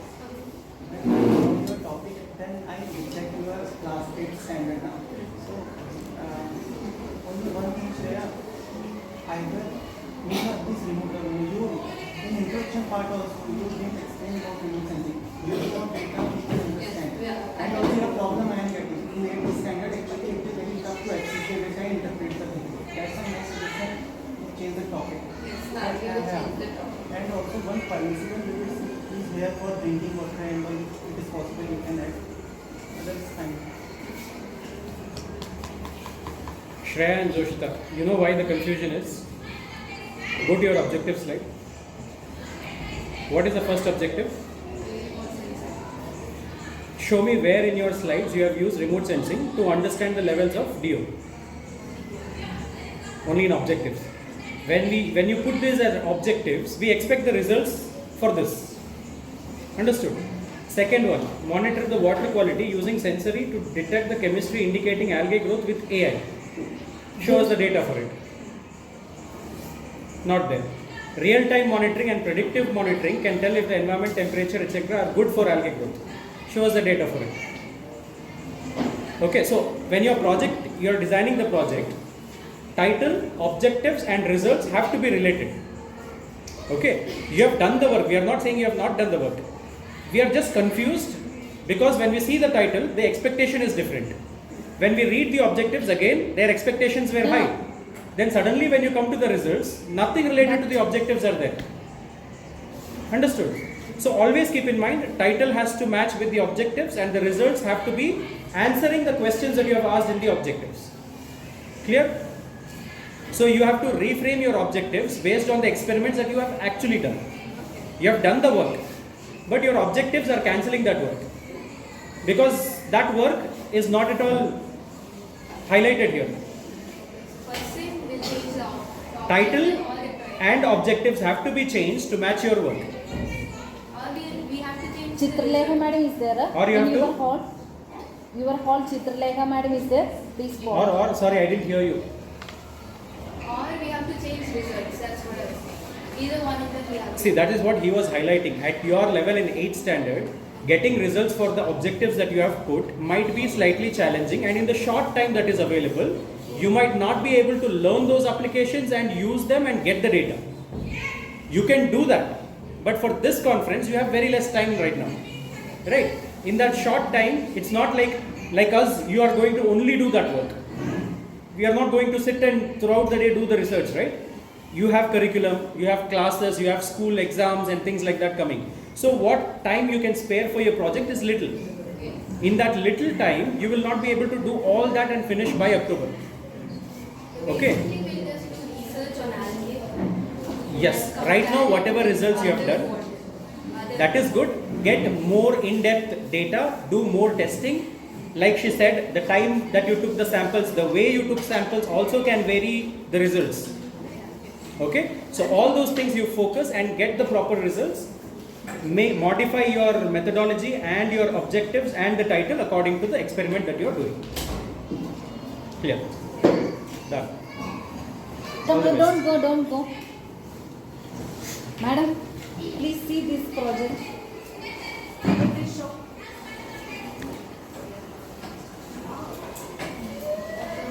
On your topic, then I check your class 8 standard now. So only one thing, Shreya. Either you have this remote you in introduction part also you didn't explain about remote sensing. You don't data which you understand. And also your problem I am getting. In 8 standard, actually it is very tough to access the data and interpret the thing. That's why my suggestion to change the topic. And also one permissible limit is here for drinking water and when it is possible you can add. Others fine. Shreya and Joshita, you know why the confusion is? Go to your objective slide. What is the first objective? Show me where in your slides you have used remote sensing to understand the levels of DO. Only in objectives. When you put these as objectives, we expect the results for this. Understood? Second one, monitor the water quality using sensory to detect the chemistry indicating algae growth with AI. Show us the data for it. Not there. Real-time monitoring and predictive monitoring can tell if the environment, temperature, etc. are good for algae growth. Show us the data for it. Okay, so when you are designing the project, title, objectives and results have to be related. Okay, you have done the work. We are not saying you have not done the work. We are just confused because when we see the title, the expectation is different. When we read the objectives again, their expectations were high. Then suddenly when you come to the results, nothing related to the objectives are there. Understood? So always keep in mind, title has to match with the objectives and the results have to be answering the questions that you have asked in the objectives. Clear? So you have to reframe your objectives based on the experiments that you have actually done. You have done the work, but your objectives are cancelling that work. Because that work is not at all highlighted here. Title and objectives have to be changed to match your work. Chitralekha madam is there? Or you have to hall? Your whole Chitralekha madam is there. Please call. Or sorry, I didn't hear you. Or we have to change results. That's what I was saying. Either one of them we have to. See, that is what he was highlighting. At your level in 8th standard, getting results for the objectives that you have put might be slightly challenging, and in the short time that is available, you might not be able to learn those applications and use them and get the data. You can do that, but for this conference, you have very less time right now. Right? In that short time, it's not like us, you are going to only do that work. We are not going to sit and throughout the day do the research, right? You have curriculum, you have classes, you have school exams and things like that coming. So what time you can spare for your project is little. In that little time, you will not be able to do all that and finish by October. Okay? We'll just do research on algae. Yes. Right now, whatever results you have done, that is good. Get more in-depth data, do more testing. Like she said, the time that you took the samples, the way you took samples also can vary the results. Okay? So all those things you focus and get the proper results. May modify your methodology and your objectives and the title according to the experiment that you are doing. Clear? Done. Don't go. Madam, please see this project.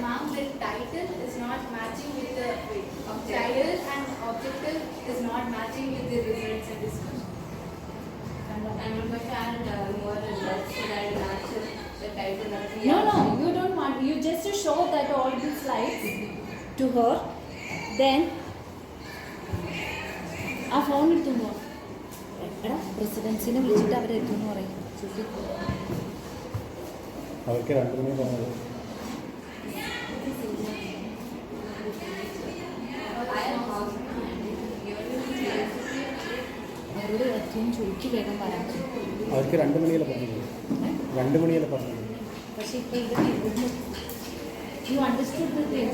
Ma'am, the title is not matching with the title and objective is not matching with the results and discussion. And I'm going to add more results so that it matches the title of the No, you don't want. You just show that all the slides to her. Then, ആ phone എടുത്തു എടാ പ്രസിഡൻസിനെ വിളിച്ചിട്ട് അവരെ എത്തുമെന്ന് പറയും അവർക്ക് 2 മണി പറഞ്ഞത് അവരോട് ഏറ്റവും ചോദിച്ചു വേഗം വരാൻ അവർക്ക് 2 മണിയല്ലേ പറഞ്ഞത് 2 മണിയല്ലേ പറഞ്ഞത് പക്ഷേ ഇപ്പോൾ ഇവിടുന്ന് you understood the thing.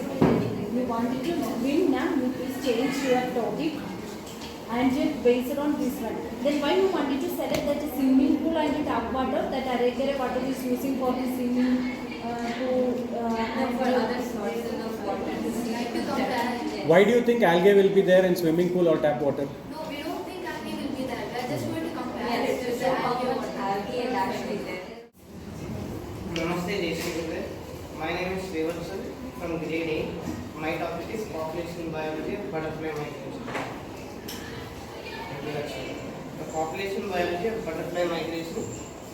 You wanted to win now, you please change your topic and just base it on this one. Then why you wanted to select that a swimming pool and a tap water that Arekere water is using for the swimming for other sources of water. Like to compare. Why do you think algae will be there in swimming pool or tap water? No, we don't think algae will be there. We are just going to compare Yes, it with so the algae is actually there. Namaste, Jeshri. My name is Srivatsal from grade 8. My topic is population biology of butterfly migration. Introduction. The population biology of butterfly migration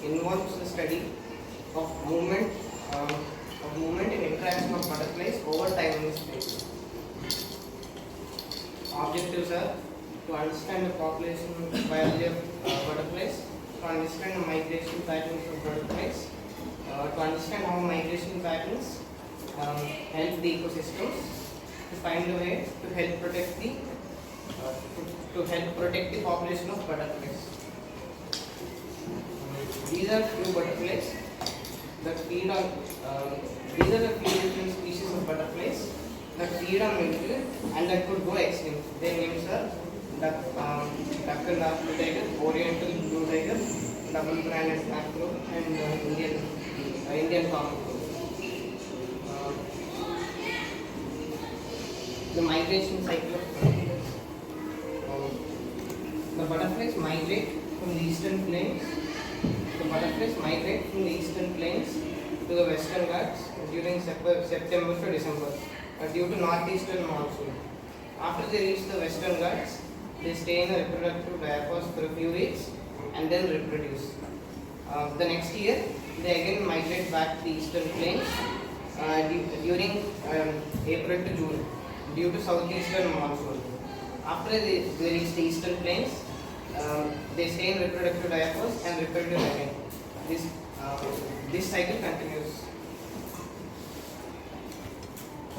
involves the study of movement and interaction of butterflies over time in space. Objectives are to understand the population biology of butterflies, to understand the migration patterns of butterflies, to understand how migration patterns help the ecosystems, to find a way to help protect the population of butterflies. These are few butterflies that feed on. These are the few different species of butterflies that feed on milk and that could go extinct. Their names are duck and dark blue tiger, oriental blue tiger, double branded black crow, and Indian common crow. The migration cycle of butterflies. The butterflies migrate from the eastern plains. The butterflies migrate from the eastern plains to the western Ghats during September to December due to northeastern monsoon. After they reach the western Ghats, they stay in a reproductive diapause for a few weeks and then reproduce. The next year, they again migrate back to the eastern plains during April to June due to southeastern monsoon. After they reach the eastern plains, they stay in reproductive diapause and reproduce again. This cycle continues.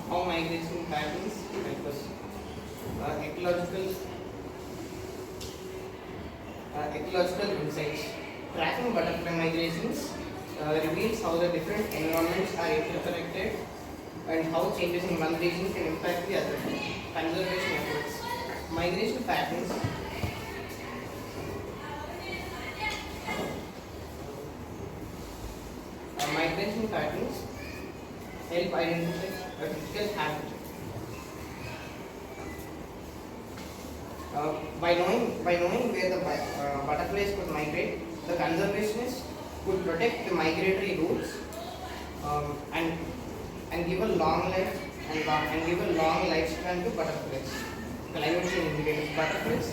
How migration patterns help us? Ecological insights. Tracking butterfly migrations reveals how the different environments are interconnected and how changes in one region can impact the other. Conservation efforts. Migration patterns. Migration help identify a critical habitat. By knowing where the butterflies could migrate, the conservationists could protect the migratory routes and give a long life and give a long lifespan to butterflies. Climate change indicators.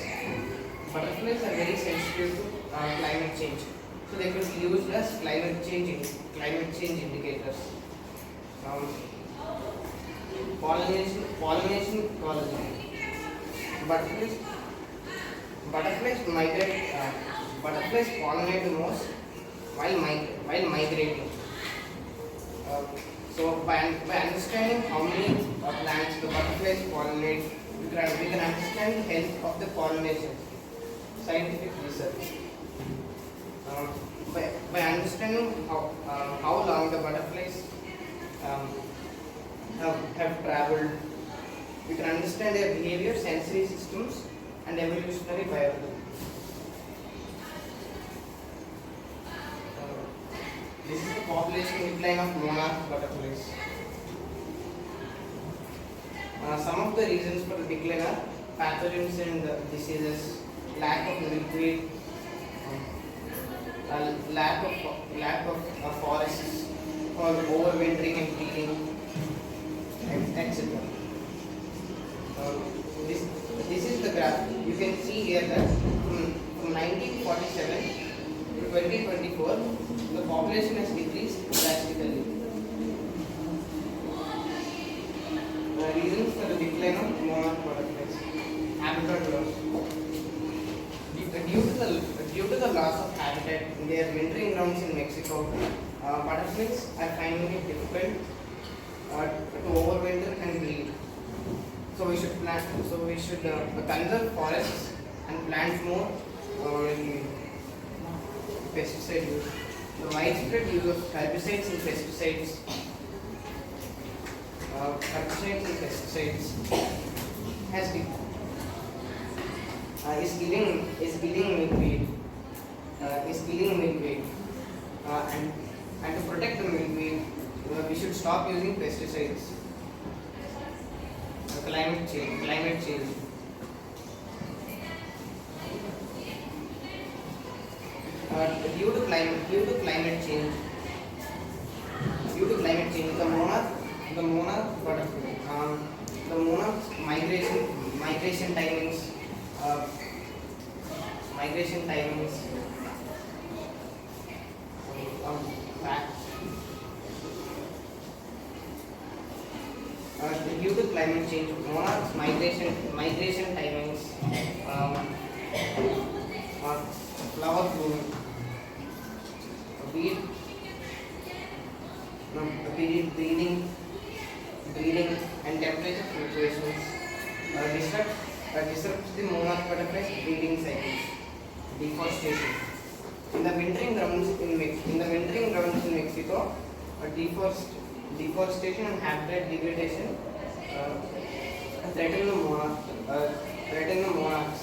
Butterflies are very sensitive to climate change, so they could be used as climate change indicators. Pollination ecology. Butterflies migrate. Butterflies pollinate the most while migrating. So by understanding how many plants the butterflies pollinate, we can understand the health of the pollination. Scientific research. By understanding how long the butterflies have traveled, we can understand their behavior, sensory systems, and evolutionary biology. This is the population decline of monarch butterflies. Some of the reasons for the decline are pathogens and diseases, lack of milkweed, lack of forests, or overwintering and breeding, etc. This is the graph. You can see here that from 1947 to 2024, the population has decreased drastically. The reasons for the decline of monarch butterflies: habitat loss. Due to the loss of habitat in their wintering grounds in Mexico, butterflies are finding it difficult to overwinter and breed. So we should conserve forests and plant more pesticide use. The widespread use of herbicides and pesticides. Is killing milkweed. And to protect the milkweed, we should stop using pesticides. Climate change. Due to climate change, the monarch butterfly, the monarch's migration timings. Due to climate change, monarchs' migration timings, flower bloom, breeding, and temperature fluctuations disrupts the monarch butterfly's breeding cycles. Deforestation. In the wintering grounds in Mexico, deforestation and habitat degradation threaten the monarchs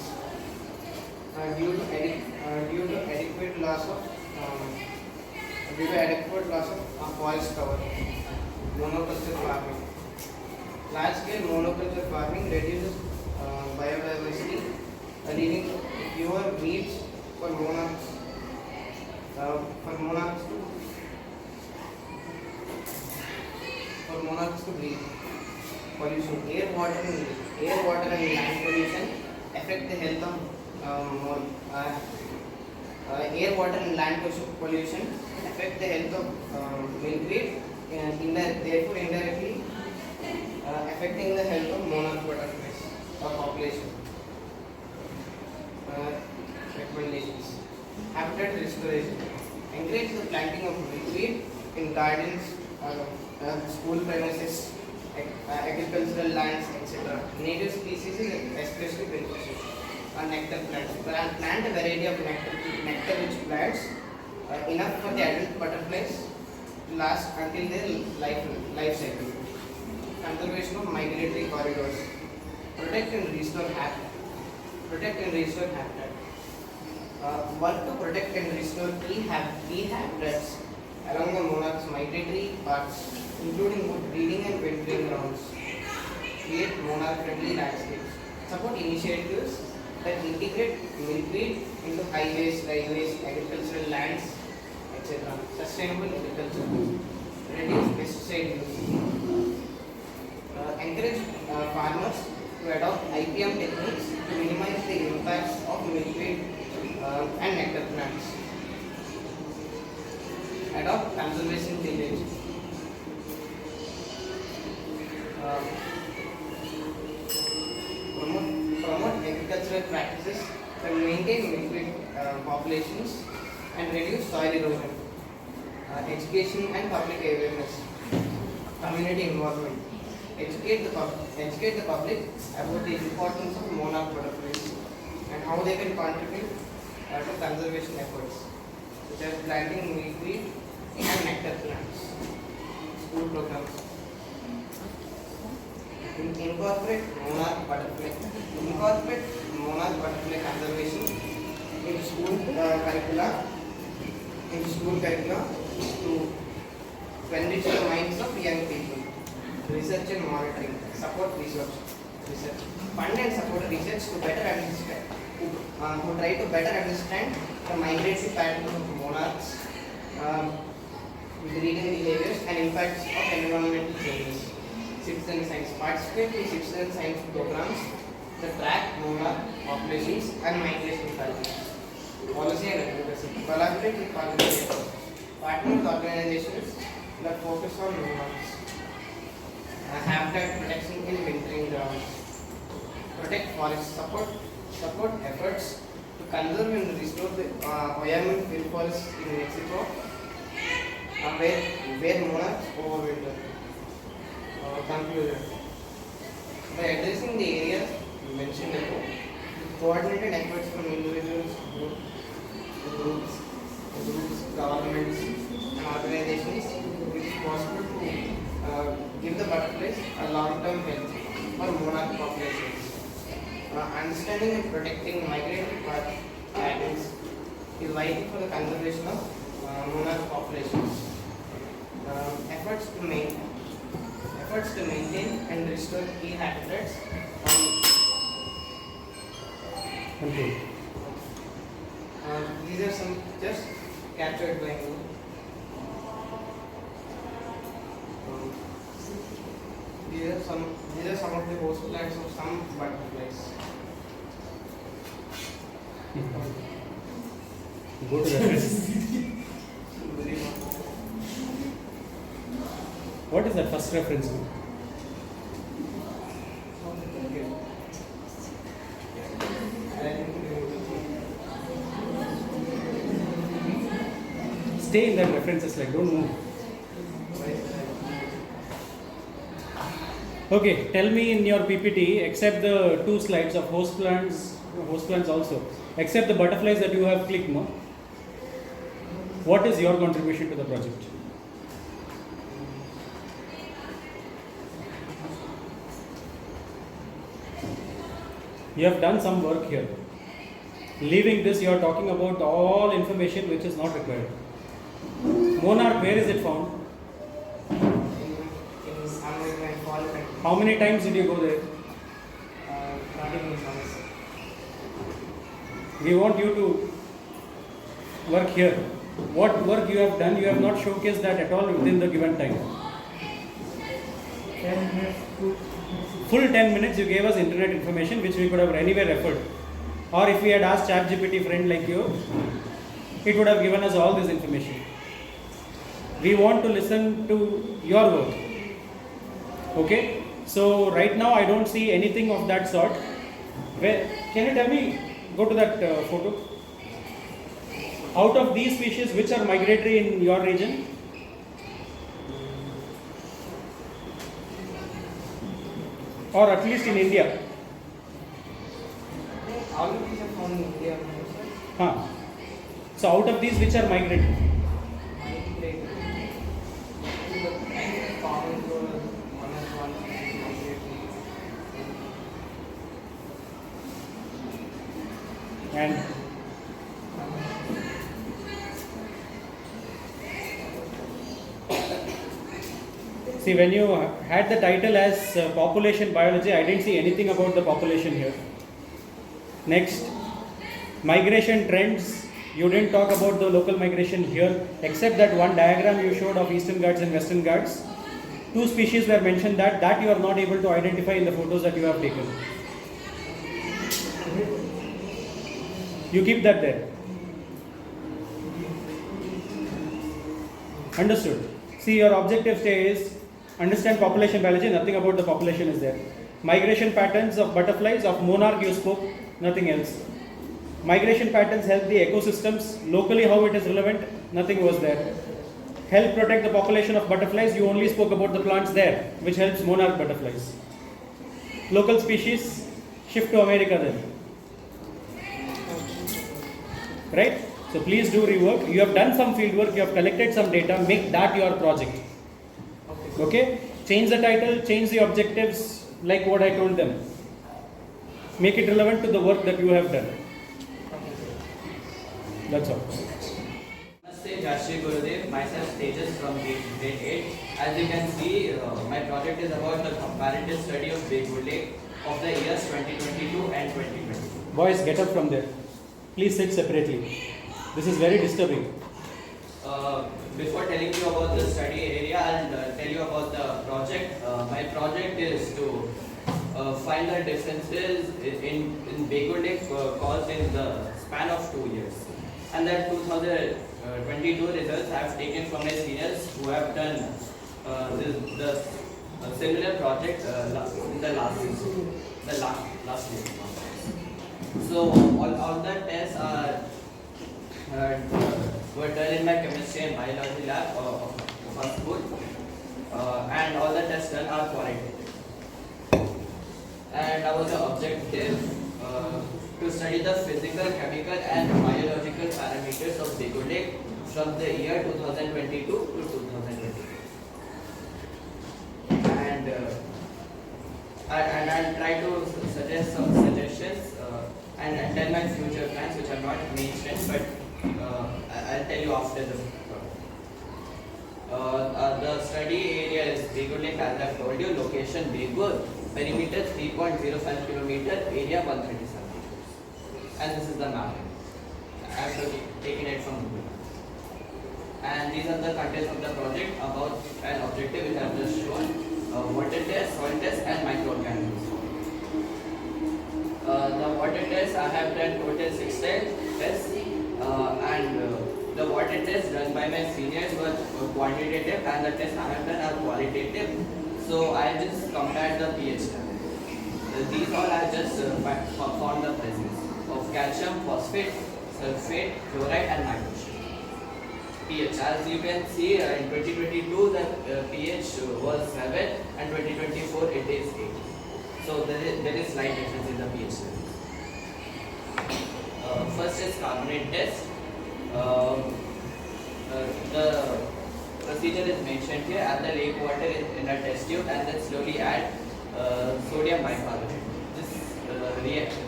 due to adequate loss of forest cover. Monoculture farming. Large-scale monoculture farming reduces biodiversity, leading to fewer breeds for monarchs to breed. Pollution, air, water, and land pollution affect the health of air, water, and land pollution affect the health of milkweed, and therefore indirectly affecting the health of monarch butterflies or population. Recommendations: habitat restoration. Encourage the planting of milkweed in gardens, school premises, agricultural lands, etc. Native species is especially beneficial. Nectar plants. Plant a variety of nectar-rich plants enough for the adult butterflies to last until their life cycle. Conservation of migratory corridors. Protect and restore habitat. Work to protect and restore key habitats along the monarch's migratory paths including both breeding and wintering grounds. Create monarch-friendly landscapes. Support initiatives that integrate milkweed into highways, railways, agricultural lands, etc. Sustainable agriculture. Reduce pesticide use. Encourage farmers to adopt IPM techniques to minimize the impacts of milkweed and nectar plants. Adopt conservation tillage. Promote agricultural practices that maintain milkweed populations and reduce soil erosion. Education and public awareness. Community involvement. Educate the public about the importance of monarch butterflies and how they can contribute to conservation efforts, such as planting milkweed and nectar plants. School programs. Incorporate monarch butterfly conservation in school curricula to enrich the minds of young people. Research and monitoring. Support research. Fund and support research to better understand, who try to better understand the migratory patterns of monarchs, breeding behaviors and impacts of environmental changes. Citizen science. Participate in citizen science programs that track monarch populations and migration patterns. Policy and advocacy. Collaborate with policymakers. Partner with organizations that focus on monarchs. Habitat protection in wintering grounds. Protect forests. Support efforts to conserve and restore the Wyoming field forests in Mexico, where monarchs overwinter. Conclusion. By addressing the areas mentioned above, coordinated efforts from individuals, groups, governments, and organizations, it is possible to give the butterflies a long-term health for monarch populations. Understanding and protecting migratory patterns is vital for the conservation of monarch populations. Efforts to maintain and restore key habitats. These are some just captured by me. These are some of the host plants of some butterflies. Go to the reference. What is that first reference? Stay in that references, like don't move. Okay, tell me in your PPT, except the 2 slides of host plants also, except the butterflies that you have clicked, no? What is your contribution to the project? You have done some work here. Leaving this, you are talking about all information which is not required. Monarch, where is it found? How many times did you go there? We want you to work here. What work you have done, you have not showcased that at all within the given time. 10 minutes. Full 10 minutes you gave us internet information which we could have anywhere referred. Or if we had asked ChatGPT friend like you, it would have given us all this information. We want to listen to your work. Okay? So right now I don't see anything of that sort. Can you tell me, go to that photo. Out of these species, which are migratory in your region? Or at least in India? All of these are found in India. Huh. So out of these, which are migratory? And See, when you had the title as population biology, I didn't see anything about the population here. Next, migration trends. You didn't talk about the local migration here, except that one diagram you showed of Eastern Ghats and Western Ghats. 2 species were mentioned that you are not able to identify in the photos that you have taken. You keep that there. Understood. See, your objective stays understand population biology, nothing about the population is there. Migration patterns of butterflies, of monarch you spoke, nothing else. Migration patterns help the ecosystems, locally how it is relevant, nothing was there. Help protect the population of butterflies, you only spoke about the plants there, which helps monarch butterflies. Local species, shift to America then. Right? So please do rework. You have done some field work, you have collected some data, make that your project. Okay? Change the title, change the objectives, like what I told them. Make it relevant to the work that you have done. That's all. Namaste, Jai Shri Gurudev. Myself Tejas from grade 8. As you can see, my project is about the comparative study of Begur Lake of the years 2022 and 2020. Boys, get up from there. Please sit separately. This is very disturbing. Before telling you about the study area, I'll tell you about the project. My project is to find the differences in Begur Lake caused in the span of 2 years. And that 2022 results I have taken from my seniors who have done the similar project in the last year. So all the tests were done in my chemistry and biology lab of our school, and all the tests done are qualitative. And our objective to study the physical, chemical and biological parameters of Begur Lake from the year 2022 to 2023. And I'll try to suggest some suggestions and tell my future plans, which are not mentioned, but I'll tell you after the the study area is Begur Lake, as I've told you. Location Begur, perimeter 3.05 kilometer, area 137. And this is the map. I have taken it from Google. And these are the contents of the project about an objective which I have just shown. Water test, soil test and microorganisms. The water test I have done total 6 tests, and the water tests done by my seniors were quantitative and the tests I have done are qualitative. So I just compared the pH level. These all I just found the presence of calcium, phosphate, sulfate, chloride and nitrogen. pH, as you can see, in 2022 the pH was 7 and 2024 it is 8. So there is slight difference in the pH levels. First is carbonate test. The procedure is mentioned here. Add the lake water in a test tube and then slowly add sodium bicarbonate. This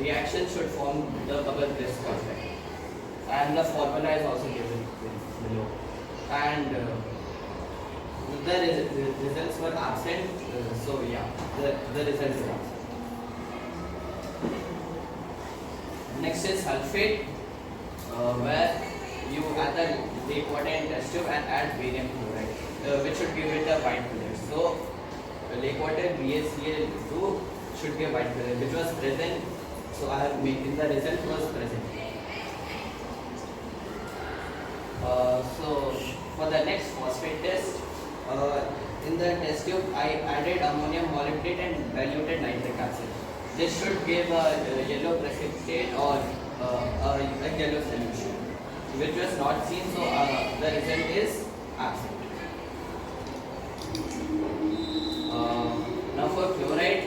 reaction should form the bubble brisk effect. And the formula is also given below. And the results were absent. So yeah, the results are absent. Next is sulfate, where you add the lake water in test tube and add barium chloride, which should give it a white color. So lake water BaCl2 should be a white color, which was present. So I have made in the result was present. So for the next phosphate test, in the test tube I added ammonium molybdate and diluted nitric acid. This should give a yellow precipitate or a yellow solution, which was not seen. So the result is absent. Now for chloride,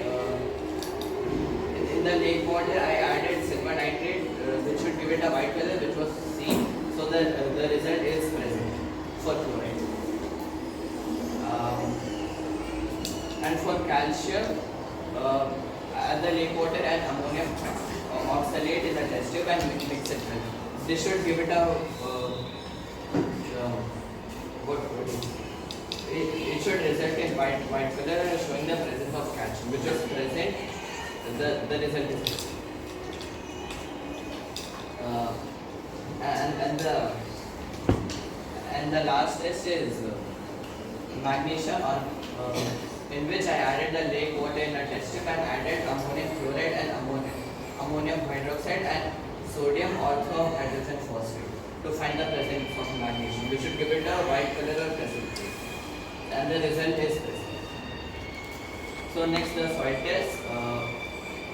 in the lake water I added silver nitrate, which should give it a white color, which was seen. So the result is present for chloride. And for calcium, add the lake water and ammonium oxalate in the test tube and mix it with. This should give it a it should result in white color showing the presence of calcium, which is present. The result is this. And the last test is magnesium, in which I added the lake water in a test tube and added ammonium chloride and ammonium hydroxide and sodium orthohydrogen phosphate to find the presence of magnesium. We should give it a white color or precipitate, and the result is this. So next, the soil test,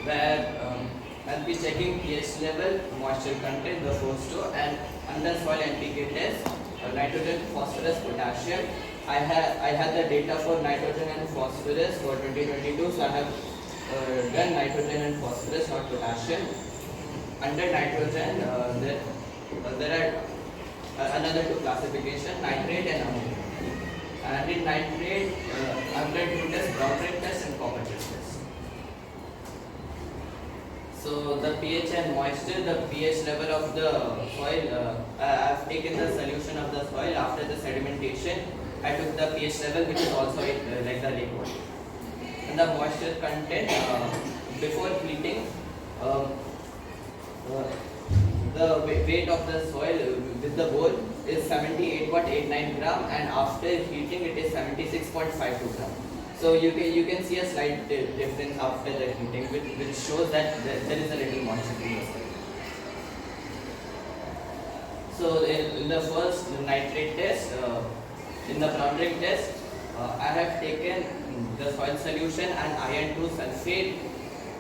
where I'll be checking pH level, moisture content, the first two, and under soil NPK test, nitrogen, phosphorus, potassium. I had the data for nitrogen and phosphorus for 2022, so I have done nitrogen and phosphorus, not potassium. Under nitrogen, there are another two classification, nitrate and ammonia. And in nitrate, I've done two tests, brown ring test and copper test. So the pH and moisture, the pH level of the soil, I've taken the solution of the soil after the sedimentation. I took the pH level, which is also like the lake water. And the moisture content, before heating, the weight of the soil with the bowl is 78.89 gram, and after heating it is 76.52 gram. So you can see a slight difference after the heating, which shows that there is a little moisture in the soil. So in the first nitrate test, in the brown ring test, I have taken the soil solution and iron 2 sulfate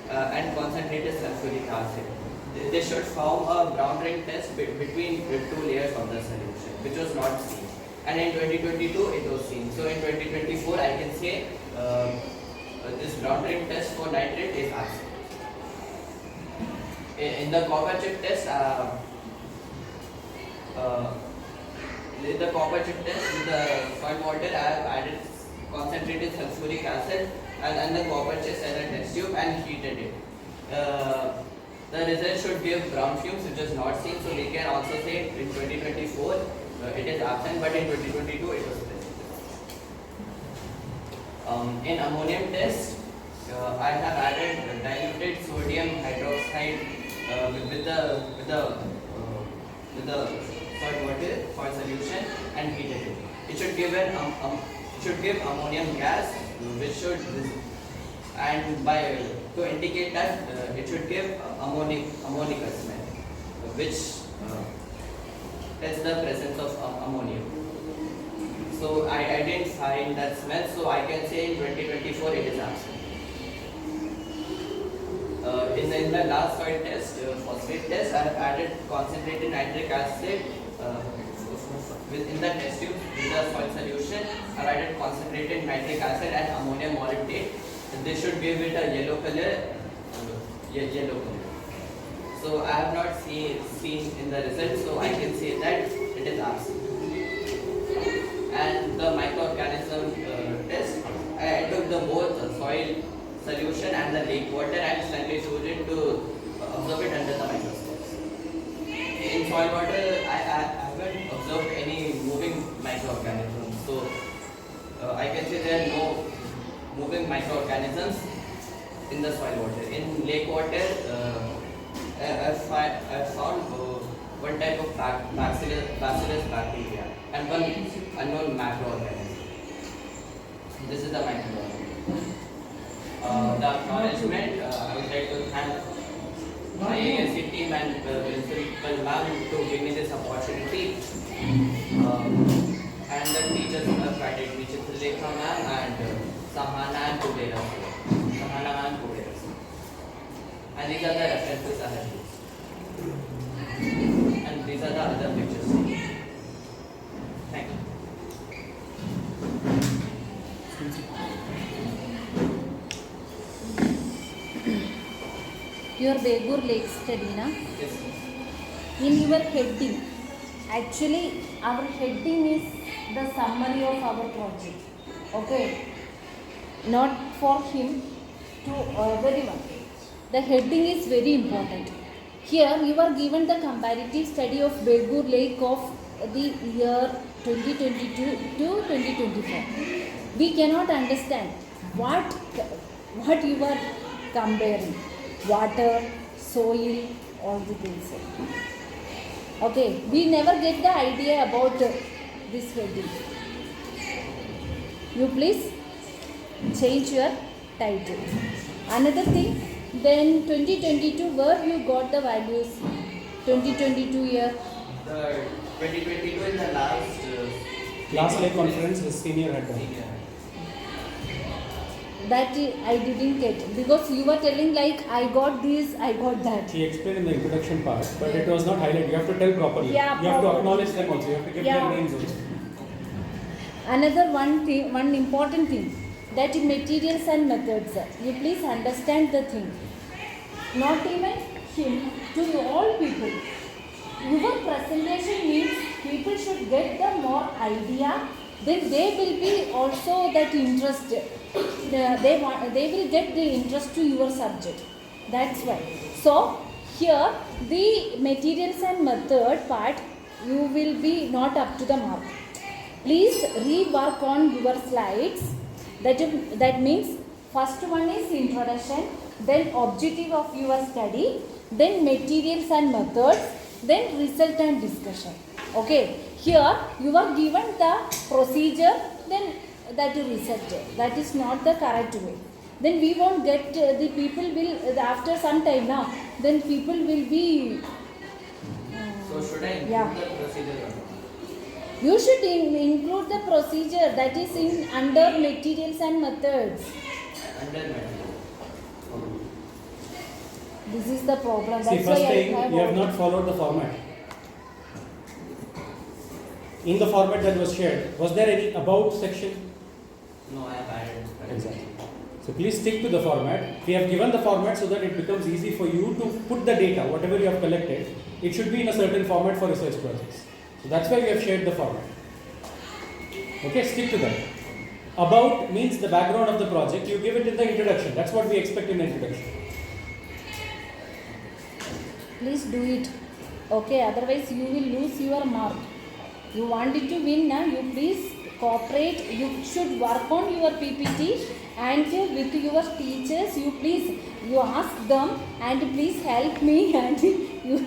and concentrated sulfuric acid. They should form a brown ring test between the two layers of the solution, which was not seen. And in 2022 it was seen. So in 2024 I can say this brown ring test for nitrate is absent. In the copper chip test, with the soil water, I have added concentrated sulfuric acid and the copper chip in a test tube and heated it. The result should give brown fumes, which is not seen. So we can also say in 2024 it is absent, but in 2022 it was present. In ammonium test, I have added diluted sodium hydroxide with the soil water, soil solution, and heated it. It should give ammonium gas, which should, and to indicate that it should give ammonic smell, which tells the presence of ammonia. So I didn't find that smell, so I can say in 2024 it is absent. In the last soil test, phosphate test, I have added concentrated nitric acid in the test tube with the soil solution. I have added concentrated nitric acid and ammonium molybdate. This should give it a yellow color. So I have not seen in the results, so I can say that it is absent. And the microorganism test, I took both soil solution and the lake water and centrifuged it to observe it under the microscope. In soil water, I haven't observed any moving microorganisms, so I can say there are no moving microorganisms in the soil water. In lake water, I found one type of bacillus bacteria and one unknown macroorganism. This is the microorganism. The acknowledgement, I would like to thank my IISC team and principal ma'am to give me this opportunity, and the teachers who have guided me, Chitralekha ma'am and Sahana and Kubera. And these are the references I have used. And these are the other pictures. Thank you. Your Begur Lake study, na? Yes. In your heading, actually our heading is the summary of our project. Okay, not for him, to everyone. The heading is very important. Here you are given the comparative study of Begur Lake of the year 2022 to 2024. We cannot understand what you are comparing. Water, soil, all the things. Okay, we never get the idea about this heading. You please change your title. Another thing, then 2022, where you got the values? 2022 year. The 2022 is the last Last conference the senior had done. That I didn't get, because you were telling like I got this, I got that. She explained in the introduction part, but it was not highlighted. You have to tell properly. Yeah, you have to properly. acknowledge them also. You have to give their names also. Another one important thing, that materials and methods. You please understand the thing. Not even him, to all people. Your presentation means people should get the more idea, then they will be also that interested. They will get the interest to your subject. That's why. So here the materials and method part, you will be not up to the mark. Please rework on your slides. That means first one is introduction, then objective of your study, then materials and methods, then result and discussion. Okay, here you are given the procedure, then that is result. That is not the correct way. Then we won't get, the people will, after some time now, then people will be. So should I include the procedure or not? You should include the procedure that is in under materials and methods. Under material. This is the problem. See, That's first why thing, I have you have not followed the format. In the format that was shared, was there any about section? No, I have added. Exactly. So please stick to the format. We have given the format so that it becomes easy for you to put the data, whatever you have collected. It should be in a certain format for research projects. So that's why we have shared the format. Okay, stick to that. About means the background of the project. You give it in the introduction. That's what we expect in the introduction. Please do it. Okay, otherwise you will lose your mark. You want it to win now, you please cooperate. You should work on your PPT and with your teachers, you ask them and please help me and you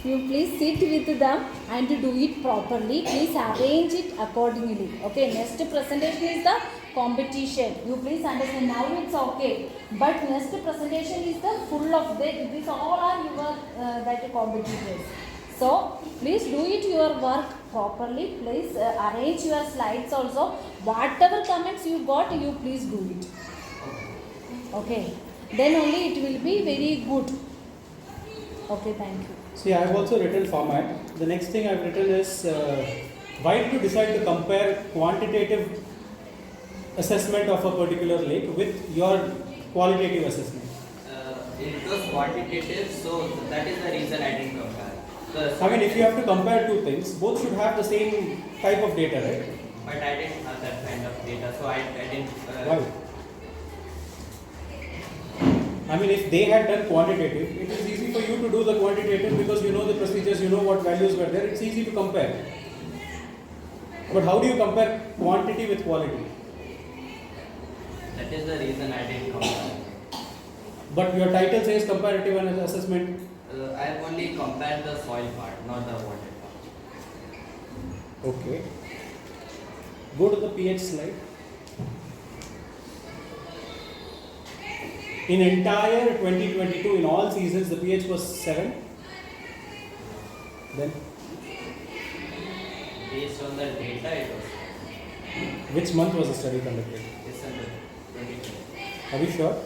please sit with them and do it properly. Please arrange it accordingly. Okay, next presentation is the competition. You please understand, now it's okay. But next presentation is the full of these all are your that competitors. So please do it your work properly. Please arrange your slides also. Whatever comments you got, you please do it. Okay. Then only it will be very good. Okay, thank you. See, I have also written format. The next thing I have written is why did you decide to compare quantitative assessment of a particular lake with your qualitative assessment? It was quantitative, so that is the reason I didn't compare. I mean, if you have to compare two things, both should have the same type of data, right? But I didn't have that kind of data, so I didn't. Why? I mean, if they had done quantitative, it is easy for you to do the quantitative because you know the procedures, you know what values were there, it's easy to compare. But how do you compare quantity with quality? That is the reason I didn't compare. But your title says comparative and assessment. I have only compared the soil part, not the water part. Okay. Go to the pH slide. In entire 2022, in all seasons, the pH was 7. Then? Based on the data, it was. Which month was the study conducted? December 2020. Are you sure?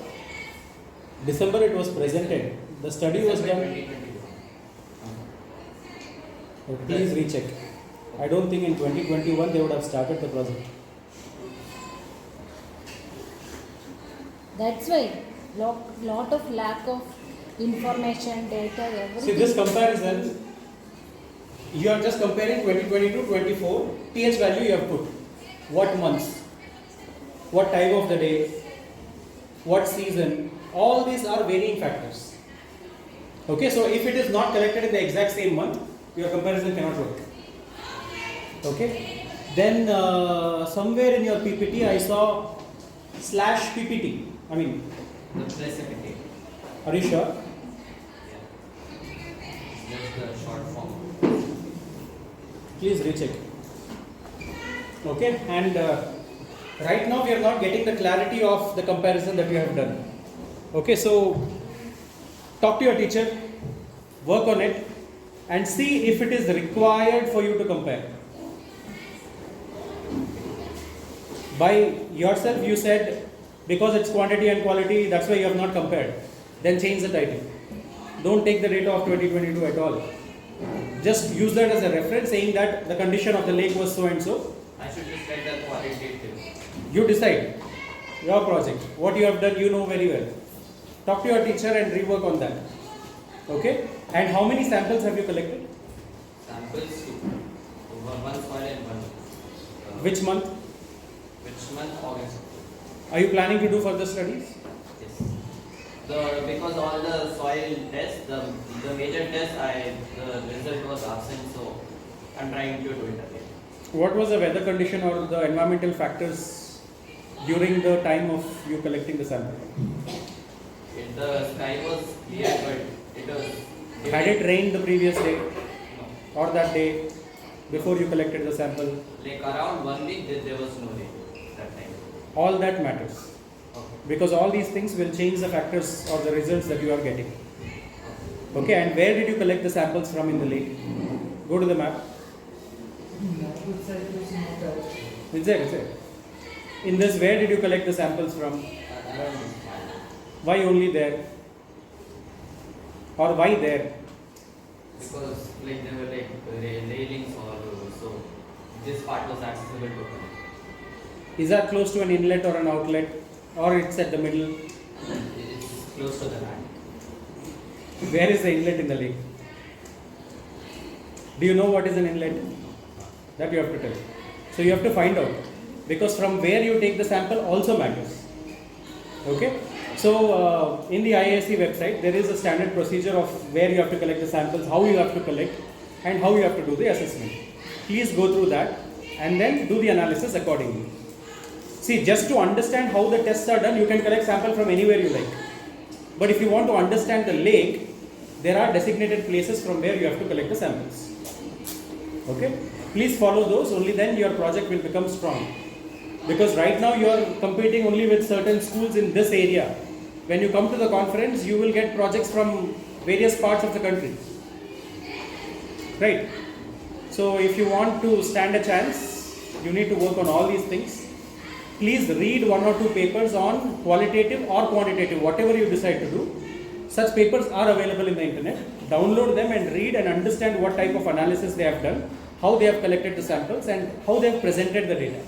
December it was presented. The study was done. 2021. Please recheck. I don't think in 2021 they would have started the project. That's why lot of lack of information, data, everything. See this comparison, you are just comparing 2022-24 pH value you have put. What months, what time of the day, what season, all these are varying factors. Okay, so if it is not collected in the exact same month, your comparison cannot work. Okay. Then somewhere in your PPT I saw /PPT. I mean, The precipitate. are you sure? Just the short form. Please recheck. Okay, and right now we are not getting the clarity of the comparison that we have done. Okay, so talk to your teacher, work on it, and see if it is required for you to compare. By yourself you said because it's quantity and quality, that's why you have not compared. Then change the title. Don't take the data of 2022 at all. Just use that as a reference, saying that the condition of the lake was so and so. I should just write the qualitative. You decide. Your project. What you have done, you know very well. Talk to your teacher and rework on that. Okay? And how many samples have you collected? Samples 2. One soil and one. Which month? Which month? August. Are you planning to do further studies? Yes. Because all the soil tests, the major test, the result was absent, so I'm trying to do it again. What was the weather condition or the environmental factors during the time of you collecting the sample? The sky was clear, but it was... Had it rained the previous day? No. Or that day before you collected the sample? Like around 1 week, there was no rain that time. All that matters. Because all these things will change the factors or the results that you are getting. Okay, and where did you collect the samples from in the lake? Go to the map. It's there. In this, where did you collect the samples from? Why only there? Or why there? Because like there were like railings all over, so this part was accessible to them. Is that close to an inlet or an outlet? Or it's at the middle? It's close to the land. Where is the inlet in the lake? Do you know what is an inlet? That you have to tell. So you have to find out. Because from where you take the sample also matters. Okay? So in the IISC website, there is a standard procedure of where you have to collect the samples, how you have to collect, and how you have to do the assessment. Please go through that and then do the analysis accordingly. See, just to understand how the tests are done, you can collect sample from anywhere you like. But if you want to understand the lake, there are designated places from where you have to collect the samples. Okay? Please follow those, only then your project will become strong. Because right now you are competing only with certain schools in this area. When you come to the conference, you will get projects from various parts of the country. Right? So if you want to stand a chance, you need to work on all these things. Please read 1 or 2 papers on qualitative or quantitative, whatever you decide to do. Such papers are available in the internet. Download them and read and understand what type of analysis they have done, how they have collected the samples, and how they have presented the data.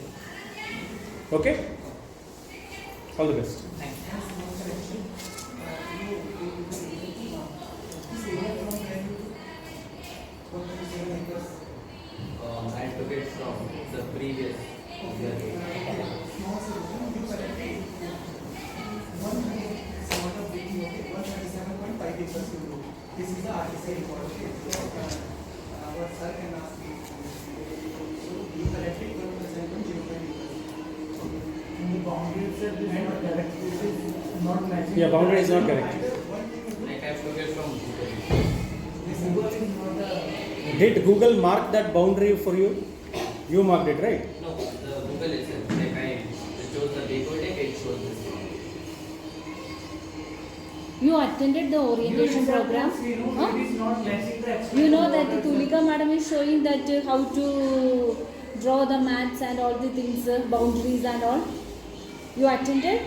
Okay? All the best. I took it from the previous year. This is the RTC report. Our sir can ask you. So you collected 12% from 0.8%. The boundary itself is not correct. It is not matching. Yeah, boundary is not correct. Like I took it from Google is not a... Did Google mark that boundary for you? You marked it, right? No, the Google itself. Like I chose the decoding, it shows this one. You attended the orientation program? Huh? You know that Tulika madam is showing that how to draw the maths and all the things, boundaries and all. You attended?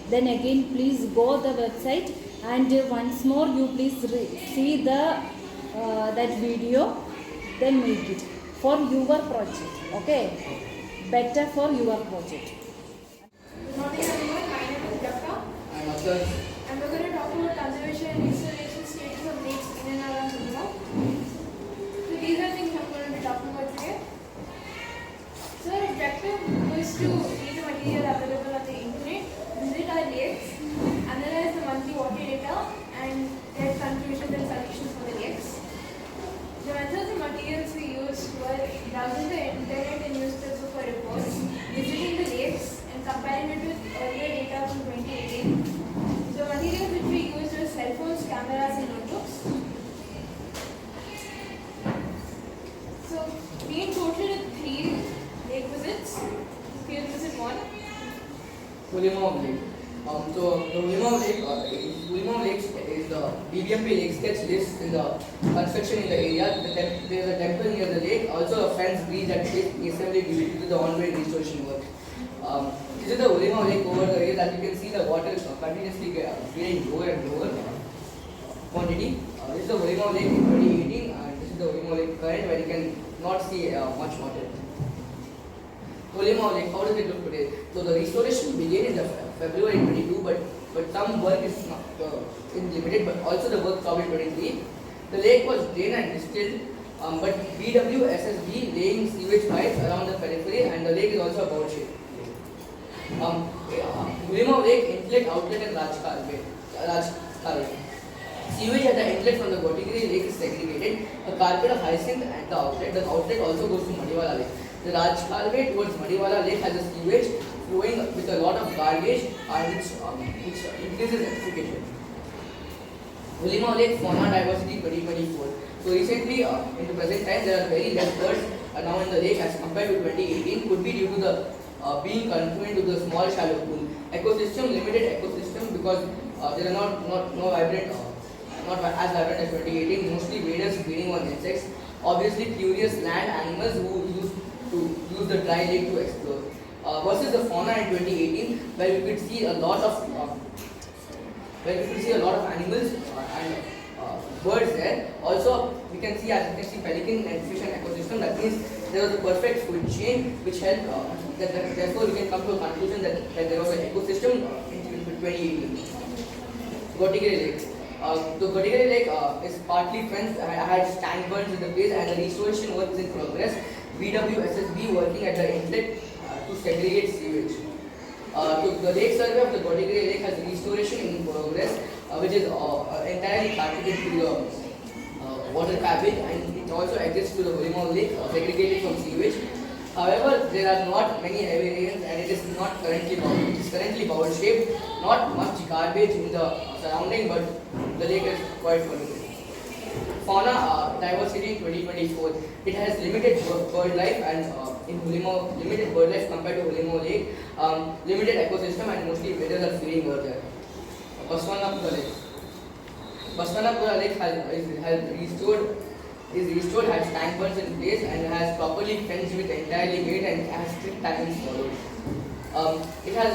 Then again please go the website and once more you please see the that video, then make it for your project. Okay? Better for your project. Good morning everyone, my name is Dr. And we're going to talk about conservation and restoration status of lakes in and around Hulimavu. So these are things I'm going to be talking about today. So our objective was to read the material available on the internet, visit our lakes, analyze the monthly water data, and get conclusions and solutions for the lakes. The methods and materials we used were dug So the Hulimavu Lake is the BBMP Lake sketch list in the construction in the area. There is a temple near the lake. Also a fence breach that is recently due to the ongoing restoration work. This is the Hulimavu Lake over the years. As you can see, the water is continuously getting lower and lower quantity. This is the Hulimavu Lake in 2018, and this is the Hulimavu Lake current, where you can not see much water. Hulimavu Lake, how does it look today? So the restoration began in February 22, but some work is not limited, but also the work stopped in 23. The lake was drained and distilled, but BWSSB laying sewage pipes around the periphery, and the lake is also a bowl shape. Hulimavu Lake inlet, outlet, and Rajkarve. Sewage at the inlet from the Gotigiri Lake is segregated. A carpet of hyacinth at the outlet. The outlet also goes to Madiwala Lake. The Rajkarve towards Madiwala Lake has a sewage flowing with a lot of garbage, which increases acidification. Hulimavu Lake fauna diversity 2024. So recently, in the present time, there are very less birds now in the lake as compared to 2018. Could be due to the being confined to the small shallow pool. Ecosystem, limited ecosystem, because there are not as vibrant as 2018. Mostly waders feeding on insects. Obviously, curious land animals who used to use the dry lake to explore. Versus the fauna in 2018, where we could see a lot of animals and birds there. Also, we can see, as you can see, pelican and fish and ecosystem. That means there was a perfect food chain, which helped. Therefore, we can come to a conclusion that there was an ecosystem in 2018. Gotigiri Lake. The Gotigiri Lake is partly fenced. Had stank burns in the place, and the restoration work is in progress. BWSSB working at the inlet to segregate sewage. The lake survey of the Gotigiri Lake has restoration in progress, which is entirely targeted to the water cabbage, and it also exists to the Hulimavu Lake, segregated from sewage. However, there are not many heavy rains, and it is not currently bowl. It is currently bowl shaped. Not much garbage in the surrounding, but the lake is quite polluted. Fauna diversity 2024. It has limited bird life, and in Hulimavu, limited bird life compared to Hulimavu Lake. Limited ecosystem, and mostly waders are feeding over there. Baswanapura Lake. Baswanapura Lake is restored, has tank burns in place, and has properly fenced with entirely gate, and has strict timings followed. It has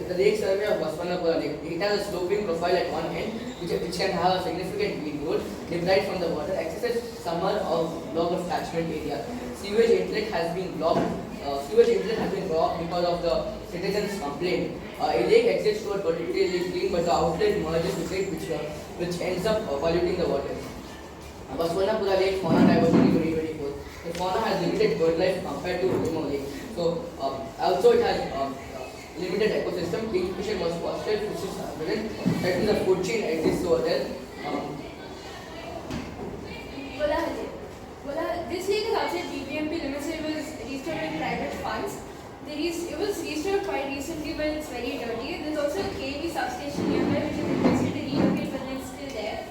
the lake survey of Baswanapura Lake. It has a sloping profile at one end, which can have a significant weed growth, deprived from the water, excessive summer of block of catchment area. Sewage inlet has been blocked. Because of the citizens' complaint. A lake exits to a particularly clean, but the outlet merges with it, which ends up polluting the water. Baswanapura Lake fauna diversity 2024. The fauna has limited bird life compared to Hulimavu Lake. So also it has limited ecosystem. Kingfisher was posted, which is present. That is the food chain exists over there. This lake is outside BBMP limits. It was restored with private funds. It was restored quite recently, but it's very dirty. There's also a KV substation nearby, which is requested to relocate, but it's still there.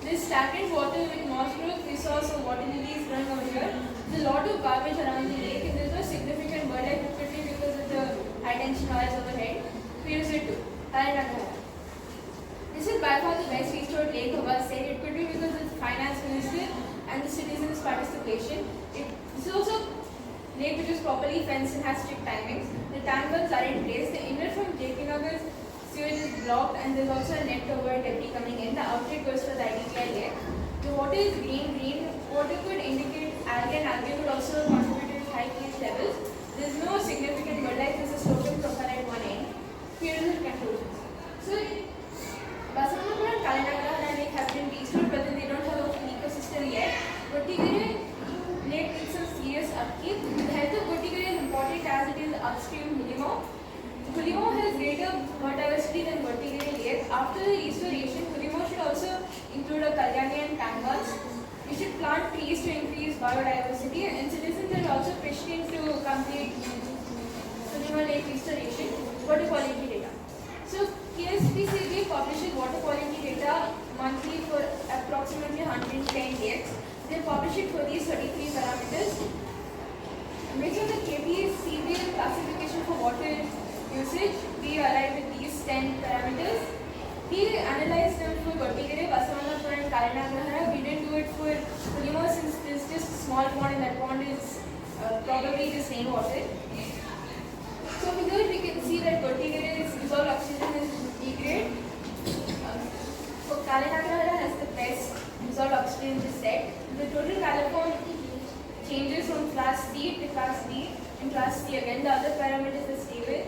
There's stagnant water with moss growth. We saw some water lilies growing over here. There's a lot of garbage around the lake, and there's no significant bird life activity because of the high tension wires overhead. We use it too. This is by far the best restored lake of us said. It could be because of the finance minister and the citizens' participation. This is also a lake which is properly fenced and has strict timings. The tank bunds are in place. The inlet from JP Nagar's sewage is blocked, and there's also a net over debris coming in. The outlet goes to the IDPI lake. The water is green. Water could indicate algae, and algae could also contribute to high pH levels. There's no significant bird life. There's a sloping profile at one end. Here is the conclusions. So, Baswanapura and Kalinagara Lake have been restored, but then they don't have a full ecosystem yet. Gotigiri Lake needs some serious upkeep. The health of Gotigiri is important as it is upstream Hulimavu. Hulimavu has greater biodiversity than Gotigiri Lake. After the restoration, Hulimavu should also include a Kalyani and Tangas. We should plant trees to increase biodiversity, and citizens are also petitioning to complete Hulimavu Lake restoration. Water quality data. So, IISC publishes water quality data monthly for approximately 110 lakes. They publish it for these 33 parameters. Based on the KPCBL classification for water usage, we arrive at these analyzed them for Gottigere, Basavanapur and Kalinagrahara. We didn't do it for Hulimavu since there's just a small pond and that pond is probably just rainwater. So here we can see that Gottigere's dissolved oxygen is D grade. So Kalinagrahara has the best dissolved oxygen in this set. The total caliform changes from class C to class D and class C again. The other parameters are stable.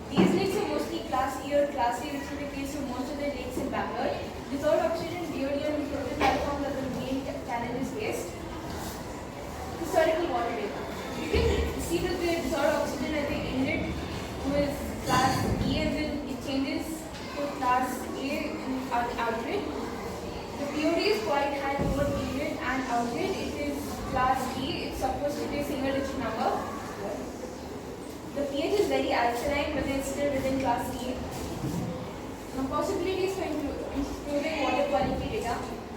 These lakes are mostly class E or class A, which is the case for most of the lakes in Bangalore. Dissolved oxygen, DOD and total caliform are the main challenges faced. Historical water data. You can see that the dissolved oxygen at the inlet was class E and then it changes to class A in outlet. The POD is quite high both inlet and outlet. It is class E. It's supposed to be a single digit number. The pH is very alkaline, but then still within class E. Possibilities for improving water quality data.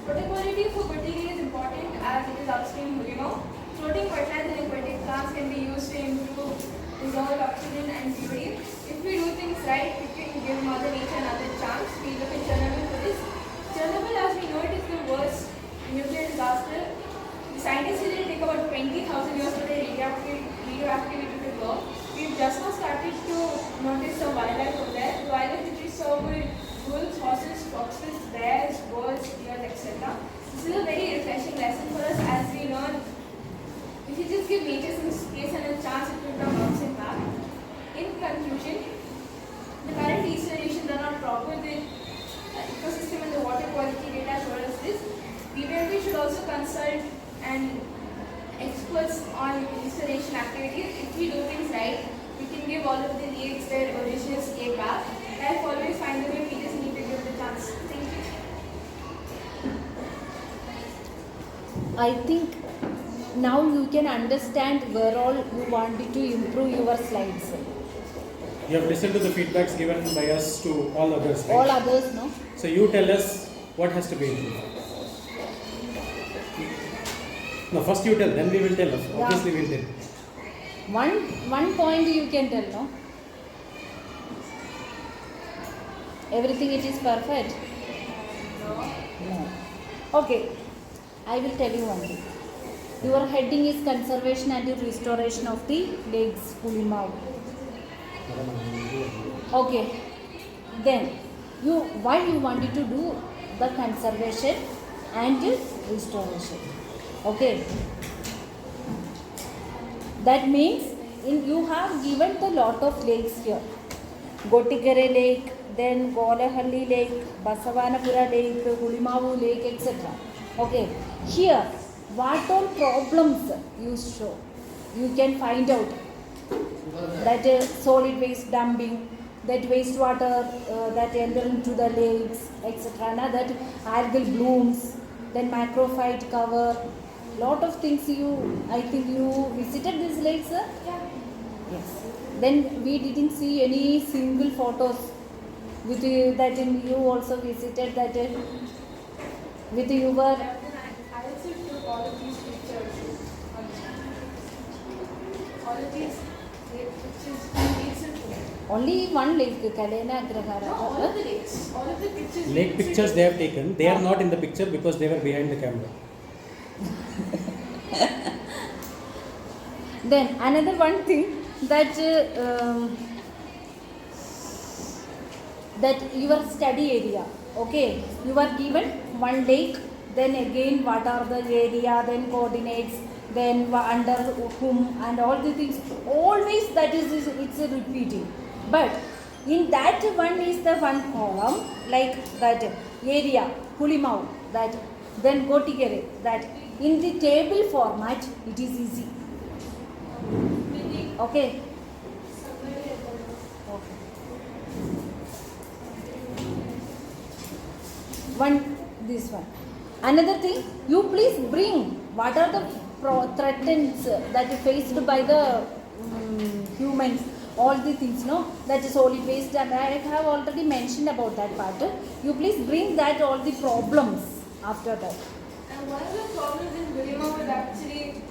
Water quality for Gottigere is important as it is upstream Hulimavu. Floating wetlands and aquatic plants can be used to improve dissolved oxygen and DOD. If we do things right, we can give Mother Nature another chance. We look at Chernobyl for this. Chernobyl, as we know, it is the worst nuclear disaster. The scientists did take about 20,000 years for the radioactivity to go. We've just now started to notice some wildlife over there. The wildlife which we saw were wolves, horses, foxes, bears, birds, deer, etc. This is a very refreshing lesson for us as we learn. If you just give nature some space and a chance, it will not bounce it back. In conclusion, the current installations are not proper. The ecosystem and the water quality data show us this. BBMP should also consult and experts on installation activities. If we do things right, we can give all of the lakes their original state back. I've always find the way we just need to give the chance. Thank you. I think now you can understand where all you wanted to improve your slides. You have listened to the feedbacks given by us to all others, right? All others, no? So you tell us what has to be improved. No, first you tell, then we will tell us. Yeah. Obviously we will tell. One point you can tell, no? Everything it is perfect? No. Okay, I will tell you one thing. Your heading is conservation and restoration of the lakes, Hulimavu. Okay, then why you wanted to do the conservation and restoration? Okay, that means you have given the lot of lakes here. Gottigere Lake, then Golahalli Lake, Basavanapura Lake, Hulimavu Lake, etc. Okay, here what all problems you show? You can find out that solid waste dumping, that wastewater that enter into the lakes, etc. That algal blooms, then macrophyte cover, lot of things I think you visited these lakes, sir? Yeah. Yes. Then we didn't see any single photos with that you also visited that with your. I also took all of these pictures. All of these pictures. Only one lake, Kalinagrahara. No, all of the lakes. All of the pictures. Lake pictures they have taken, they are not in the picture because they were behind the camera. Then another one thing that that your study area, okay, you are given one lake, then again what are the area, then coordinates, then under whom and all the things, always that is it's a repeating. But in that one is the one column like that area, Hulimavu, that then Gottigere, that in the table format it is easy. Okay. This one. Another thing, you please bring what are the threats that are faced by the humans, all the things, no? That is solid waste, and I have already mentioned about that part. You please bring that all the problems after that. And one of the problems in Hulimavu is actually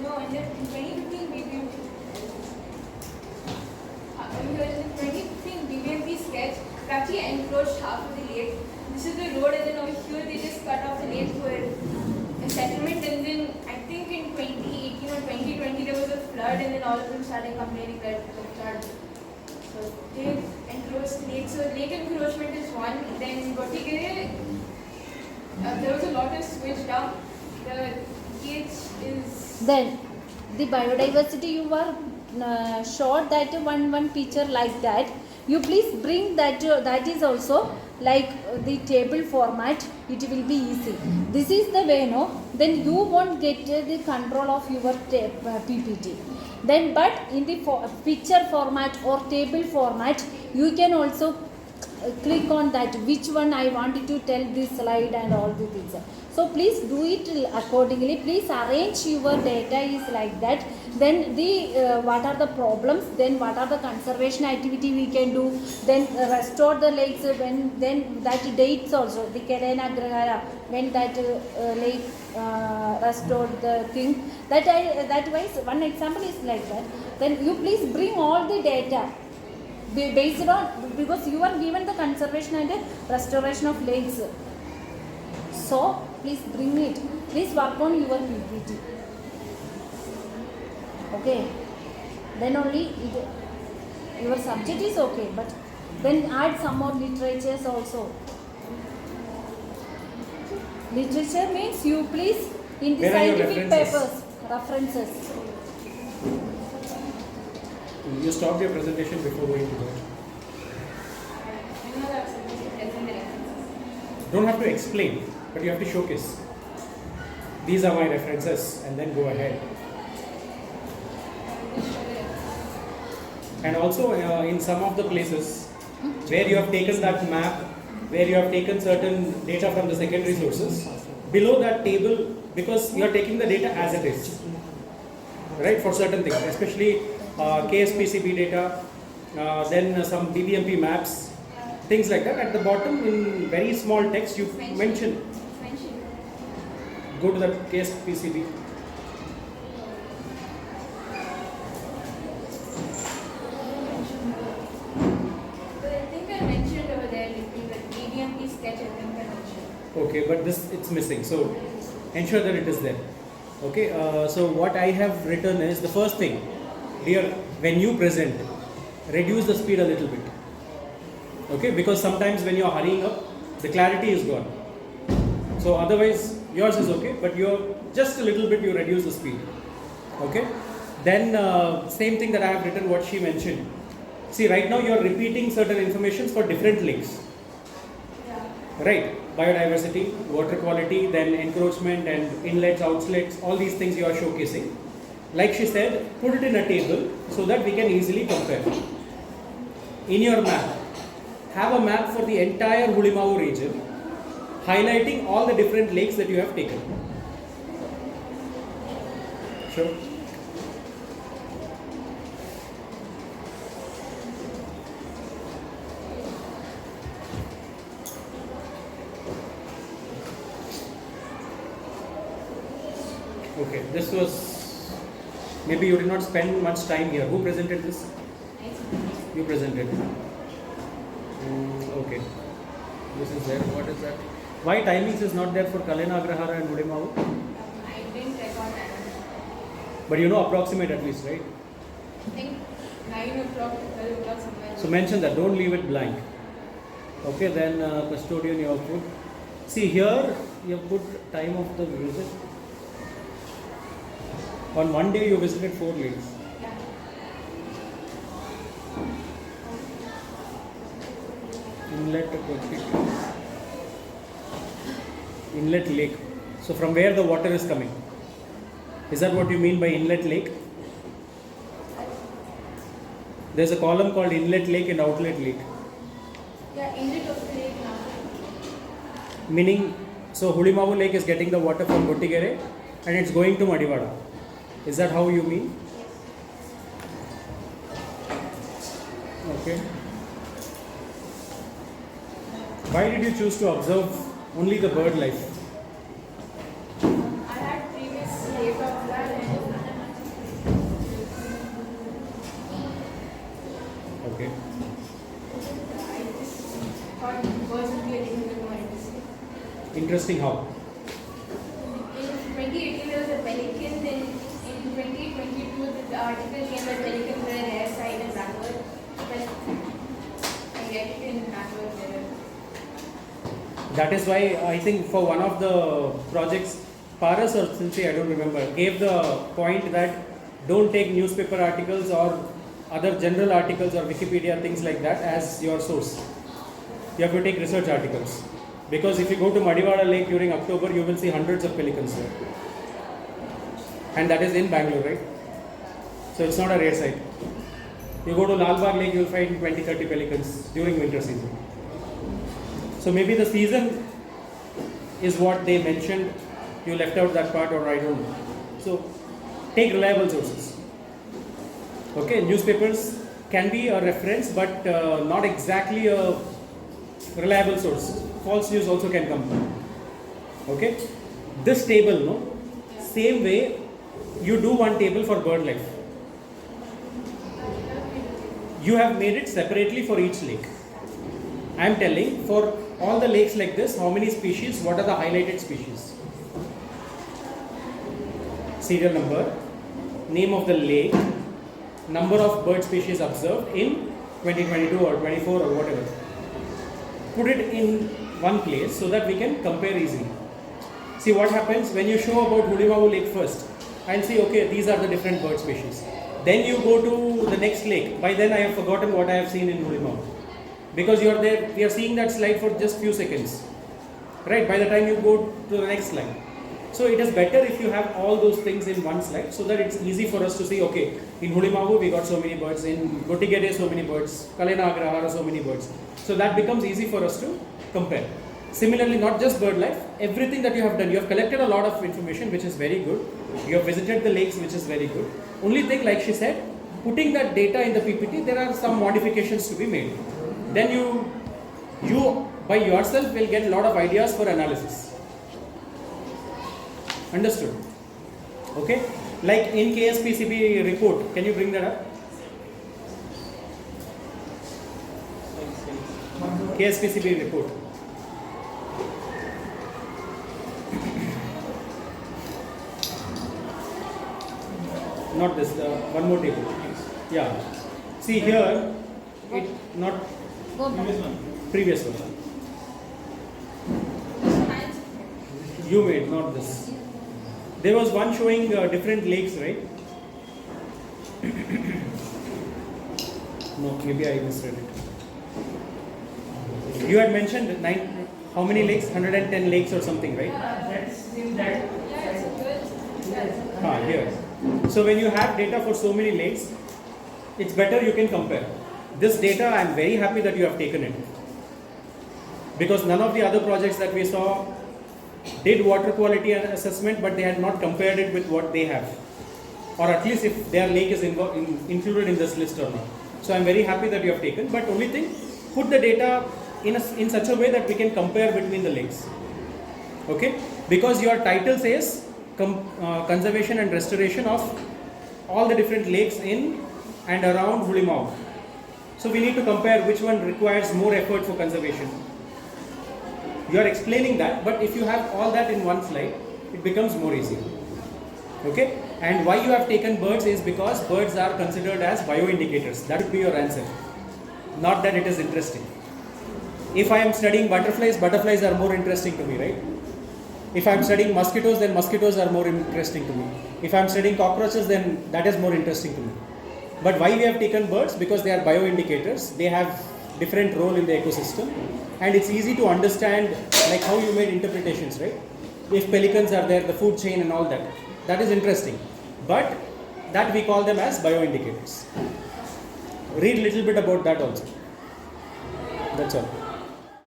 no, in the 2015 BBMP sketch, actually encroached half of the lake. This is the road, and then over here they just cut off the lake for a settlement. And then I think in 2018 or 2020 there was a flood, and then all of them started complaining that the flood. So they encroached the lake. So lake encroachment is one. Then Gotigere, there was a lot of switch down. The cage is. Then the biodiversity you were showed that one picture like that. You please bring that. That is also like the table format. It will be easy. This is the way, no? Then you won't get the control of your PPT. Then, but in the picture format or table format, you can also click on that which one I wanted to tell this slide and all the things. So please do it accordingly. Please arrange your data is like that. Then the what are the problems? Then what are the conservation activity we can do? Then restore the lakes. When then that dates also the Kerena Grahara when that lake restored the thing. That wise one example is like that. Then you please bring all the data. Based on, because you are given the conservation and the restoration of lakes. So please bring it. Please work on your PPT. Okay. Then only your subject is okay, but then add some more literatures also. Literature means you please in the Where are your scientific references? papers, references. You stopped your presentation before going to that. Don't have to explain, but you have to showcase. These are my references, and then go ahead. And also in some of the places where you have taken that map, where you have taken certain data from the secondary sources, below that table, because you are taking the data as it is, right, for certain things, especially KSPCB data, then some BBMP maps, things like that. At the bottom in very small text you mention. Go to the KSPCB. But I think I mentioned over there in the BBMP sketch, I think I mentioned. Okay, but this it's missing, so ensure that it is there. Okay, so what I have written is the first thing. Dear, when you present, reduce the speed a little bit. Okay, because sometimes when you are hurrying up, the clarity is gone. So otherwise, yours is okay, but you're just a little bit, you reduce the speed. Okay, then same thing that I have written, what she mentioned. See, right now you are repeating certain informations for different lakes. Right, biodiversity, water quality, then encroachment and inlets, outlets, all these things you are showcasing. Like she said, put it in a table so that we can easily compare. In your map, have a map for the entire Hulimavu region, highlighting all the different lakes that you have taken. Sure. Okay, this was, maybe you did not spend much time here. Who presented this? You presented. Okay. This is there. What is that? Why timings is not there for Kalena, Agrahara and Hulimavu? I didn't record that. But you know approximate at least, right? I think 9 o'clock to 12 o'clock somewhere. So mention that. Don't leave it blank. Okay, then custodian you have put. See here, you have put time of the visit. On one day you visited 4 lakes. Inlet lake. So from where the water is coming? Is that what you mean by inlet lake? There's a column called inlet lake and outlet lake. Yeah, inlet of the lake now. Meaning, so Hulimavu lake is getting the water from Gotigere and it's going to Madivada. Is that how you mean? Okay. Why did you choose to observe only the bird life? I had previous data of that and Okay. I just thought birds would be a little bit more interesting. Interesting how? In 2018 there was a pelican, then in 2022 the article came that pelicans were a rare sight in Bangalore. But I get it in Bangalore there. That is why I think for one of the projects, Paras or Cincy, I don't remember, gave the point that don't take newspaper articles or other general articles or Wikipedia, things like that as your source. You have to take research articles. Because if you go to Madivada Lake during October, you will see hundreds of pelicans there. And that is in Bangalore, right? So it's not a rare sight. You go to Lal Bagh Lake, you will find 20-30 pelicans during winter season. So maybe the season is what they mentioned. You left out that part, or I don't know. So take reliable sources. Okay, newspapers can be a reference, but not exactly a reliable source. False news also can come. Okay, this table, no, same way you do one table for bird life. You have made it separately for each lake. I am telling for all the lakes like this, how many species, what are the highlighted species? Serial number, name of the lake, number of bird species observed in 2022 or 24 or whatever. Put it in one place so that we can compare easily. See what happens when you show about Hulimavu lake first and see, okay, these are the different bird species. Then you go to the next lake. By then I have forgotten what I have seen in Hulimavu. Because you are there, we are seeing that slide for just few seconds. Right, by the time you go to the next slide. So it is better if you have all those things in one slide so that it's easy for us to see, okay, in Hulimavu we got so many birds, in Gotigede so many birds, Kalena Agrahara so many birds. So that becomes easy for us to compare. Similarly, not just bird life, everything that you have done, you have collected a lot of information which is very good. You have visited the lakes which is very good. Only thing, like she said, putting that data in the PPT, there are some modifications to be made. Then you by yourself will get a lot of ideas for analysis. Understood? Okay? Like in KSPCB report, can you bring that up? KSPCB report. Not this, one more table. Yeah. See here, it not previous one. You made, not this. There was one showing different lakes, right? No, maybe I misread it. You had mentioned how many lakes? 110 lakes or something, right? That's in that. Here. So when you have data for so many lakes, it's better you can compare. This data, I am very happy that you have taken it. Because none of the other projects that we saw did water quality assessment, but they had not compared it with what they have. Or at least if their lake is included in this list or not. So I am very happy that you have taken, but only thing, put the data in such a way that we can compare between the lakes. Okay? Because your title says conservation and restoration of all the different lakes in and around Hulimavu. So we need to compare which one requires more effort for conservation. You are explaining that, but if you have all that in one slide, it becomes more easy. Okay? And why you have taken birds is because birds are considered as bioindicators. That would be your answer. Not that it is interesting. If I am studying butterflies, butterflies are more interesting to me, right? If I am studying mosquitoes, then mosquitoes are more interesting to me. If I am studying cockroaches, then that is more interesting to me. But why we have taken birds? Because they are bioindicators. They have different role in the ecosystem. And it's easy to understand, like how you made interpretations, right? If pelicans are there, the food chain and all that. That is interesting. But that we call them as bioindicators. Read a little bit about that also. That's all.